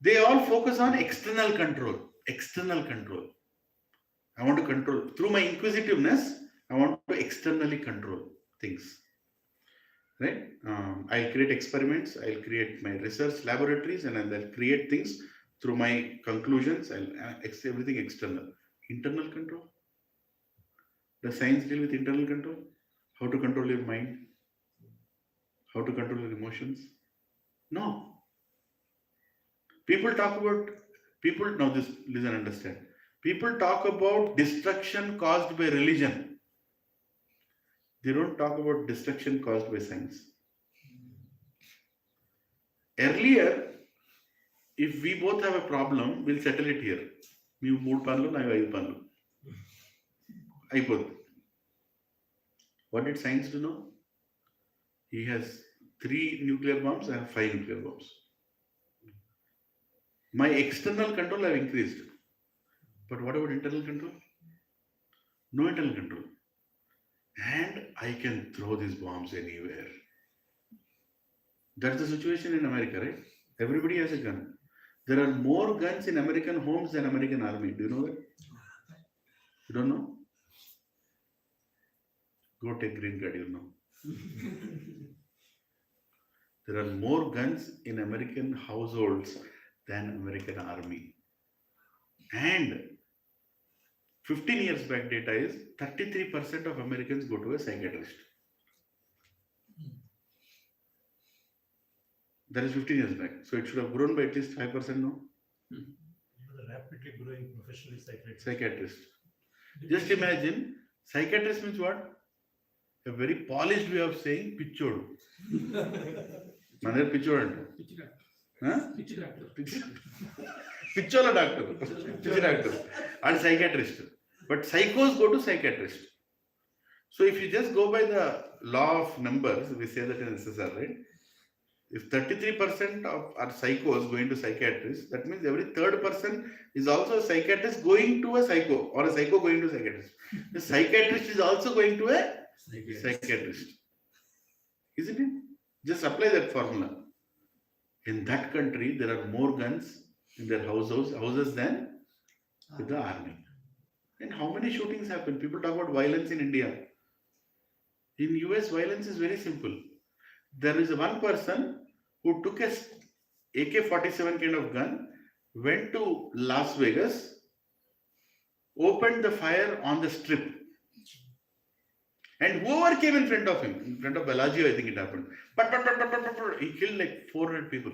They all focus on external control. External control. I want to control. Through my inquisitiveness, I want to externally control things. Right? I'll create experiments. I'll create my research laboratories, and I'll create things through my conclusions. I'll everything external. Internal control. Does science deal with internal control? How to control your mind? How to control your emotions? No. People talk about, now this, listen, understand. People talk about destruction caused by religion. They don't talk about destruction caused by science. Earlier, if we both have a problem, we'll settle it here. You 3 panlu, I 5 panlu. Aipod. What did science do now? He has 3 nuclear bombs, I have 5 nuclear bombs. My external control I have increased. But what about internal control? No internal control. And I can throw these bombs anywhere. That's the situation in America, right? Everybody has a gun. There are more guns in American homes than American army. Do you know that? You don't know? Go take green card, you'll know. There are more guns in American households than American army. And 15 years back data is 33% of Americans go to a psychiatrist. That is 15 years back. So it should have grown by at least 5% now. The rapidly growing professionally Psychiatrist. Just imagine, psychiatrist means what? A very polished way of saying pichodu. Mother pichodu. Pichola doctor. Pichi doctor. And psychiatrist. But psychos go to psychiatrist. So if you just go by the law of numbers, we say that in SSR, right? If 33% of our psychos going to psychiatrists, that means every third person is also a psychiatrist going to a psycho, or a psycho going to a psychiatrist. The psychiatrist is also going to a psychiatrist. Isn't it? Just apply that formula. In that country, there are more guns in their houses than with the army. And how many shootings happen? People talk about violence in India. In US, violence is very simple. There is one person who took a AK-47 kind of gun, went to Las Vegas, opened the fire on the strip. And whoever came in front of him, in front of Bellagio, I think it happened. But he killed like 400 people.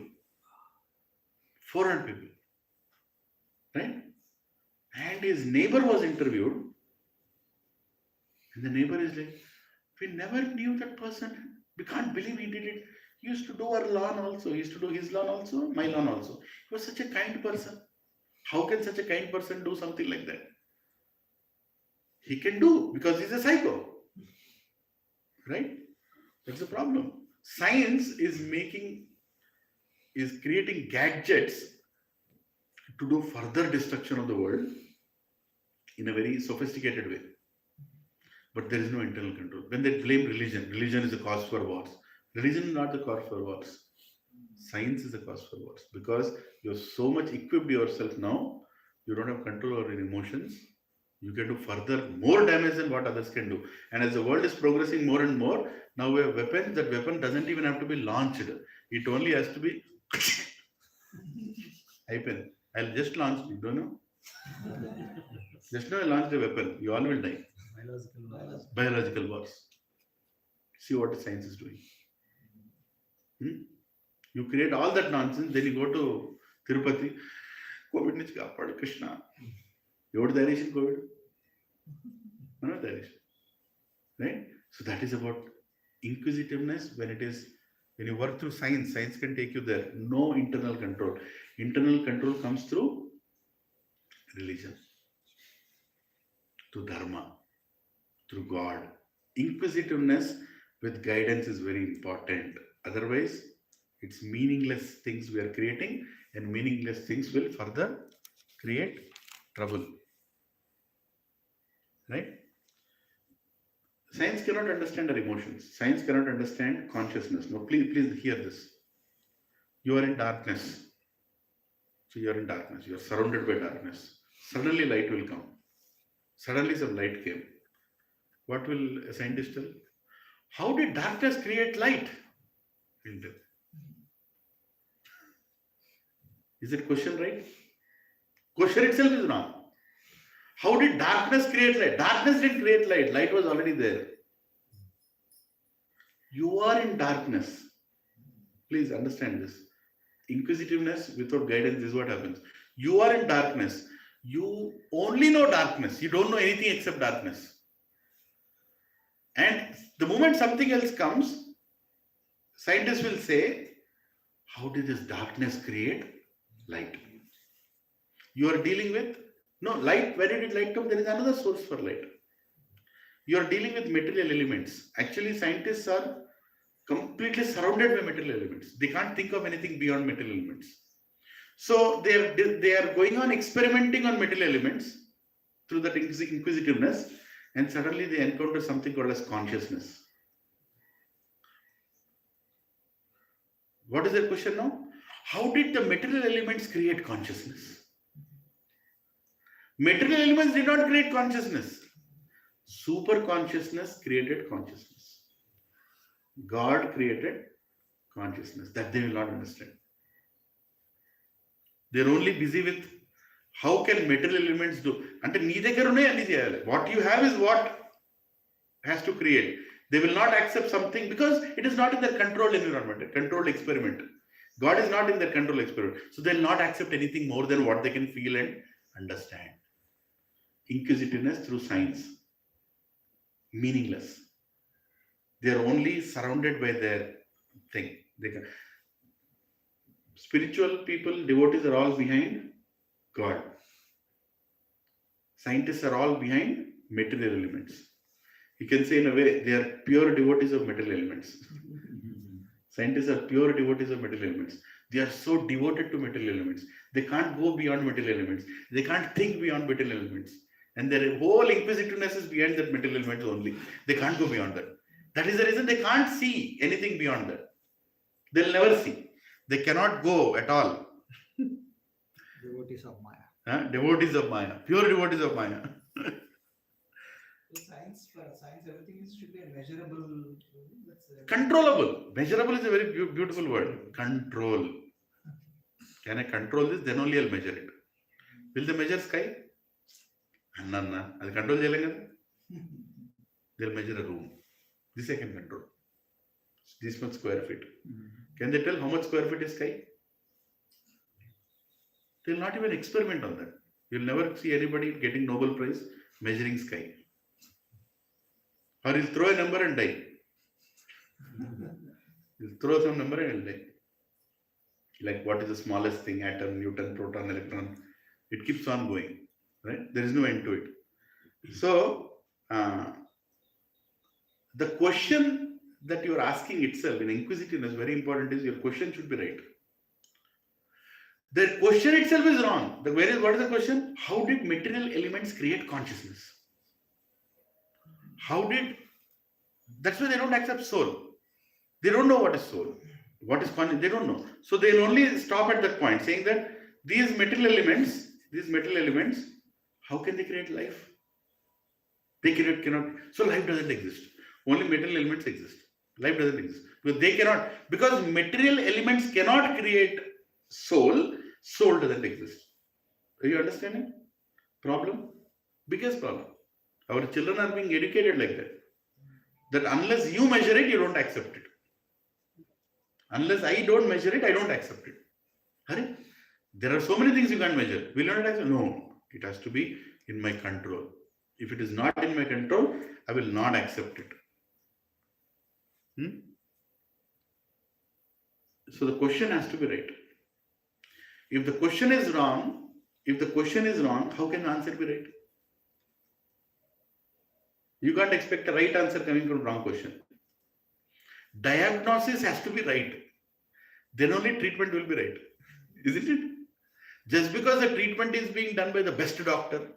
400 people. Right? And his neighbor was interviewed. And the neighbor is like, we never knew that person. We can't believe he did it. He used to do our lawn also. He used to do his lawn also, my lawn also. He was such a kind person. How can such a kind person do something like that? He can do because he's a psycho. Right? That's the problem. Science is creating gadgets to do further destruction of the world in a very sophisticated way. But there is no internal control. When they blame religion, religion is the cause for wars. Religion is not the cause for wars. Science is the cause for wars. Because you're so much equipped yourself now, you don't have control over your emotions. You can do further more damage than what others can do. And as the world is progressing more and more, now we have weapons. That weapon doesn't even have to be launched. It only has to be happen. I'll just launch. You don't know? Just now I launched a weapon. You all will die. Biological wars. See what science is doing. You create all that nonsense, then you go to Tirupati. COVID nunchi kaapadu Krishna. Evaru tayarishinu COVID? Mana tayarishinu. Right? So that is about inquisitiveness. When you work through science can take you there. No internal control. Internal control comes through religion, through dharma, through God. Inquisitiveness with guidance is very important. Otherwise, it's meaningless things we are creating, and meaningless things will further create trouble. Right? Science cannot understand our emotions. Science cannot understand consciousness. No, please hear this. You are in darkness. So you are in darkness. You are surrounded by darkness. Suddenly light will come. Suddenly some light came. What will a scientist tell? How did darkness create light? Is it question right? Question itself is wrong. How did darkness create light? Darkness didn't create light. Light was already there. You are in darkness. Please understand this. Inquisitiveness without guidance is what happens. You are in darkness. You only know darkness. You don't know anything except darkness. And the moment something else comes, scientists will say, how did this darkness create light? You are dealing with, no, light, where did light come? There is another source for light. You are dealing with material elements. Actually, scientists are completely surrounded by material elements. They can't think of anything beyond material elements. So they are going on experimenting on material elements through that inquisitiveness, and suddenly they encounter something called as consciousness. What is the question now? How did the material elements create consciousness? Material elements did not create consciousness. Super consciousness created consciousness. God created consciousness. That they will not understand. They are only busy with how can material elements do. What you have is what has to create. They will not accept something because it is not in their controlled environment, a controlled experiment. God is not in their controlled experiment. So they will not accept anything more than what they can feel and understand. Inquisitiveness through science. Meaningless. They are only surrounded by their thing. Spiritual people, devotees are all behind God. Scientists are all behind material elements. You can say in a way, they are pure devotees of material elements. Scientists are pure devotees of material elements. They are so devoted to material elements. They can't go beyond material elements. They can't think beyond material elements. And their whole inquisitiveness is behind that material elements only. They can't go beyond that. That is the reason they can't see anything beyond that. They'll never see. They cannot go at all. Devotees of Maya. Devotees of Maya. Pure devotees of Maya. Science, everything should be a measurable. Controllable. Measurable is a very beautiful word. Control. Can I control this? Then only I'll measure it. Will they measure sky? Anna. I'll control it. They'll measure a room. This I can control. This much square feet. Can they tell how much square feet is sky? They'll not even experiment on that. You'll never see anybody getting Nobel Prize measuring sky. Or he'll throw a number and die. He'll throw some number and he'll die. Like what is the smallest thing? Atom, Newton, proton, electron. It keeps on going. Right? There is no end to it. So, the question that you are asking itself in inquisitiveness, very important, is your question should be right. The question itself is wrong. What is the question? How did material elements create consciousness? That's why they don't accept soul. They don't know what is soul. What is consciousness? They don't know. So they'll only stop at that point, saying that these material elements, how can they create life? They cannot. So life doesn't exist. Only material elements exist. Life doesn't exist. Because they cannot. Because material elements cannot create soul. Soul doesn't exist. Are you understanding? Problem? Biggest problem. Our children are being educated like that. That unless you measure it, you don't accept it. Unless I don't measure it, I don't accept it. Hurry. There are so many things you can't measure. Will you not accept? No. It has to be in my control. If it is not in my control, I will not accept it. So the question has to be right. If the question is wrong, how can the answer be right? You can't expect a right answer coming from wrong question. Diagnosis has to be right. Then only treatment will be right. Isn't it? Just because the treatment is being done by the best doctor,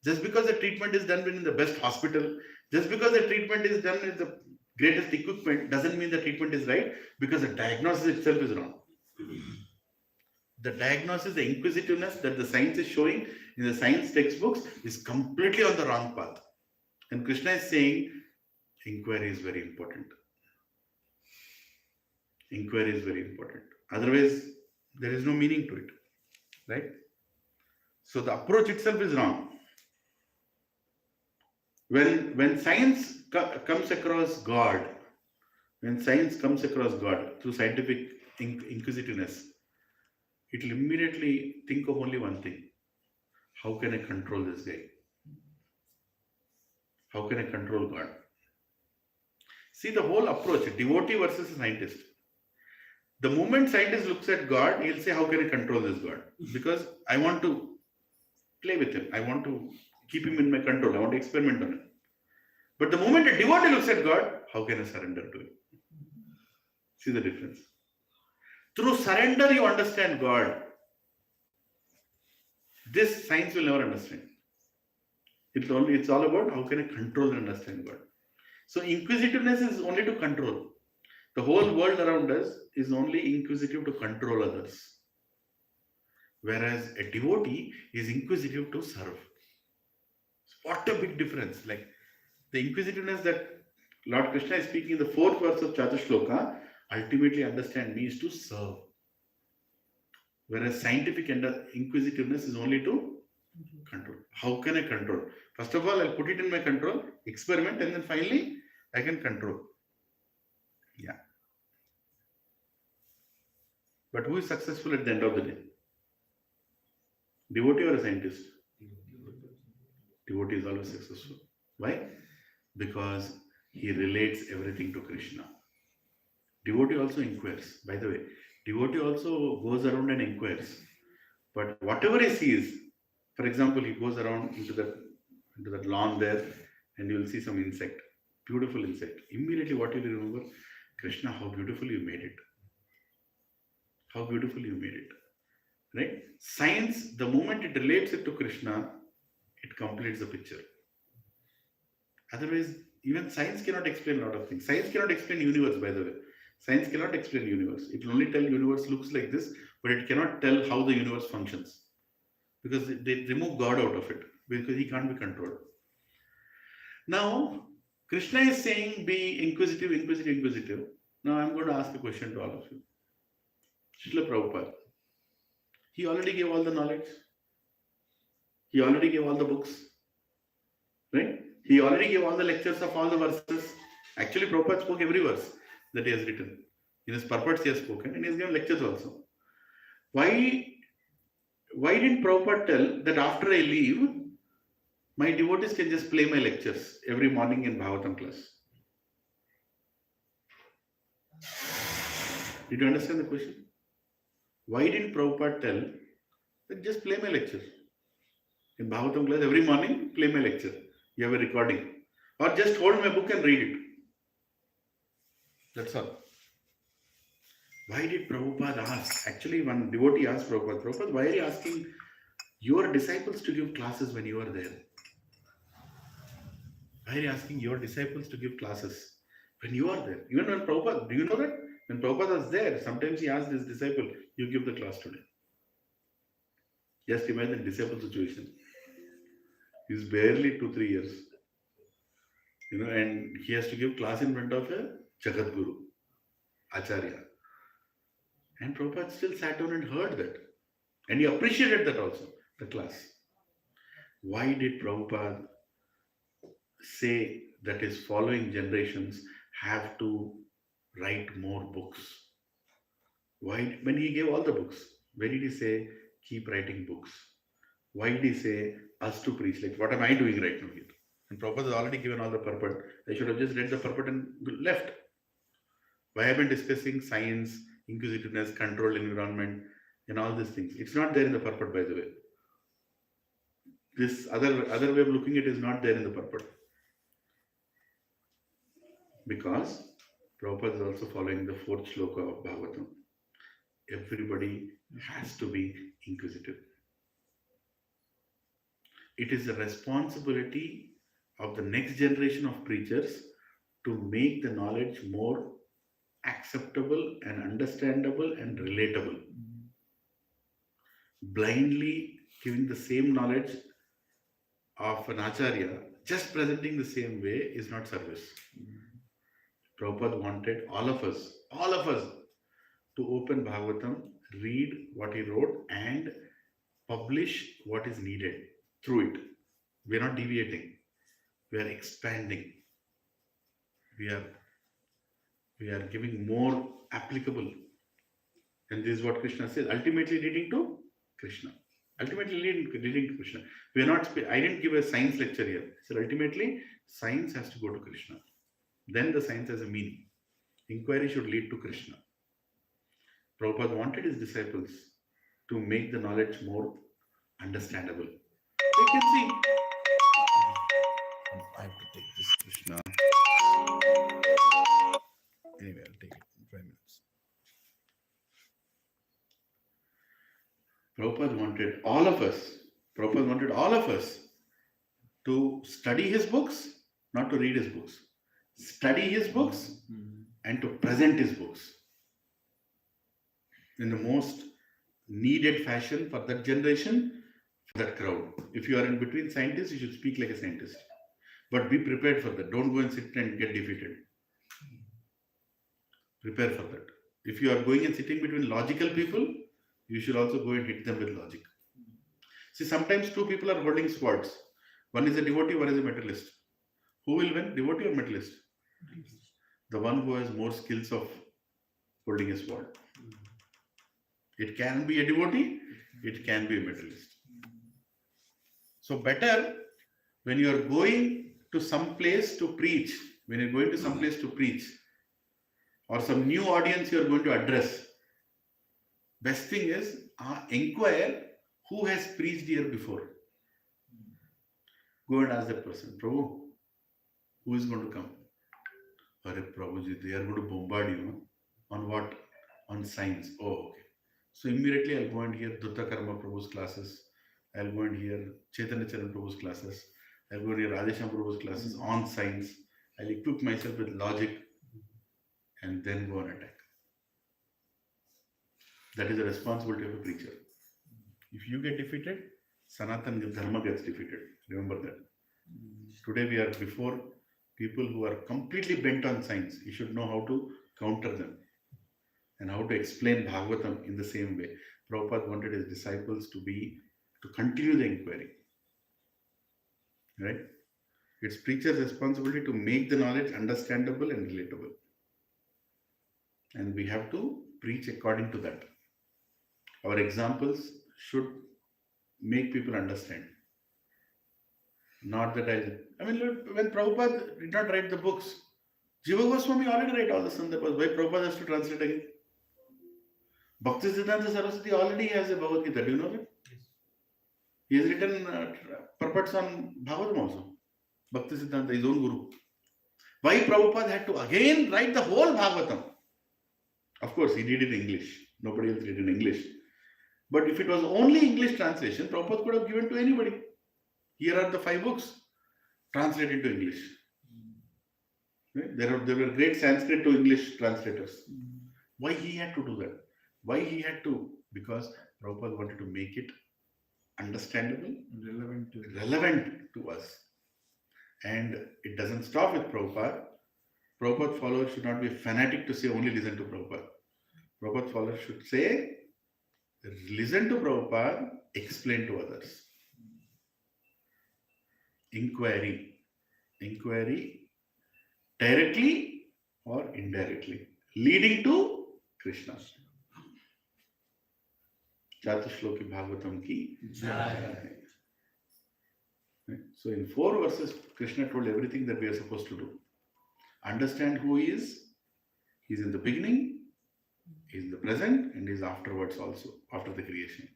just because the treatment is done in the best hospital, just because the treatment is done with the greatest equipment, doesn't mean the treatment is right, because the diagnosis itself is wrong. The diagnosis, the inquisitiveness that the science is showing in the science textbooks is completely on the wrong path. And Krishna is saying, inquiry is very important. Inquiry is very important. Otherwise, there is no meaning to it. Right? So the approach itself is wrong. When science comes across God, through scientific inquisitiveness, it will immediately think of only one thing. How can I control this guy? How can I control God? See the whole approach, devotee versus scientist. The moment scientist looks at God, he'll say, how can I control this God? Because I want to play with him. I want to keep him in my control. I want to experiment on him. But the moment a devotee looks at God, how can I surrender to him? See the difference. Through surrender, you understand God. This science will never understand. It's all about how can I control and understand God. So inquisitiveness is only to control. The whole world around us is only inquisitive to control others. Whereas a devotee is inquisitive to serve. What a big difference. Like the inquisitiveness that Lord Krishna is speaking in the 4th verse of Chaturshloka, ultimately understand means to serve. Whereas scientific inquisitiveness is only to control. How can I control? First of all, I'll put it in my control, experiment, and then finally I can control. Yeah. But who is successful at the end of the day? Devotee or a scientist? Devotee is always successful. Why? Because he relates everything to Krishna. Devotee also inquires. By the way, devotee also goes around and inquires. But whatever he sees, for example, he goes around into that lawn there and you will see some insect, beautiful insect. Immediately what will you remember? Krishna, how beautiful you made it. How beautiful you made it. Right? Science, the moment it relates it to Krishna, it completes the picture. Otherwise, even science cannot explain a lot of things. Science cannot explain universe, by the way. Science cannot explain universe. It will only tell universe looks like this, but it cannot tell how the universe functions. Because they remove God out of it, because he can't be controlled. Now, Krishna is saying be inquisitive, inquisitive, inquisitive. Now I'm going to ask a question to all of you. Srila Prabhupada, he already gave all the knowledge. He already gave all the books. Right? He already gave all the lectures of all the verses. Actually, Prabhupada spoke every verse that he has written. In his purports he has spoken and he has given lectures also. Why didn't Prabhupada tell that after I leave, my devotees can just play my lectures every morning in Bhagavatam class? Did you understand the question? Why didn't Prabhupada tell that just play my lecture? In Bhagavatam class, every morning, play my lecture. You have a recording. Or just hold my book and read it. That's all. Why did Prabhupada ask? Actually, one devotee asked Prabhupada, why are you asking your disciples to give classes when you are there? Why are you asking your disciples to give classes when you are there? Even when Prabhupada, do you know that? When Prabhupada was there, sometimes he asked his disciple, you give the class today. Just imagine the disciple situation. He's barely 2-3 years. And he has to give class in front of a Jagat Guru, Acharya. And Prabhupada still sat down and heard that. And he appreciated that also, the class. Why did Prabhupada say that his following generations have to write more books? Why, when he gave all the books, why did he say keep writing books? Why did he say us to preach? Like, what am I doing right now here? And Prabhupada has already given all the purport. I should have just read the purport and left. Why have I been discussing science, inquisitiveness, controlled environment, and all these things? It's not there in the purport, by the way. This other way of looking at it is not there in the purport. Because Prabhupada is also following the fourth shloka of Bhagavatam. Everybody has to be inquisitive. It is the responsibility of the next generation of preachers to make the knowledge more acceptable and understandable and relatable. Blindly giving the same knowledge of an acharya, just presenting the same way, is not service. Prabhupada wanted all of us to open Bhagavatam, read what he wrote, and publish what is needed through it. We are not deviating. We are expanding. We are giving more applicable. And this is what Krishna says, ultimately leading to Krishna. Ultimately leading to Krishna. We are not, I didn't give a science lecture here. I said ultimately, science has to go to Krishna. Then the science has a meaning. Inquiry should lead to Krishna. Prabhupada wanted his disciples to make the knowledge more understandable. They can see. I have to take this, Krishna. Anyway, I'll take it in 5 minutes. Prabhupada wanted all of us to study his books, not to read his books. Study his books and to present his books in the most needed fashion for that generation, for that crowd. If you are in between scientists, you should speak like a scientist. But be prepared for that. Don't go and sit and get defeated. Prepare for that. If you are going and sitting between logical people, you should also go and hit them with logic. See, sometimes two people are holding swords. One is a devotee, one is a materialist. Who will win, devotee or materialist? The one who has more skills of holding a sword. It can be a devotee, it can be a materialist. So better when you are going to some place to preach, or some new audience you are going to address, best thing is inquire who has preached here before. Go and ask that person, Prabhu, who is going to come? Hare Prabhuji, they are going to bombard you. On what? On science. Oh, okay. So immediately I'll go and hear Dutta Karma Prabhu's classes. I'll go and hear Chaitanya Charan Prabhu's classes. I'll go and hear Radhesham Prabhu's classes on science. I'll equip myself with logic and then go and attack. That is the responsibility of a preacher. If you get defeated, Sanatana Dharma gets defeated. Remember that. Today we are before people who are completely bent on science. You should know how to counter them and how to explain Bhagavatam in the same way. Prabhupada wanted his disciples to continue the inquiry. Right? It's preacher's responsibility to make the knowledge understandable and relatable. And we have to preach according to that. Our examples should make people understand. Not that when Prabhupada did not write the books, Jiva Goswami already wrote all the Sandarbhas. Why Prabhupada has to translate again? Bhakti Siddhanta Saraswati already has a Bhagavad Gita. Do you know that? Yes. He has written purports on Bhagavatam also. Bhakti Siddhanta, his own guru. Why Prabhupada had to again write the whole Bhagavatam? Of course, he did it in English. Nobody else did it in English. But if it was only English translation, Prabhupada could have given to anybody. Here are the 5 books. Translate into English. Right? There were great Sanskrit to English translators. Why he had to do that? Why he had to? Because Prabhupada wanted to make it understandable, relevant to us. And it doesn't stop with Prabhupada. Prabhupada followers should not be fanatic to say only listen to Prabhupada. Prabhupada followers should say, listen to Prabhupada, explain to others. Inquiry. inquiry directly or indirectly, leading to Krishna. Chatusloki Bhagavatam ki Jai. So in 4 verses, Krishna told everything that we are supposed to do. Understand who he is. He's in the beginning, he's in the present, and he's afterwards also, after the creation.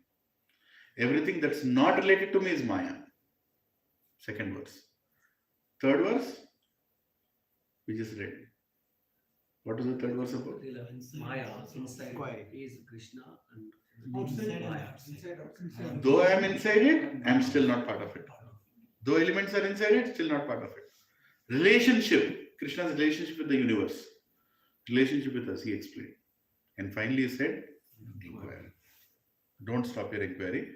Everything that's not related to me is Maya. 2nd verse. 3rd verse, we just read. What is the 3rd verse about? Maya, inside is Krishna and Outside Maya. inside. Though I am inside it, I am still not part of it. Though elements are inside it, still not part of it. Relationship, Krishna's relationship with the universe. Relationship with us, he explained. And finally he said, inquiry. Don't stop your inquiry.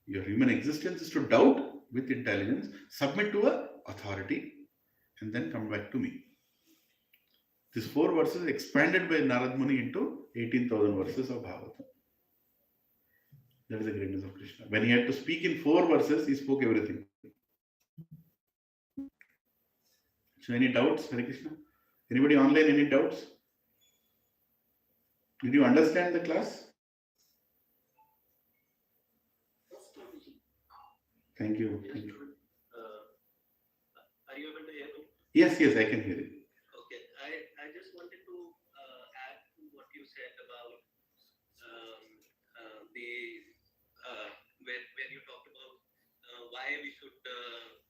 Your human existence is to doubt with intelligence, submit to a authority, and then come back to me. These 4 verses expanded by Narad Muni into 18,000 verses of Bhagavatam. That is the greatness of Krishna. When he had to speak in 4 verses, he spoke everything. So any doubts, Hare Krishna? Anybody online, any doubts? Did you understand the class? Thank you. Thank you. Are you able to hear me? Yes, I can hear you. Okay. I just wanted to add to what you said about when you talked about why we should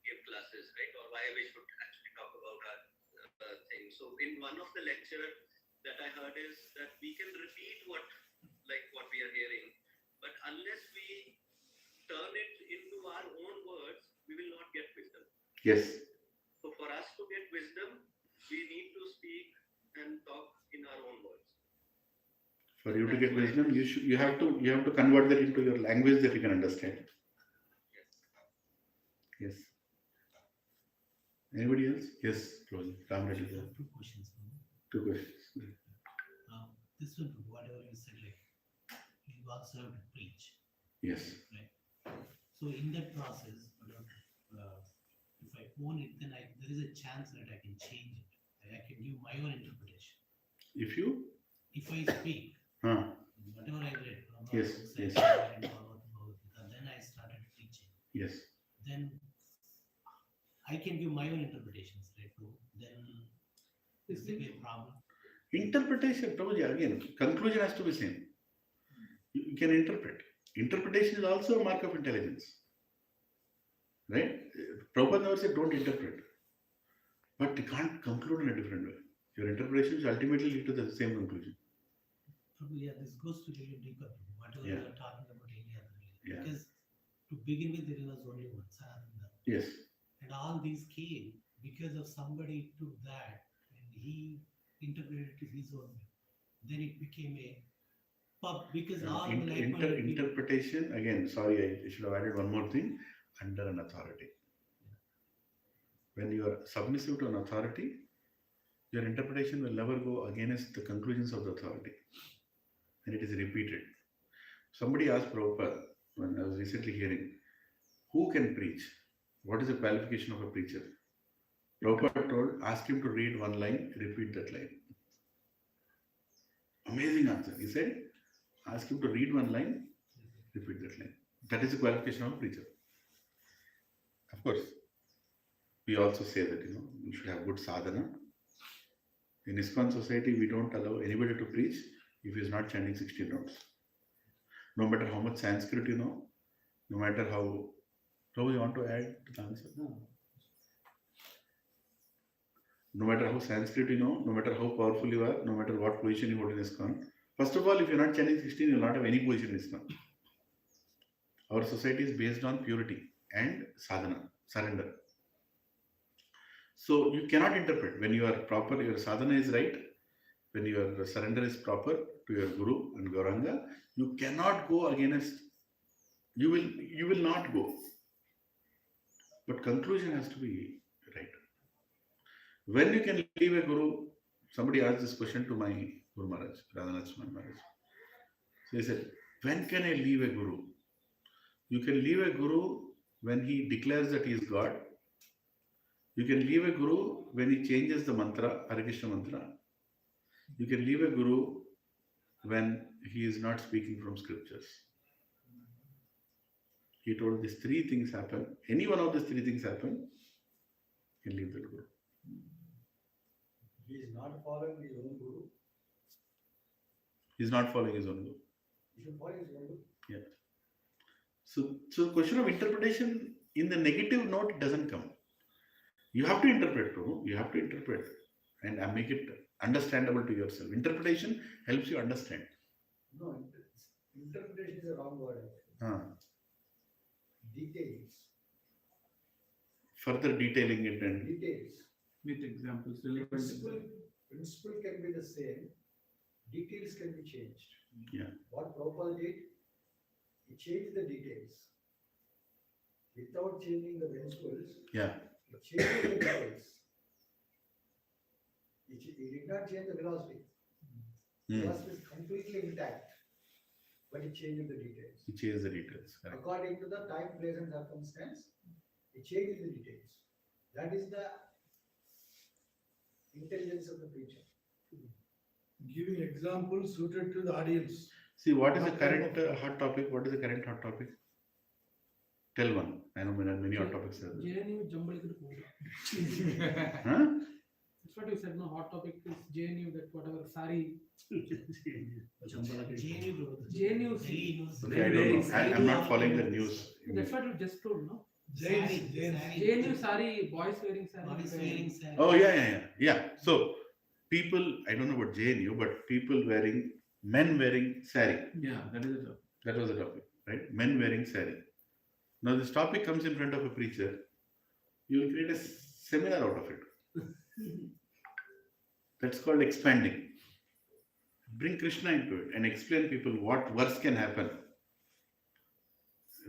give classes, right? Or why we should actually talk about our thing. So in one of the lecture that I heard is that we can repeat what we are hearing, but unless we turn it into our own words, we will not get wisdom. Yes. So for us to get wisdom, we need to speak and talk in our own words. For you to get wisdom, you have to convert that into your language that you can understand. Yes. Anybody else? Yes, close. Ram Reddy. 2 questions. 2 questions. This one, whatever you said, like you also have to preach. Yes. Right. So in that process, if I own it, then there is a chance that I can change it. I can give my own interpretation. If I speak, whatever I read, Yes. then I started preaching. Yes. Then I can give my own interpretations, right? So then is there a problem? Interpretation, Prabhuji, again, conclusion has to be same. You can interpret. Interpretation is also a mark of intelligence. Right? Prabhupada never said don't interpret. But you can't conclude in a different way. Your interpretations ultimately lead to the same conclusion. Probably, yeah, this goes to little deeper. Whatever Yeah. you are talking about any other religion. Yeah. Because to begin with, there was only one Sananda. Yes. And all these came because of somebody took that and he interpreted it his own way. Then it became a pub because all the like-minded people. Interpretation, again, sorry, I should have added one more thing, under an authority. When you are submissive to an authority, your interpretation will never go against the conclusions of the authority. And it is repeated. Somebody asked Prabhupada, when I was recently hearing, who can preach? What is the qualification of a preacher? Prabhupada told, ask him to read one line, repeat that line. Amazing answer. He said, ask him to read one line, repeat that line. That is the qualification of a preacher. Of course, we also say that, you should have good sadhana. In ISKCON society, we don't allow anybody to preach if he is not chanting 16 rounds. No matter how much Sanskrit you know, no matter how... Prabhu, you want to add to the answer? No matter how Sanskrit you know, no matter how powerful you are, no matter what position you hold in ISKCON, first of all, if you're not chanting 16, you will not have any position in ISKCON. Our society is based on purity and sadhana, surrender. So you cannot interpret. When you are proper, your sadhana is right, when your surrender is proper to your Guru and Gauranga, you cannot go against, you will not go. But conclusion has to be right. When you can leave a Guru, somebody asked this question to my Guru Maharaj, Radhanath Swami Maharaj. So he said, when can I leave a Guru? You can leave a Guru when he declares that he is God, You can leave a guru when he changes the mantra, Hare Krishna mantra. You can leave a guru when he is not speaking from scriptures. He told these three things happen. Any one of these three things happen, you can leave the guru. He is not following his own guru. He is not following his own guru. He should follow his own guru. Yeah. So the question of interpretation in the negative note doesn't come. You have to interpret, Prabhu. You have to interpret and make it understandable to yourself. Interpretation helps you understand. No, interpretation is a wrong word. Details. Further detailing it and Details. With examples, Principle can be the same. Details can be changed. yeah. What Prabhupada did, he changed the details. Without changing the principles, Yeah. he changed the details. He did not change the philosophy. Philosophy is completely intact, but he changed the details. He changed the details. Correct. According to the time, place, and circumstance, he changed the details. That is the intelligence of the preacher. Giving examples suited to the audience. See, what is the current hot topic? What is the current hot topic? Tell one. I know many hot topics are there. JNU Jambali Huh? That's what you said, no, hot topic is JNU, that whatever, sari. JNU. Okay, I don't know. I'm not following the news. That's what you just told, no? Sari. JNU sari, boys wearing sari. Boys wearing sari. Oh, yeah. So, people, I don't know about JNU, but people men wearing sari. Yeah, that is the topic. That was the topic, right? Men wearing sari. Now, this topic comes in front of a preacher. You will create a seminar out of it. That's called expanding. Bring Krishna into it and explain people what worse can happen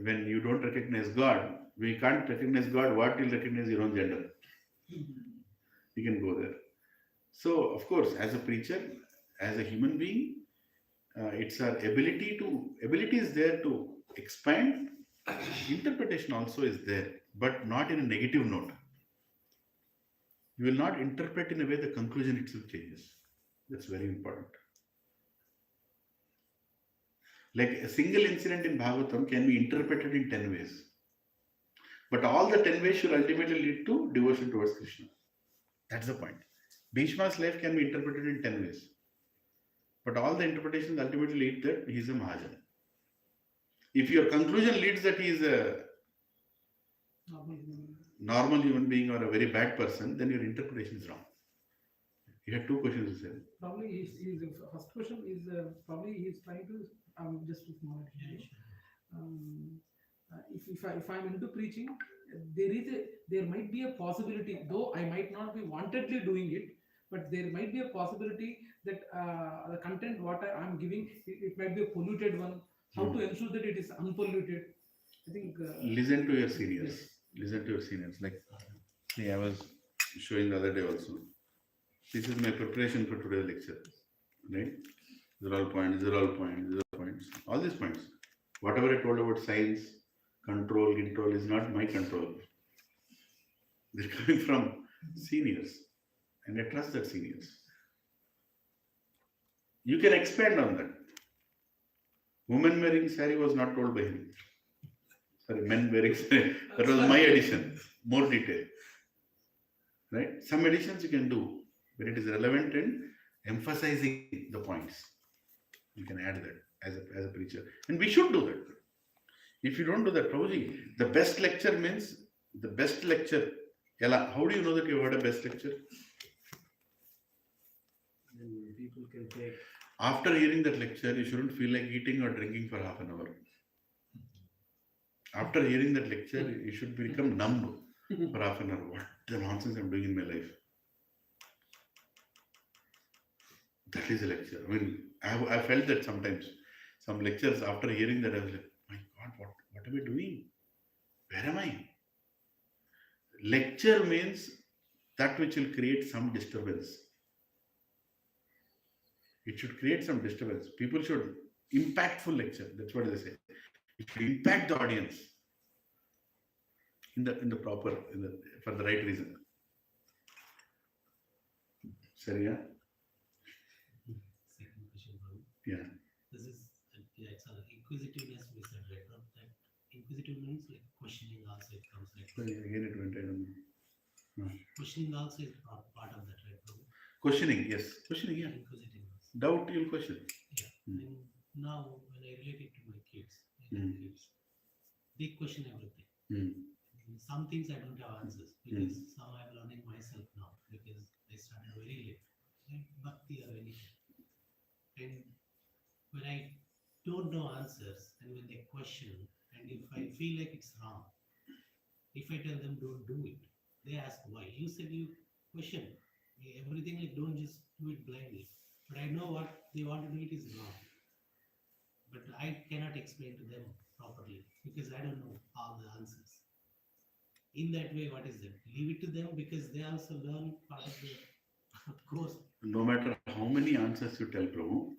when you don't recognize God. When you can't recognize God, what will recognize your own gender? You can go there. So, of course, as a preacher, as a human being, it's our ability is there to expand. Interpretation also is there, but not in a negative note. You will not interpret in a way the conclusion itself changes. That's very important. Like a single incident in Bhagavatam can be interpreted in 10 ways. But all the 10 ways should ultimately lead to devotion towards Krishna. That's the point. Bhishma's life can be interpreted in 10 ways. But all the interpretations ultimately lead that he is a Mahajan. If your conclusion leads that he is a normal human being or a very bad person, then your interpretation is wrong. You had two questions to say. Probably his first question is probably he is trying to just with more if I'm into preaching, there might be a possibility, though I might not be wantedly doing it, but there might be a possibility that the content what I'm giving, it might be a polluted one. How to ensure that it is unpolluted? I think. Listen to your seniors. Yes. Listen to your seniors. Like, I was showing the other day also. This is my preparation for today's lecture. Right? These are all points. All these points. Whatever I told about science, control is not my control. They're coming from seniors. And I trust that seniors. You can expand on that. Women wearing sari was not told by him. Sorry, men wearing sari. That was my addition. More detail. Right? Some additions you can do when it is relevant and emphasizing the points. You can add that as a preacher. And we should do that. If you don't do that, Prabhuji, the best lecture means the best lecture. Ella, how do you know that you heard a best lecture? Then people can take. After hearing that lecture, you shouldn't feel like eating or drinking for half an hour. After hearing that lecture, you should become numb for half an hour. What the nonsense I'm doing in my life? That is a lecture. I mean, I felt that sometimes. Some lectures, after hearing that, I was like, my God, what am I doing? Where am I? Lecture means that which will create some disturbance. It should create some disturbance. People should impactful lecture. That's what they say. It should impact the audience for the right reason. Sariya? Second question, Prabhu. Yeah. This is, it's an inquisitiveness we said, right? No? That inquisitive means like questioning also it comes like. Again it went, I don't know. Questioning also is part of that, right, Prabhu? Questioning, yes. Questioning, yeah. Inquisitiveness. Doubt, you'll question. Yeah. And now when I relate it to my kids, they question everything. Some things I don't have answers because some I'm learning myself now because I started very late. Like bhakti or anything. And when I don't know answers and when they question and if I feel like it's wrong, if I tell them don't do it, they ask why. You said you question everything, like don't just do it blindly. But I know what they want to do it is wrong. But I cannot explain to them properly because I don't know all the answers. In that way, what is that? Leave it to them because they also learn part of the course. No matter how many answers you tell Prabhu,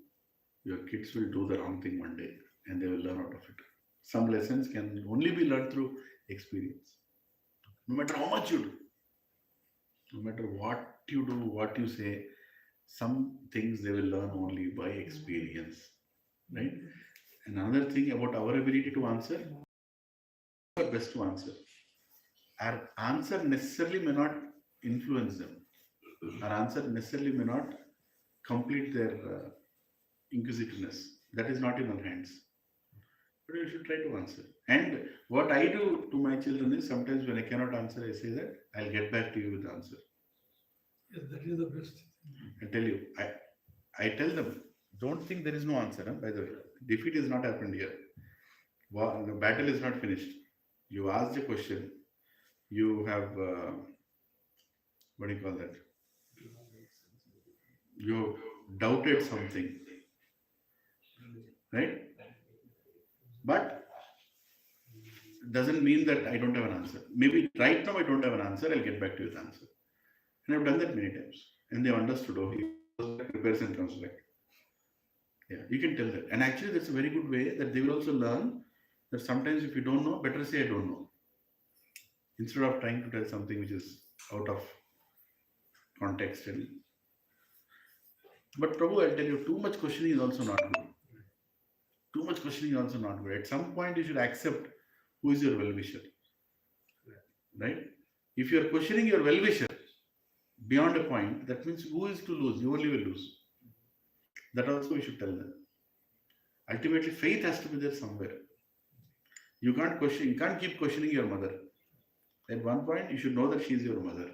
your kids will do the wrong thing one day and they will learn out of it. Some lessons can only be learned through experience. No matter how much you do, no matter what you do, what you say, some things they will learn only by experience. Right? And another thing about our ability to answer, our best to answer. Our answer necessarily may not influence them. Our answer necessarily may not complete their inquisitiveness. That is not in our hands. But you should try to answer. And what I do to my children is sometimes when I cannot answer, I say that I'll get back to you with the answer. Yes, that is the best. I tell you, I tell them, don't think there is no answer. By the way, defeat has not happened here. The battle is not finished. You asked a question. You have, what do you call that? You doubted something, right? But doesn't mean that I don't have an answer. Maybe right now I don't have an answer. I'll get back to you with the answer. And I've done that many times. And they understood. Oh, he prepares and comes back. Yeah, you can tell that. And actually, that's a very good way that they will also learn that sometimes if you don't know, better say I don't know. Instead of trying to tell something which is out of context. But Prabhu, I'll tell you, too much questioning is also not good. Too much questioning is also not good. At some point, you should accept who is your well-wisher. Right? If you are questioning your well-wisher beyond a point, that means who is to lose? You only will lose. That also we should tell them. Ultimately, faith has to be there somewhere. You can't question, you can't keep questioning your mother. At one point, you should know that she is your mother.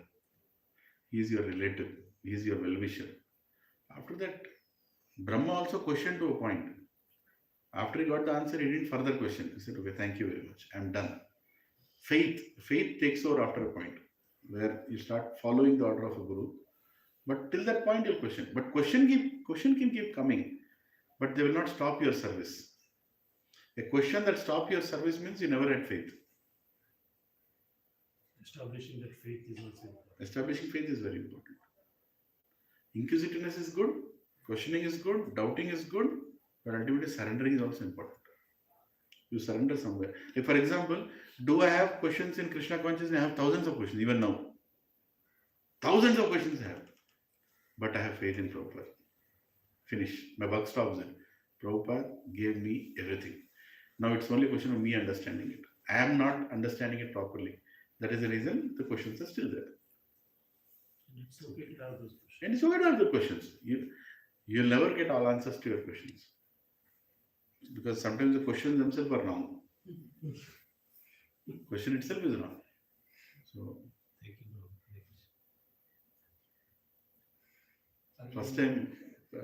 He is your relative. He is your well-wisher. After that, Brahma also questioned to a point. After he got the answer, he didn't further question. He said, okay, thank you very much. I'm done. Faith takes over after a point where you start following the order of a guru. But till that point, you'll question. But question can keep coming, but they will not stop your service. A question that stops your service means you never had faith. Establishing that faith is also important. Establishing faith is very important. Inquisitiveness is good, questioning is good, doubting is good, but ultimately surrendering is also important. You surrender somewhere. Like for example, do I have questions in Krishna consciousness? I have thousands of questions, even now. Thousands of questions I have. But I have faith in Prabhupada. Finish. My buck stops there. Prabhupada gave me everything. Now it's only a question of me understanding it. I am not understanding it properly. That is the reason the questions are still there. It's okay to have those questions. And it's okay to have the questions. You'll never get all answers to your questions. Because sometimes the questions themselves are wrong. Question itself is wrong. So, Thank you. First time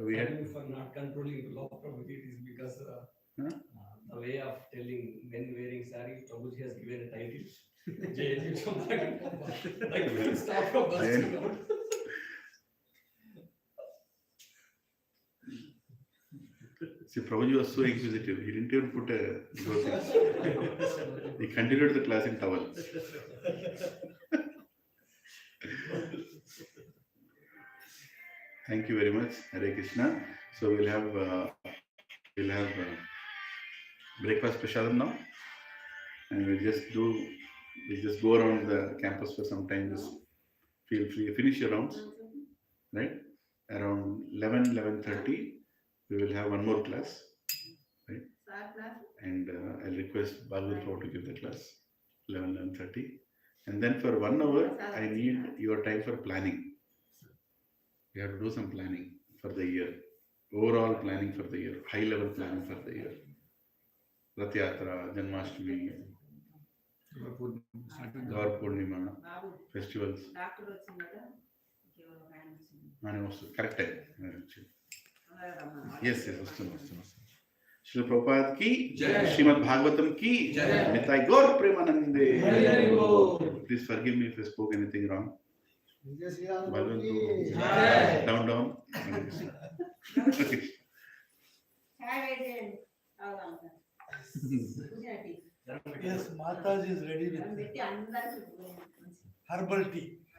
we had. For not controlling the law of Prabhuji is because the way of telling men wearing sari, Prabhuji has given a title. Like stop from bursting out. See, Prabhuji was so inquisitive. He didn't even put a He continued the class in towel. Thank you very much, Hare Krishna. So we'll have breakfast prasadam now, and we'll just go around the campus for some time. Just feel free, finish your rounds, right? around 11:30, we will have one more class, right? And I'll request Bhagavad to give the class 11:30, and then for 1 hour I need your time for planning. You have to do some planning for the year, overall planning for the year, high level planning for the year. Rath Yatra, Janmashtami, Gaur Purnima, festivals. Correct time. Yes, Srila Prabhupada ki Jai, Srimad Bhagavatam ki Jai, Nitai Gaur Premanande. Please forgive me if I spoke anything wrong. Balwantu, down. Yes, Mataji is ready with herbal tea.